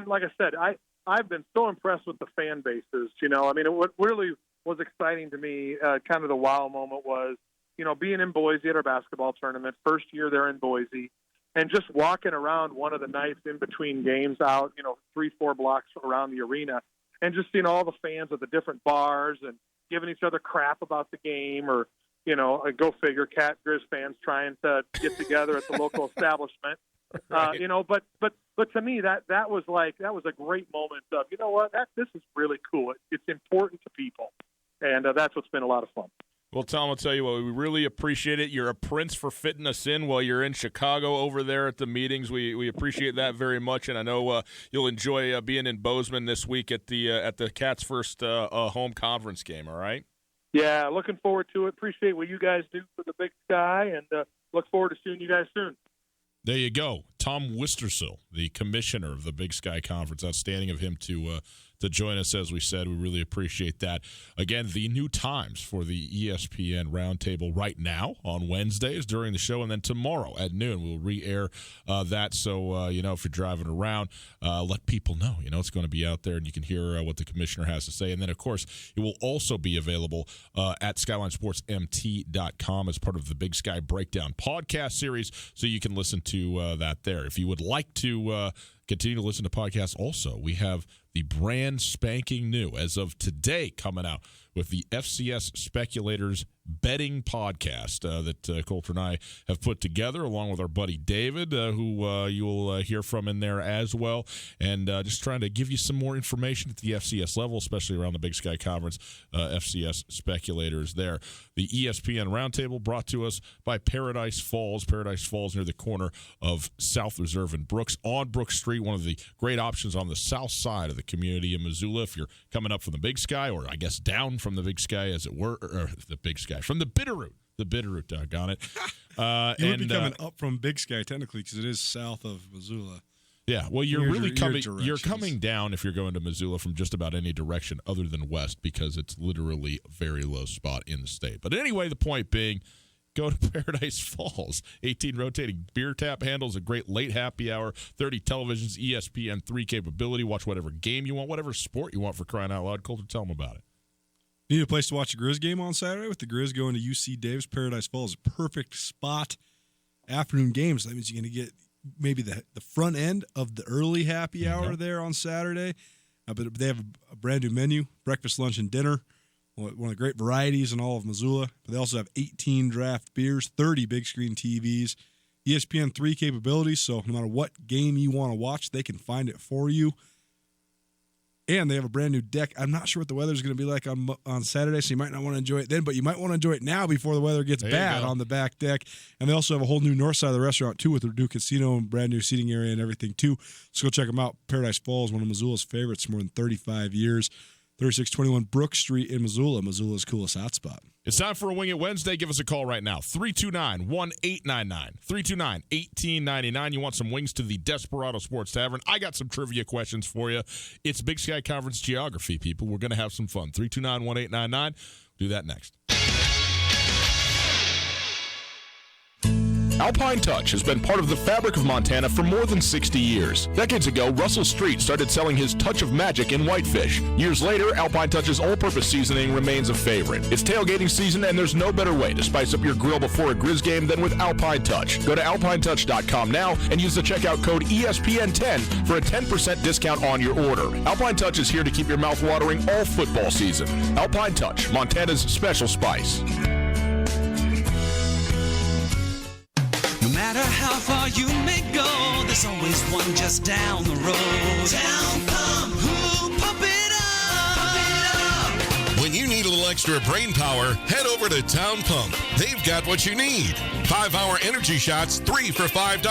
like I said, I've been so impressed with the fan bases. What really was exciting to me, kind of the wow moment was, being in Boise at our basketball tournament, first year there in Boise, and just walking around one of the nights in between games out, 3-4 blocks around the arena, and just seeing all the fans at the different bars and giving each other crap about the game, or, go figure, Cat Grizz fans trying to get together at the local establishment. But to me, that was a great moment of, this is really cool. It's important to people. And that's what's been a lot of fun. Well, Tom, I'll tell you what, we really appreciate it. You're a prince for fitting us in while you're in Chicago over there at the meetings. We appreciate that very much, and I know you'll enjoy being in Bozeman this week at the Cats' first home conference game, all right? Yeah, looking forward to it. Appreciate what you guys do for the Big Sky, and look forward to seeing you guys soon. There you go. Tom Wistersill, the commissioner of the Big Sky Conference. Outstanding of him to join us, as we said. We really appreciate that. Again, the new times for the ESPN Roundtable right now on Wednesdays during the show, and then tomorrow at noon we'll re-air that. So, if you're driving around, let people know. It's going to be out there, and you can hear what the commissioner has to say. And then, of course, it will also be available at SkylineSportsMT.com as part of the Big Sky Breakdown podcast series, so you can listen to that there. If you would like to continue to listen to podcasts also, we have the brand spanking new, as of today, coming out with the FCS Speculators betting podcast that Colter and I have put together, along with our buddy David, who you'll hear from in there as well. And just trying to give you some more information at the FCS level, especially around the Big Sky Conference, FCS Speculators there. The ESPN Roundtable brought to us by Paradise Falls. Paradise Falls near the corner of South Reserve and Brooks on Brooks Street, one of the great options on the south side of the community in Missoula. If you're coming up from the Big Sky, or I guess down from the Big Sky, as it were, or the Big Sky, from the Bitterroot. The Bitterroot, doggone it. You would be coming up from Big Sky, technically, because it is south of Missoula. Yeah, well, you're coming down if you're going to Missoula from just about any direction other than west, because it's literally a very low spot in the state. But anyway, the point being, go to Paradise Falls. 18 rotating beer tap handles, a great late happy hour, 30 televisions, ESPN3 capability. Watch whatever game you want, whatever sport you want, for crying out loud. Colter, tell them about it. Need a place to watch the Grizz game on Saturday? With the Grizz going to UC Davis, Paradise Falls, a perfect spot. Afternoon games. That means you're going to get maybe the front end of the early happy hour there on Saturday. But they have a brand new menu, breakfast, lunch, and dinner. One of the great varieties in all of Missoula. But they also have 18 draft beers, 30 big screen TVs, ESPN3 capabilities. So no matter what game you want to watch, they can find it for you. And they have a brand new deck. I'm not sure what the weather's going to be like on Saturday, so you might not want to enjoy it then, but you might want to enjoy it now before the weather gets bad on the back deck. And they also have a whole new north side of the restaurant, too, with their new casino and brand new seating area and everything, too. So go check them out. Paradise Falls, one of Missoula's favorites for more than 35 years. 3621 Brook Street in Missoula, Missoula's coolest hotspot. It's time for a Wing It Wednesday. Give us a call right now, 329-1899, 329-1899. You want some wings to the Desperado Sports Tavern? I got some trivia questions for you. It's Big Sky Conference geography, people. We're going to have some fun. 329-1899. Do that next. Alpine Touch has been part of the fabric of Montana for more than 60 years. Decades ago, Russell Street started selling his touch of magic in whitefish. Years later, Alpine Touch's all-purpose seasoning remains a favorite. It's tailgating season, and there's no better way to spice up your grill before a Grizz game than with Alpine Touch. Go to alpinetouch.com now and use the checkout code ESPN10 for a 10% discount on your order. Alpine Touch is here to keep your mouth watering all football season. Alpine Touch, Montana's special spice. No matter how far you may go, there's always one just down the road. Town Pump, who pump it up, pump it up. When you need a little extra extra brain power, head over to Town Pump. They've got what you need. 5-hour energy shots, 3 for $5.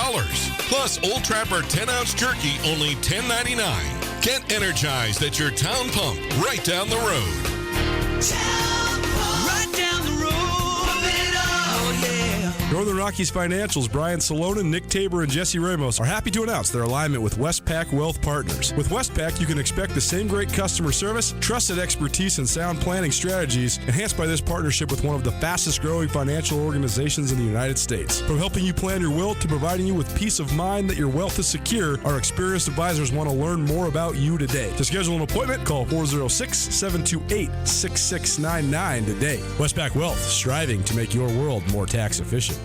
Plus, Old Trapper 10-ounce jerky, only $10.99. Get energized at your Town Pump right down the road. Town Pump. Right down the road. Pump it up. Oh, yeah. Northern Rockies Financials, Brian Salonen, Nick Tabor, and Jesse Ramos are happy to announce their alignment with Westpac Wealth Partners. With Westpac, you can expect the same great customer service, trusted expertise, and sound planning strategies enhanced by this partnership with one of the fastest growing financial organizations in the United States. From helping you plan your wealth to providing you with peace of mind that your wealth is secure, our experienced advisors want to learn more about you today. To schedule an appointment, call 406-728-6699 today. Westpac Wealth, striving to make your world more tax efficient.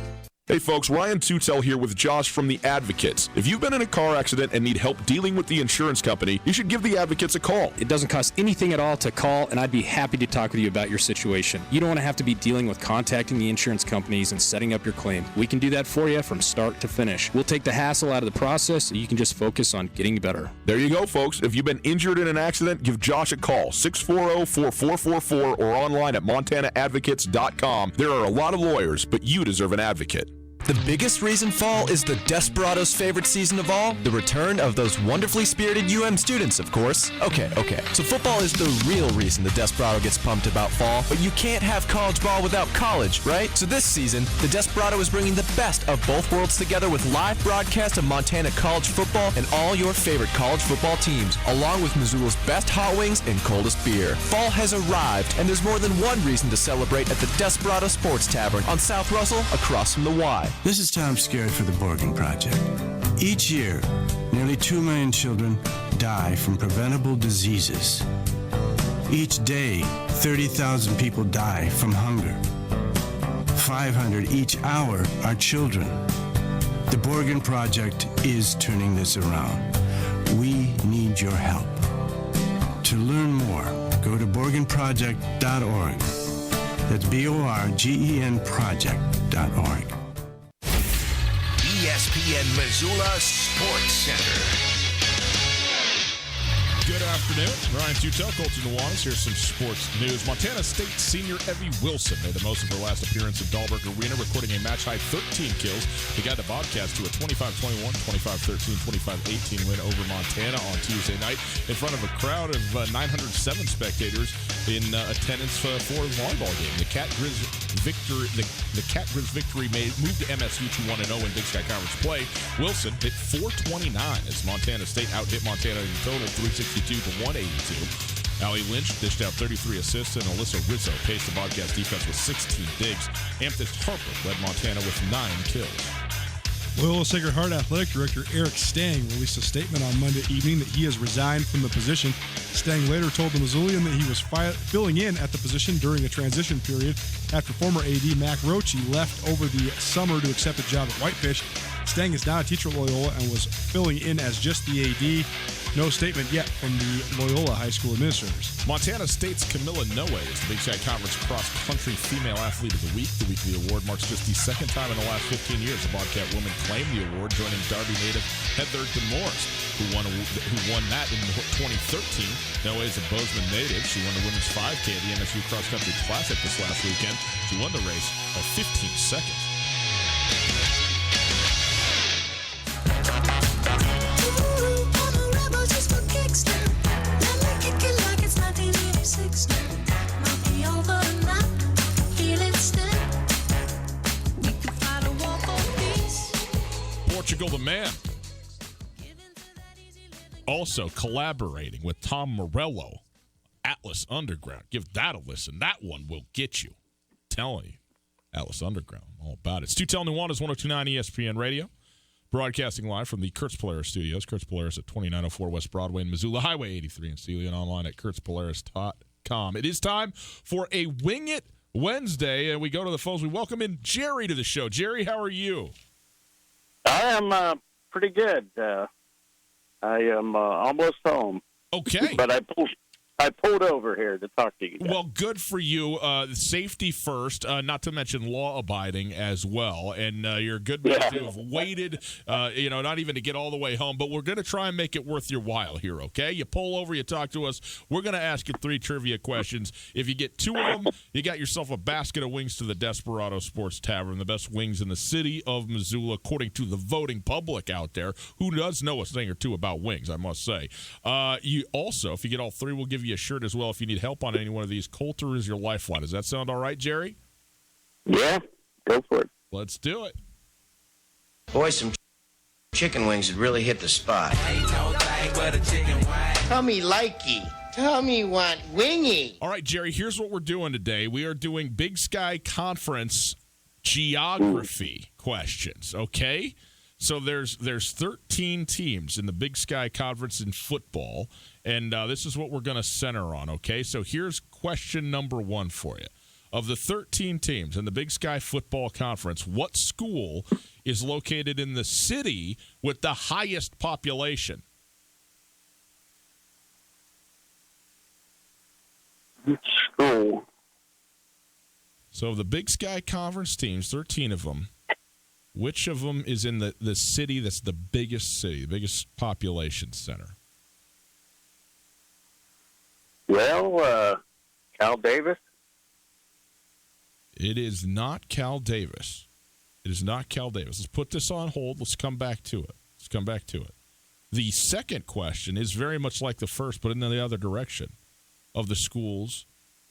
Hey folks, Ryan Tutel here with Josh from The Advocates. If you've been in a car accident and need help dealing with the insurance company, you should give The Advocates a call. It doesn't cost anything at all to call, and I'd be happy to talk with you about your situation. You don't want to have to be dealing with contacting the insurance companies and setting up your claim. We can do that for you from start to finish. We'll take the hassle out of the process so you can just focus on getting better. There you go, folks. If you've been injured in an accident, give Josh a call, 640-4444, or online at montanaadvocates.com. There are a lot of lawyers, but you deserve an advocate. The biggest reason fall is the Desperados' favorite season of all, the return of those wonderfully spirited UM students, of course. Okay. So football is the real reason the Desperado gets pumped about fall, but you can't have college ball without college, right? So this season, the Desperado is bringing the best of both worlds together with live broadcast of Montana college football and all your favorite college football teams, along with Missoula's best hot wings and coldest beer. Fall has arrived, and there's more than one reason to celebrate at the Desperado Sports Tavern on South Russell across from the Y. This is Tom Skerritt for the Borgen Project. Each year, nearly 2 million children die from preventable diseases. Each day, 30,000 people die from hunger. 500 each hour are children. The Borgen Project is turning this around. We need your help. To learn more, go to BorgenProject.org. That's BORGEN project.org. ESPN Missoula Sports Center. Good afternoon. Ryan Tutel, Colton Nuanez. Here's some sports news. Montana State senior Evie Wilson made the most of her last appearance at Dahlberg Arena, recording a match-high 13 kills to guide the Bobcats to a 25-21, 25-13, 25-18 win over Montana on Tuesday night in front of a crowd of 907 spectators in attendance for the volleyball game. The Cat Grizz victory moved MSU to 1-0 in Big Sky Conference play. Wilson hit .429 as Montana State out-hit Montana in total 362 to 182. Allie Lynch dished out 33 assists, and Alyssa Rizzo paced the Bobcats defense with 16 digs. Amethyst Harper led Montana with 9 kills. Loyola Sacred Heart Athletic Director Eric Stang released a statement on Monday evening that he has resigned from the position. Stang later told the Missoulian that he was filling in at the position during a transition period after former AD Mac Roche left over the summer to accept a job at Whitefish. Stang is now a teacher at Loyola and was filling in as just the AD. No statement yet from the Loyola High School administrators. Montana State's Camilla Noe is the Big Sky Conference Cross Country Female Athlete of the Week. The weekly award marks just the second time in the last 15 years a Bobcat woman claimed the award, joining Darby native Heather DeMorris, who won that in 2013. Noe is a Bozeman native. She won the women's 5K at the MSU Cross Country Classic this last weekend. She won the race by 15 seconds. Portugal the Man also collaborating with Tom Morello, Atlas Underground. Give that a listen. That one will get you. I'm telling you. Atlas Underground, all about it. It's Tutel Nuanez, 102.9 ESPN Radio. Broadcasting live from the Kurtz Polaris Studios. Kurtz Polaris at 2904 West Broadway in Missoula, Highway 83 in Sealy, and online at kurtzpolaris.com. It is time for a Wing It Wednesday, and we go to the phones. We welcome in Jerry to the show. Jerry, how are you? I am pretty good. I am almost home. Okay. But I I pulled over here to talk to you guys. Well, good for you. Safety first, not to mention law-abiding as well. And you're a good man to have waited, not even to get all the way home. But we're going to try and make it worth your while here, okay? You pull over, you talk to us. We're going to ask you 3 trivia questions. If you get 2 of them, you got yourself a basket of wings to the Desperado Sports Tavern, the best wings in the city of Missoula, according to the voting public out there, who does know a thing or two about wings, I must say. You also, if you get all 3, we'll give you a shirt as well if you need help on any one of these. Coulter is your lifeline. Does that sound all right, Jerry? Yeah, go for it. Let's do it. Boy, some chicken wings would really hit the spot. Tummy likey. Tummy want wingy. All right, Jerry, here's what we're doing today. We are doing Big Sky Conference geography questions, okay? So there's 13 teams in the Big Sky Conference in football, and this is what we're going to center on, okay? So here's question number 1 for you. Of the 13 teams in the Big Sky Football Conference, what school is located in the city with the highest population? Which school? So the Big Sky Conference teams, 13 of them, which of them is in the city that's the biggest city, the biggest population center? Well, Cal Davis. It is not Cal Davis. It is not Cal Davis. Let's put this on hold. Let's come back to it. The second question is very much like the first, but in the other direction. Of the schools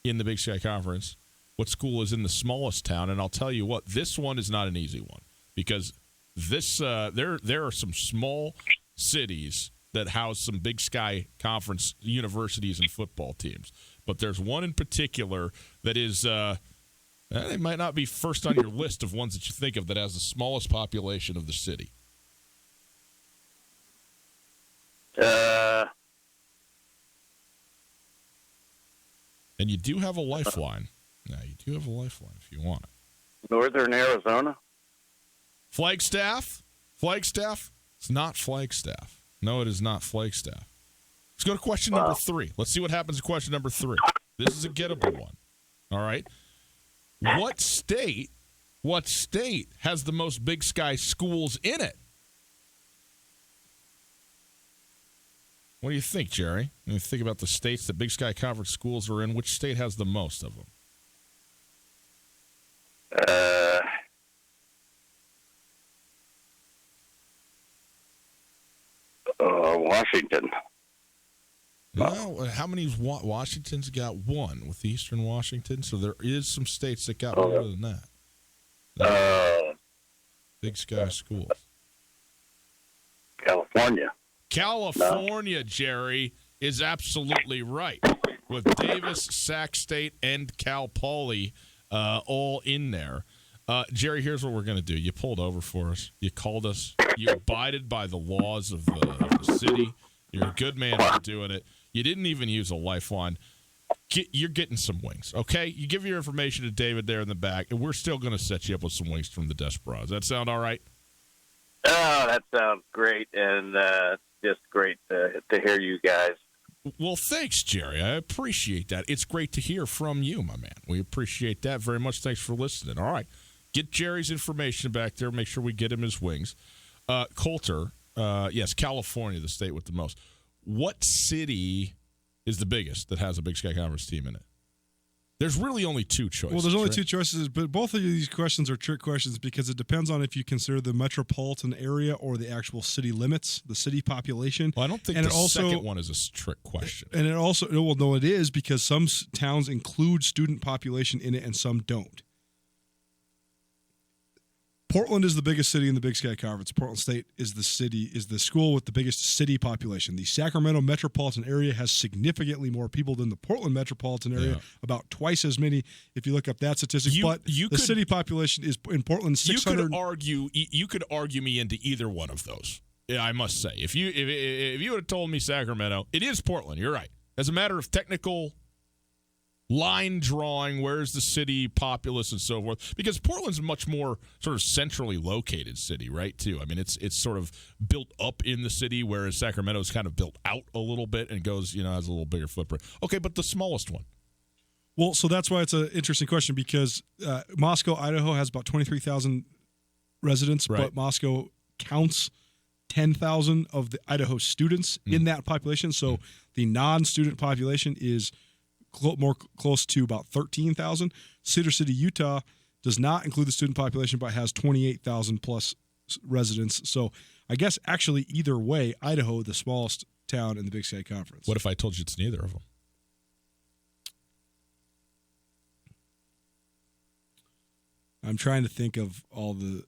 in the Big Sky Conference, what school is in the smallest town? And I'll tell you what, this one is not an easy one because this there are some small cities that house some Big Sky Conference universities and football teams. But there's one in particular that is it might not be first on your list of ones that you think of that has the smallest population of the city. And you do have a lifeline. Yeah, you do have a lifeline if you want it. Northern Arizona. Flagstaff? It's not Flagstaff. No, it is not Flagstaff. Let's go to question number 3. Let's see what happens in question number 3. This is a gettable one. All right. What state has the most Big Sky schools in it? What do you think, Jerry? When you think about the states that Big Sky Conference schools are in, which state has the most of them? Washington. No, how many? Washington's got 1 with Eastern Washington, so there is some states that got more than that. Big Sky schools. California, Jerry, is absolutely right. With Davis, Sac State, and Cal Poly all in there. Jerry, here's what we're going to do. You pulled over for us. You called us. You abided by the laws of the city. You're a good man for doing it. You didn't even use a lifeline. You're getting some wings, okay? You give your information to David there in the back, and we're still going to set you up with some wings from the Desperados. Does that sound all right? Oh, that sounds great, and just great to hear you guys. Well, thanks, Jerry. I appreciate that. It's great to hear from you, my man. We appreciate that very much. Thanks for listening. All right. Get Jerry's information back there. Make sure we get him his wings. Coulter, yes, California, the state with the most. What city is the biggest that has a Big Sky Conference team in it? There's really only 2 choices. Well, there's only right? 2 choices, but both of these questions are trick questions because it depends on if you consider the metropolitan area or the actual city limits, the city population. Well, I don't think the second one is a trick question. And it also, well, no, it is because some towns include student population in it and some don't. Portland is the biggest city in the Big Sky Conference. Portland State is the school with the biggest city population. The Sacramento metropolitan area has significantly more people than the Portland metropolitan area, about twice as many if you look up that statistic. The city population is in Portland 600. You could argue me into either one of those. Yeah, I must say. If you would have told me Sacramento, it is Portland. You're right. As a matter of technical line drawing, where's the city populace and so forth, because Portland's a much more sort of centrally located city, right, too. I mean, it's sort of built up in the city, whereas Sacramento's kind of built out a little bit and goes, has a little bigger footprint. Okay, but the smallest one. Well, so that's why it's an interesting question, because Moscow, Idaho has about 23,000 residents, right. But Moscow counts 10,000 of the Idaho students in that population. So the non-student population is more close to about 13,000. Cedar City, Utah does not include the student population, but has 28,000 plus residents. So I guess actually either way, Idaho, the smallest town in the Big Sky Conference. What if I told you it's neither of them? I'm trying to think of all the...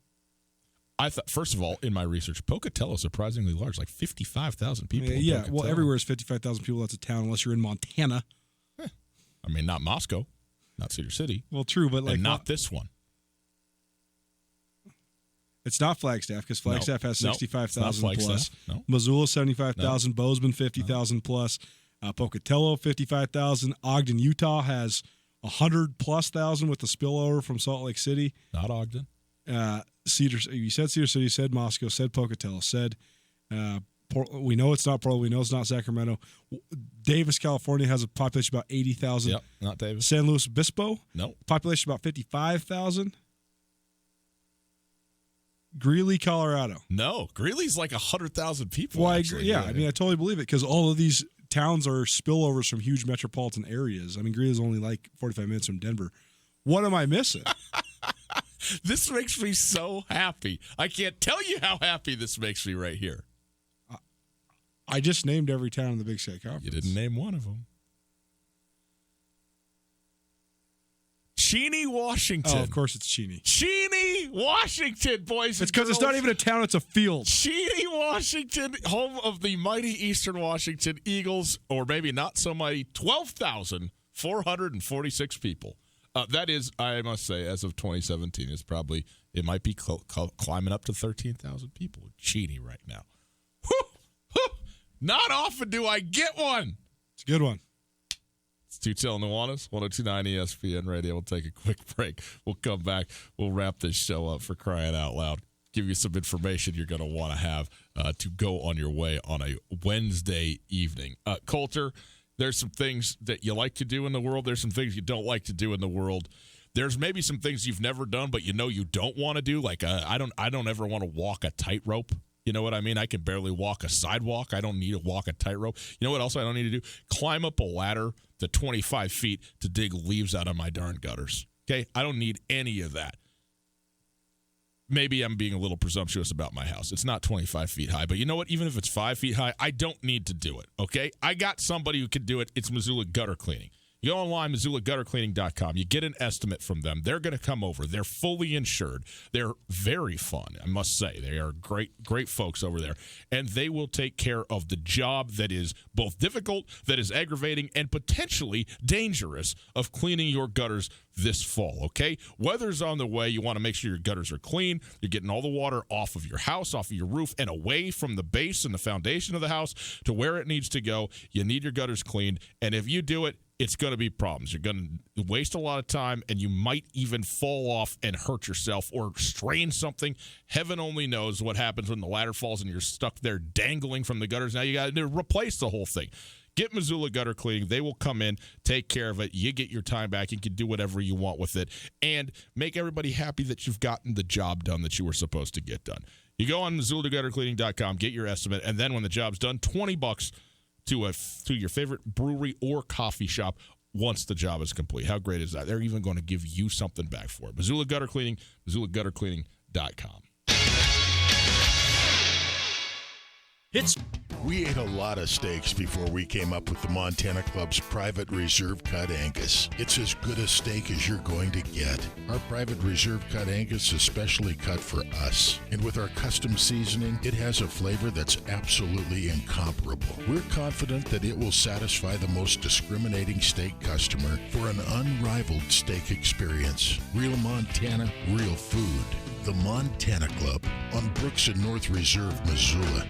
I thought, first of all, in my research, Pocatello is surprisingly large, like 55,000 people. Yeah, well, everywhere is 55,000 people. That's a town, unless you're in Montana. I mean, not Moscow, not Cedar City. Well, true, but and not this one. It's not Flagstaff, because Flagstaff has 65,000 plus. No. Missoula 75,000. No. Bozeman 50,000 plus. Pocatello 55,000. Ogden, Utah has 100 plus thousand with the spillover from Salt Lake City. Not Ogden. You said Cedar City, said Moscow, said Pocatello, said we know it's not Portland, we know it's not Sacramento. Davis, California has a population of about 80,000. Yep, not Davis. San Luis Obispo, no. Population about 55,000. Greeley, Colorado. No, Greeley's like 100,000 people. Well, actually. I mean, I totally believe it, because all of these towns are spillovers from huge metropolitan areas. I mean, Greeley's only like 45 minutes from Denver. What am I missing? This makes me so happy. I can't tell you how happy this makes me right here. I just named every town in the Big Sky Conference. You didn't name one of them. Cheney, Washington. Oh, of course it's Cheney. Cheney, Washington, boys. It's because it's not even a town, it's a field. Cheney, Washington, home of the mighty Eastern Washington Eagles, or maybe not so mighty, 12,446 people. That is, I must say, as of 2017, it might be climbing up to 13,000 people with Cheney right now. Not often do I get one. It's a good one. It's Tutel Nuanez, 102.9 ESPN Radio. We'll take a quick break. We'll come back. We'll wrap this show up, for crying out loud. Give you some information you're going to want to have to go on your way on a Wednesday evening. Coulter, there's some things that you like to do in the world. There's some things you don't like to do in the world. There's maybe some things you've never done, but you know you don't want to do. Like I don't ever want to walk a tightrope. You know what I mean? I can barely walk a sidewalk. I don't need to walk a tightrope. You know what else I don't need to do? Climb up a ladder to 25 feet to dig leaves out of my darn gutters. Okay? I don't need any of that. Maybe I'm being a little presumptuous about my house. It's not 25 feet high, but you know what? Even if it's 5 feet high, I don't need to do it, okay? I got somebody who can do it. It's Missoula Gutter Cleaning. You go online, MissoulaGutterCleaning.com. You get an estimate from them. They're going to come over. They're fully insured. They're very fun, I must say. They are great folks over there. And they will take care of the job that is both difficult, that is aggravating, and potentially dangerous of cleaning your gutters this fall, okay? Weather's on the way. You want to make sure your gutters are clean. You're getting all the water off of your house, off of your roof, and away from the base and the foundation of the house to where it needs to go. You need your gutters cleaned. And if you do it, it's going to be problems. You're going to waste a lot of time, and you might even fall off and hurt yourself or strain something. Heaven only knows what happens when the ladder falls and you're stuck there dangling from the gutters. Now you got to replace the whole thing. Get Missoula Gutter Cleaning. They will come in, take care of it. You get your time back. You can do whatever you want with it and make everybody happy that you've gotten the job done that you were supposed to get done. You go on MissoulaGutterCleaning.com, get your estimate, and then when the job's done, $20 to your favorite brewery or coffee shop once the job is complete. How great is that? They're even going to give you something back for it. Missoula Gutter Cleaning, MissoulaGutterCleaning.com. We ate a lot of steaks before we came up with the Montana Club's Private Reserve Cut Angus. It's as good a steak as you're going to get. Our Private Reserve Cut Angus is specially cut for us. And with our custom seasoning, it has a flavor that's absolutely incomparable. We're confident that it will satisfy the most discriminating steak customer for an unrivaled steak experience. Real Montana, real food. The Montana Club on Brooks and North Reserve, Missoula.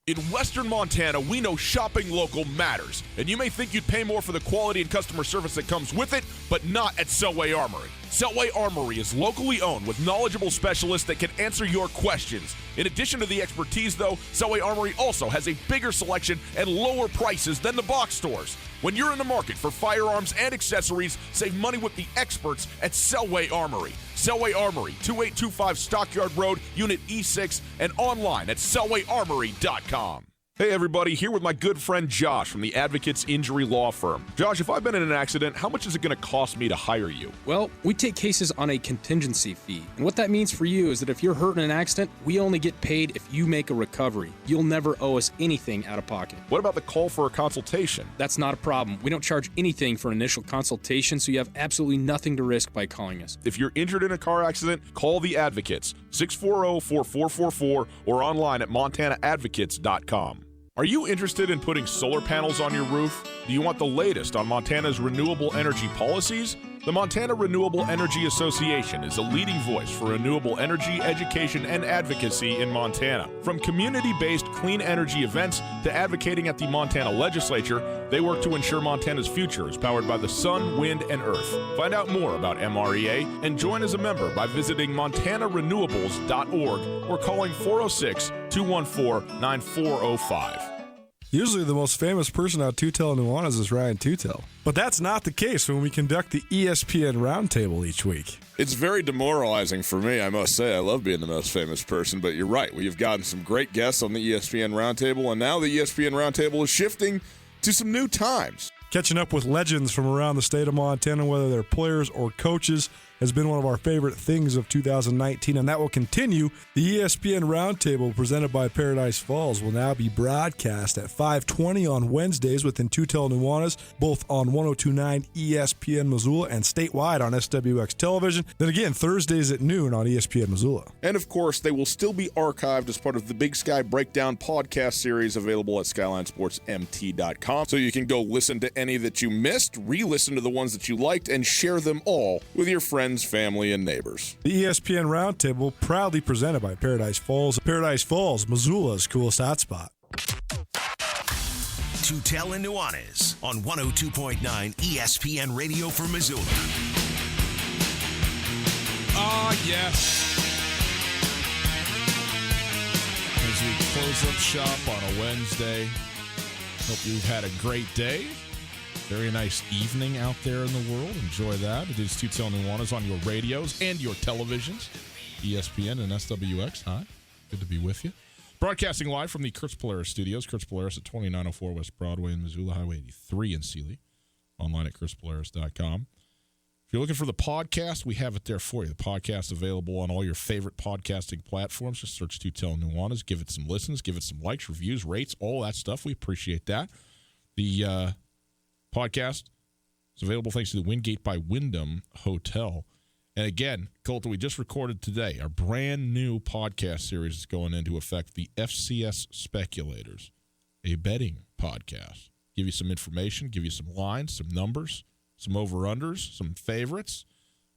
In Western Montana, we know shopping local matters, and you may think you'd pay more for the quality and customer service that comes with it, but not at Selway Armory. Selway Armory is locally owned with knowledgeable specialists that can answer your questions. In addition to the expertise, though, Selway Armory also has a bigger selection and lower prices than the box stores. When you're in the market for firearms and accessories, save money with the experts at Selway Armory. Selway Armory, 2825 Stockyard Road, Unit E6, and online at selwayarmory.com. Hey everybody, here with my good friend Josh from the Advocates Injury Law Firm. Josh, if I've been in an accident, how much is it going to cost me to hire you? Well, we take cases on a contingency fee. And what that means for you is that if you're hurt in an accident, we only get paid if you make a recovery. You'll never owe us anything out of pocket. What about the call for a consultation? That's not a problem. We don't charge anything for an initial consultation, so you have absolutely nothing to risk by calling us. If you're injured in a car accident, call the Advocates, 640-4444, or online at montanaadvocates.com. Are you interested in putting solar panels on your roof? Do you want the latest on Montana's renewable energy policies? The Montana Renewable Energy Association is a leading voice for renewable energy, education, and advocacy in Montana. From community-based clean energy events to advocating at the Montana legislature, they work to ensure Montana's future is powered by the sun, wind, and earth. Find out more about MREA and join as a member by visiting montanarenewables.org or calling 406-214-9405. Usually the most famous person out Tutel Nuanez is Ryan Tutel. But that's not the case when we conduct the ESPN Roundtable each week. It's very demoralizing for me, I must say. I love being the most famous person, but you're right. We've gotten some great guests on the ESPN Roundtable, and now the ESPN Roundtable is shifting to some new times. Catching up with legends from around the state of Montana, whether they're players or coaches, has been one of our favorite things of 2019, and that will continue. The ESPN Roundtable, presented by Paradise Falls, will now be broadcast at 5:20 on Wednesdays within Tutel Nuanez, both on 102.9 ESPN Missoula and statewide on SWX Television. Then again, Thursdays at noon on ESPN Missoula. And of course, they will still be archived as part of the Big Sky Breakdown podcast series available at SkylineSportsMT.com. So you can go listen to any that you missed, re-listen to the ones that you liked, and share them all with your friends, family, and neighbors. The ESPN Roundtable, proudly presented by Paradise Falls. Paradise Falls, Missoula's coolest hotspot. Tutel and Nuanez on 102.9 ESPN Radio for Missoula. Yes. As we close up shop on a Wednesday, hope you've had a great day. Very nice evening out there in the world. Enjoy that. It is Tutel Nuanez on your radios and your televisions. ESPN and SWX. Hi. Good to be with you. Broadcasting live from the Kurtz Polaris studios. Kurtz Polaris at 2904 West Broadway in Missoula, Highway 83 in Sealy. Online at kurtzpolaris.com. If you're looking for the podcast, we have it there for you. The podcast available on all your favorite podcasting platforms. Just search Tutel Nuanez. Give it some listens. Give it some likes, reviews, rates, all that stuff. We appreciate that. The podcast is available thanks to the Wingate by Wyndham Hotel. And again, Colton, we just recorded today. Our brand new podcast series is going into effect, the FCS Speculators, a betting podcast. Give you some information, give you some lines, some numbers, some over-unders, some favorites,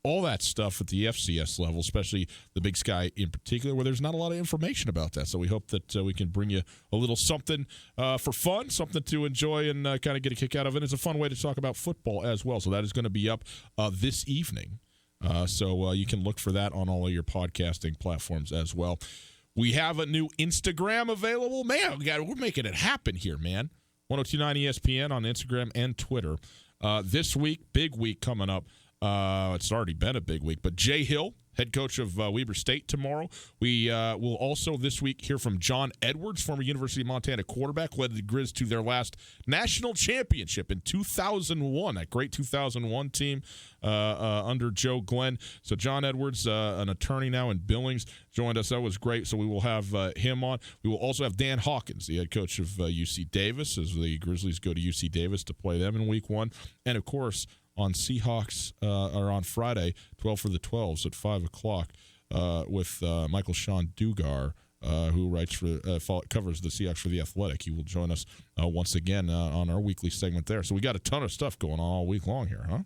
all that stuff at the FCS level, especially the Big Sky in particular, where there's not a lot of information about that. So we hope that we can bring you a little something for fun, something to enjoy and kind of get a kick out of it. It's a fun way to talk about football as well. So that is going to be up this evening. So you can look for that on all of your podcasting platforms as well. We have a new Instagram available. Man, we're making it happen here, man. 102.9 ESPN on Instagram and Twitter. This week, big week coming up. It's already been a big week, but Jay Hill, head coach of Weber State tomorrow. We will also this week hear from John Edwards, former University of Montana quarterback, led the Grizz to their last national championship in 2001, that great 2001 team under Joe Glenn. So John Edwards, an attorney now in Billings, joined us. That was great. So we will have him on. We will also have Dan Hawkins, the head coach of UC Davis, as the Grizzlies go to UC Davis to play them in week 1. And, of course, on Seahawks, or on Friday, 12 for the 12s at 5 o'clock with Michael Sean Dugar, who writes for covers the Seahawks for The Athletic. He will join us once again on our weekly segment there. So we got a ton of stuff going on all week long here, huh?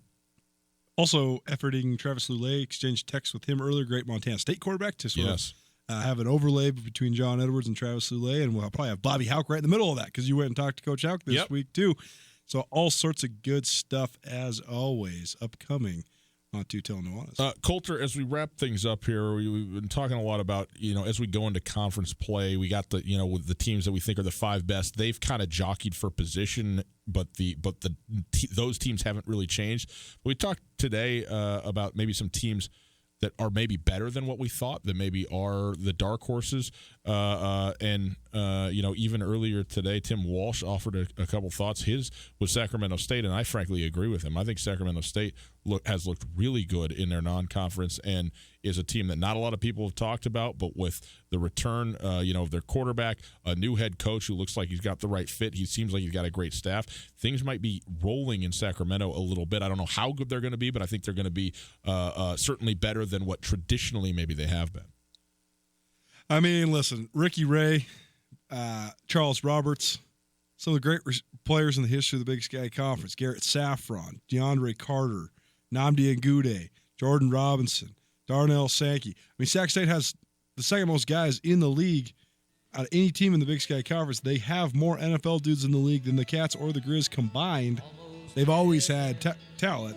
Also, efforting Travis Lulay, exchanged texts with him earlier, great Montana State quarterback, to sort of have an overlay between John Edwards and Travis Soule, and we'll probably have Bobby Houck right in the middle of that because you went and talked to Coach Houck this week too. So all sorts of good stuff as always upcoming on Two Tell Nuanez. Coulter, as we wrap things up here, we've been talking a lot about, as we go into conference play, we got the, with the teams that we think are the 5 best. They've kind of jockeyed for position, but those teams haven't really changed. We talked today about maybe some teams that are maybe better than what we thought, that maybe are the dark horses. Even earlier today, Tim Walsh offered a couple thoughts. His was Sacramento State, and I frankly agree with him. I think Sacramento State has looked really good in their non-conference and is a team that not a lot of people have talked about, but with the return, of their quarterback, a new head coach who looks like he's got the right fit. He seems like he's got a great staff. Things might be rolling in Sacramento a little bit. I don't know how good they're going to be, but I think they're going to be certainly better than what traditionally maybe they have been. I mean, listen, Ricky Ray, Charles Roberts, some of the great players in the history of the Big Sky Conference, Garrett Saffron, DeAndre Carter, Nnamdi Ngude, Jordan Robinson, Darnell Sankey. I mean, Sac State has the second most guys in the league out of any team in the Big Sky Conference. They have more NFL dudes in the league than the Cats or the Grizz combined. They've always had talent.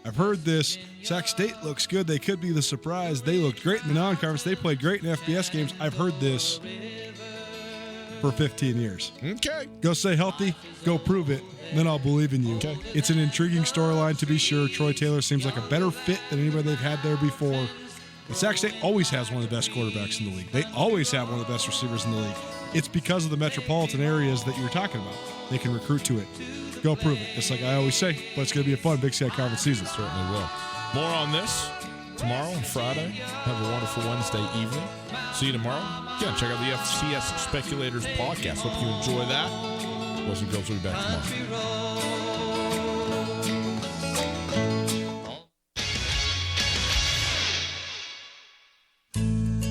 I've heard this. Sac State looks good. They could be the surprise. They looked great in the non-conference. They played great in FBS games. I've heard this for 15 years. Okay. Go stay healthy. Go prove it. Then I'll believe in you. Okay. It's an intriguing storyline to be sure. Troy Taylor seems like a better fit than anybody they've had there before. But Sac State always has one of the best quarterbacks in the league. They always have one of the best receivers in the league. It's because of the metropolitan areas that you were talking about. They can recruit to it. Go prove it. It's like I always say, but it's going to be a fun Big Sky Conference season. Certainly will. More on this tomorrow and Friday. Have a wonderful Wednesday evening. See you tomorrow. Again, check out the FCS Speculators podcast. Hope you enjoy that. Boys and girls will be back tomorrow.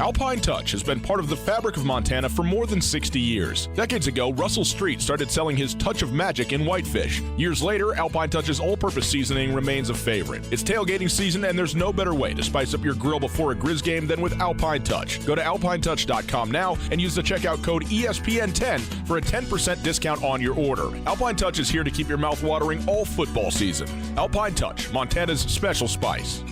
Alpine Touch has been part of the fabric of Montana for more than 60 years. Decades ago, Russell Street started selling his touch of magic in whitefish. Years later, Alpine Touch's all-purpose seasoning remains a favorite. It's tailgating season, and there's no better way to spice up your grill before a Grizz game than with Alpine Touch. Go to alpinetouch.com now and use the checkout code ESPN10 for a 10% discount on your order. Alpine Touch is here to keep your mouth watering all football season. Alpine Touch, Montana's special spice.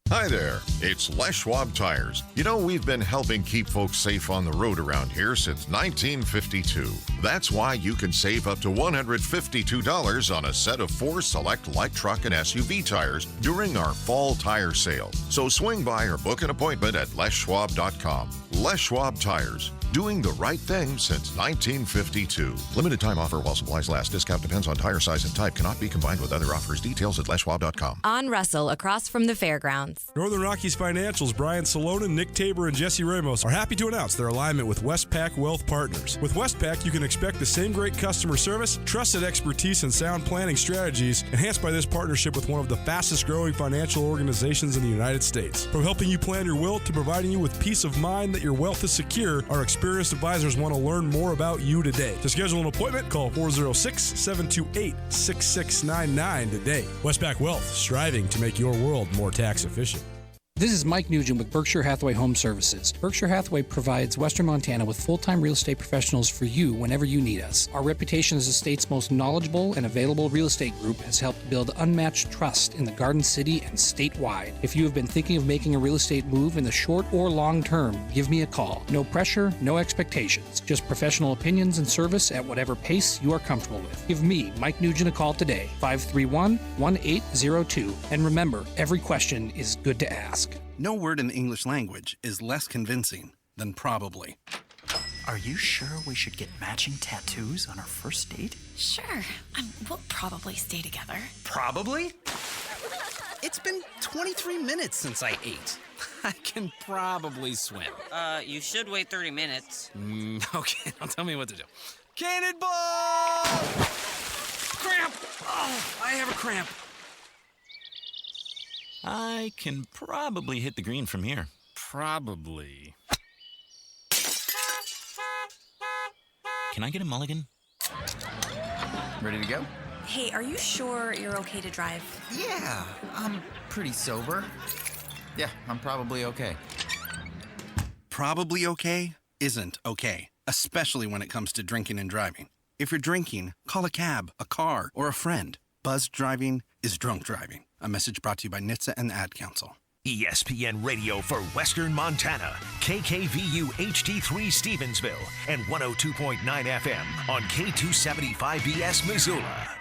Hi there, it's Les Schwab Tires. We've been helping keep folks safe on the road around here since 1952. That's why you can save up to $152 on a set of 4 select light truck and SUV tires during our fall tire sale. So swing by or book an appointment at leschwab.com. Les Schwab Tires, doing the right thing since 1952. Limited time offer while supplies last. Discount depends on tire size and type. Cannot be combined with other offers. Details at leschwab.com. On Russell, across from the fairgrounds. Northern Rockies Financials, Brian Salonen, Nick Tabor, and Jesse Ramos are happy to announce their alignment with Westpac Wealth Partners. With Westpac, you can expect the same great customer service, trusted expertise, and sound planning strategies enhanced by this partnership with one of the fastest growing financial organizations in the United States. From helping you plan your wealth to providing you with peace of mind that your wealth is secure, our experienced advisors want to learn more about you today. To schedule an appointment, call 406-728-6699 today. Westpac Wealth, striving to make your world more tax efficient. This is Mike Nugent with Berkshire Hathaway Home Services. Berkshire Hathaway provides Western Montana with full-time real estate professionals for you whenever you need us. Our reputation as the state's most knowledgeable and available real estate group has helped build unmatched trust in the Garden City and statewide. If you have been thinking of making a real estate move in the short or long term, give me a call. No pressure, no expectations. Just professional opinions and service at whatever pace you are comfortable with. Give me, Mike Nugent, a call today, 531-1802. And remember, every question is good to ask. No word in the English language is less convincing than probably. Are you sure we should get matching tattoos on our first date? Sure. We'll probably stay together. Probably? It's been 23 minutes since I ate. I can probably swim. You should wait 30 minutes. Okay, now tell me what to do. Cannonball! Cramp! Oh, I have a cramp. I can probably hit the green from here. Probably. Can I get a mulligan? Ready to go? Hey, are you sure you're okay to drive? Yeah, I'm pretty sober. Yeah, I'm probably okay. Probably okay isn't okay, especially when it comes to drinking and driving. If you're drinking, call a cab, a car, or a friend. Buzzed driving is drunk driving. A message brought to you by NHTSA and the Ad Council. ESPN Radio for Western Montana, KKVU HD3 Stevensville, and 102.9 FM on K275BS Missoula.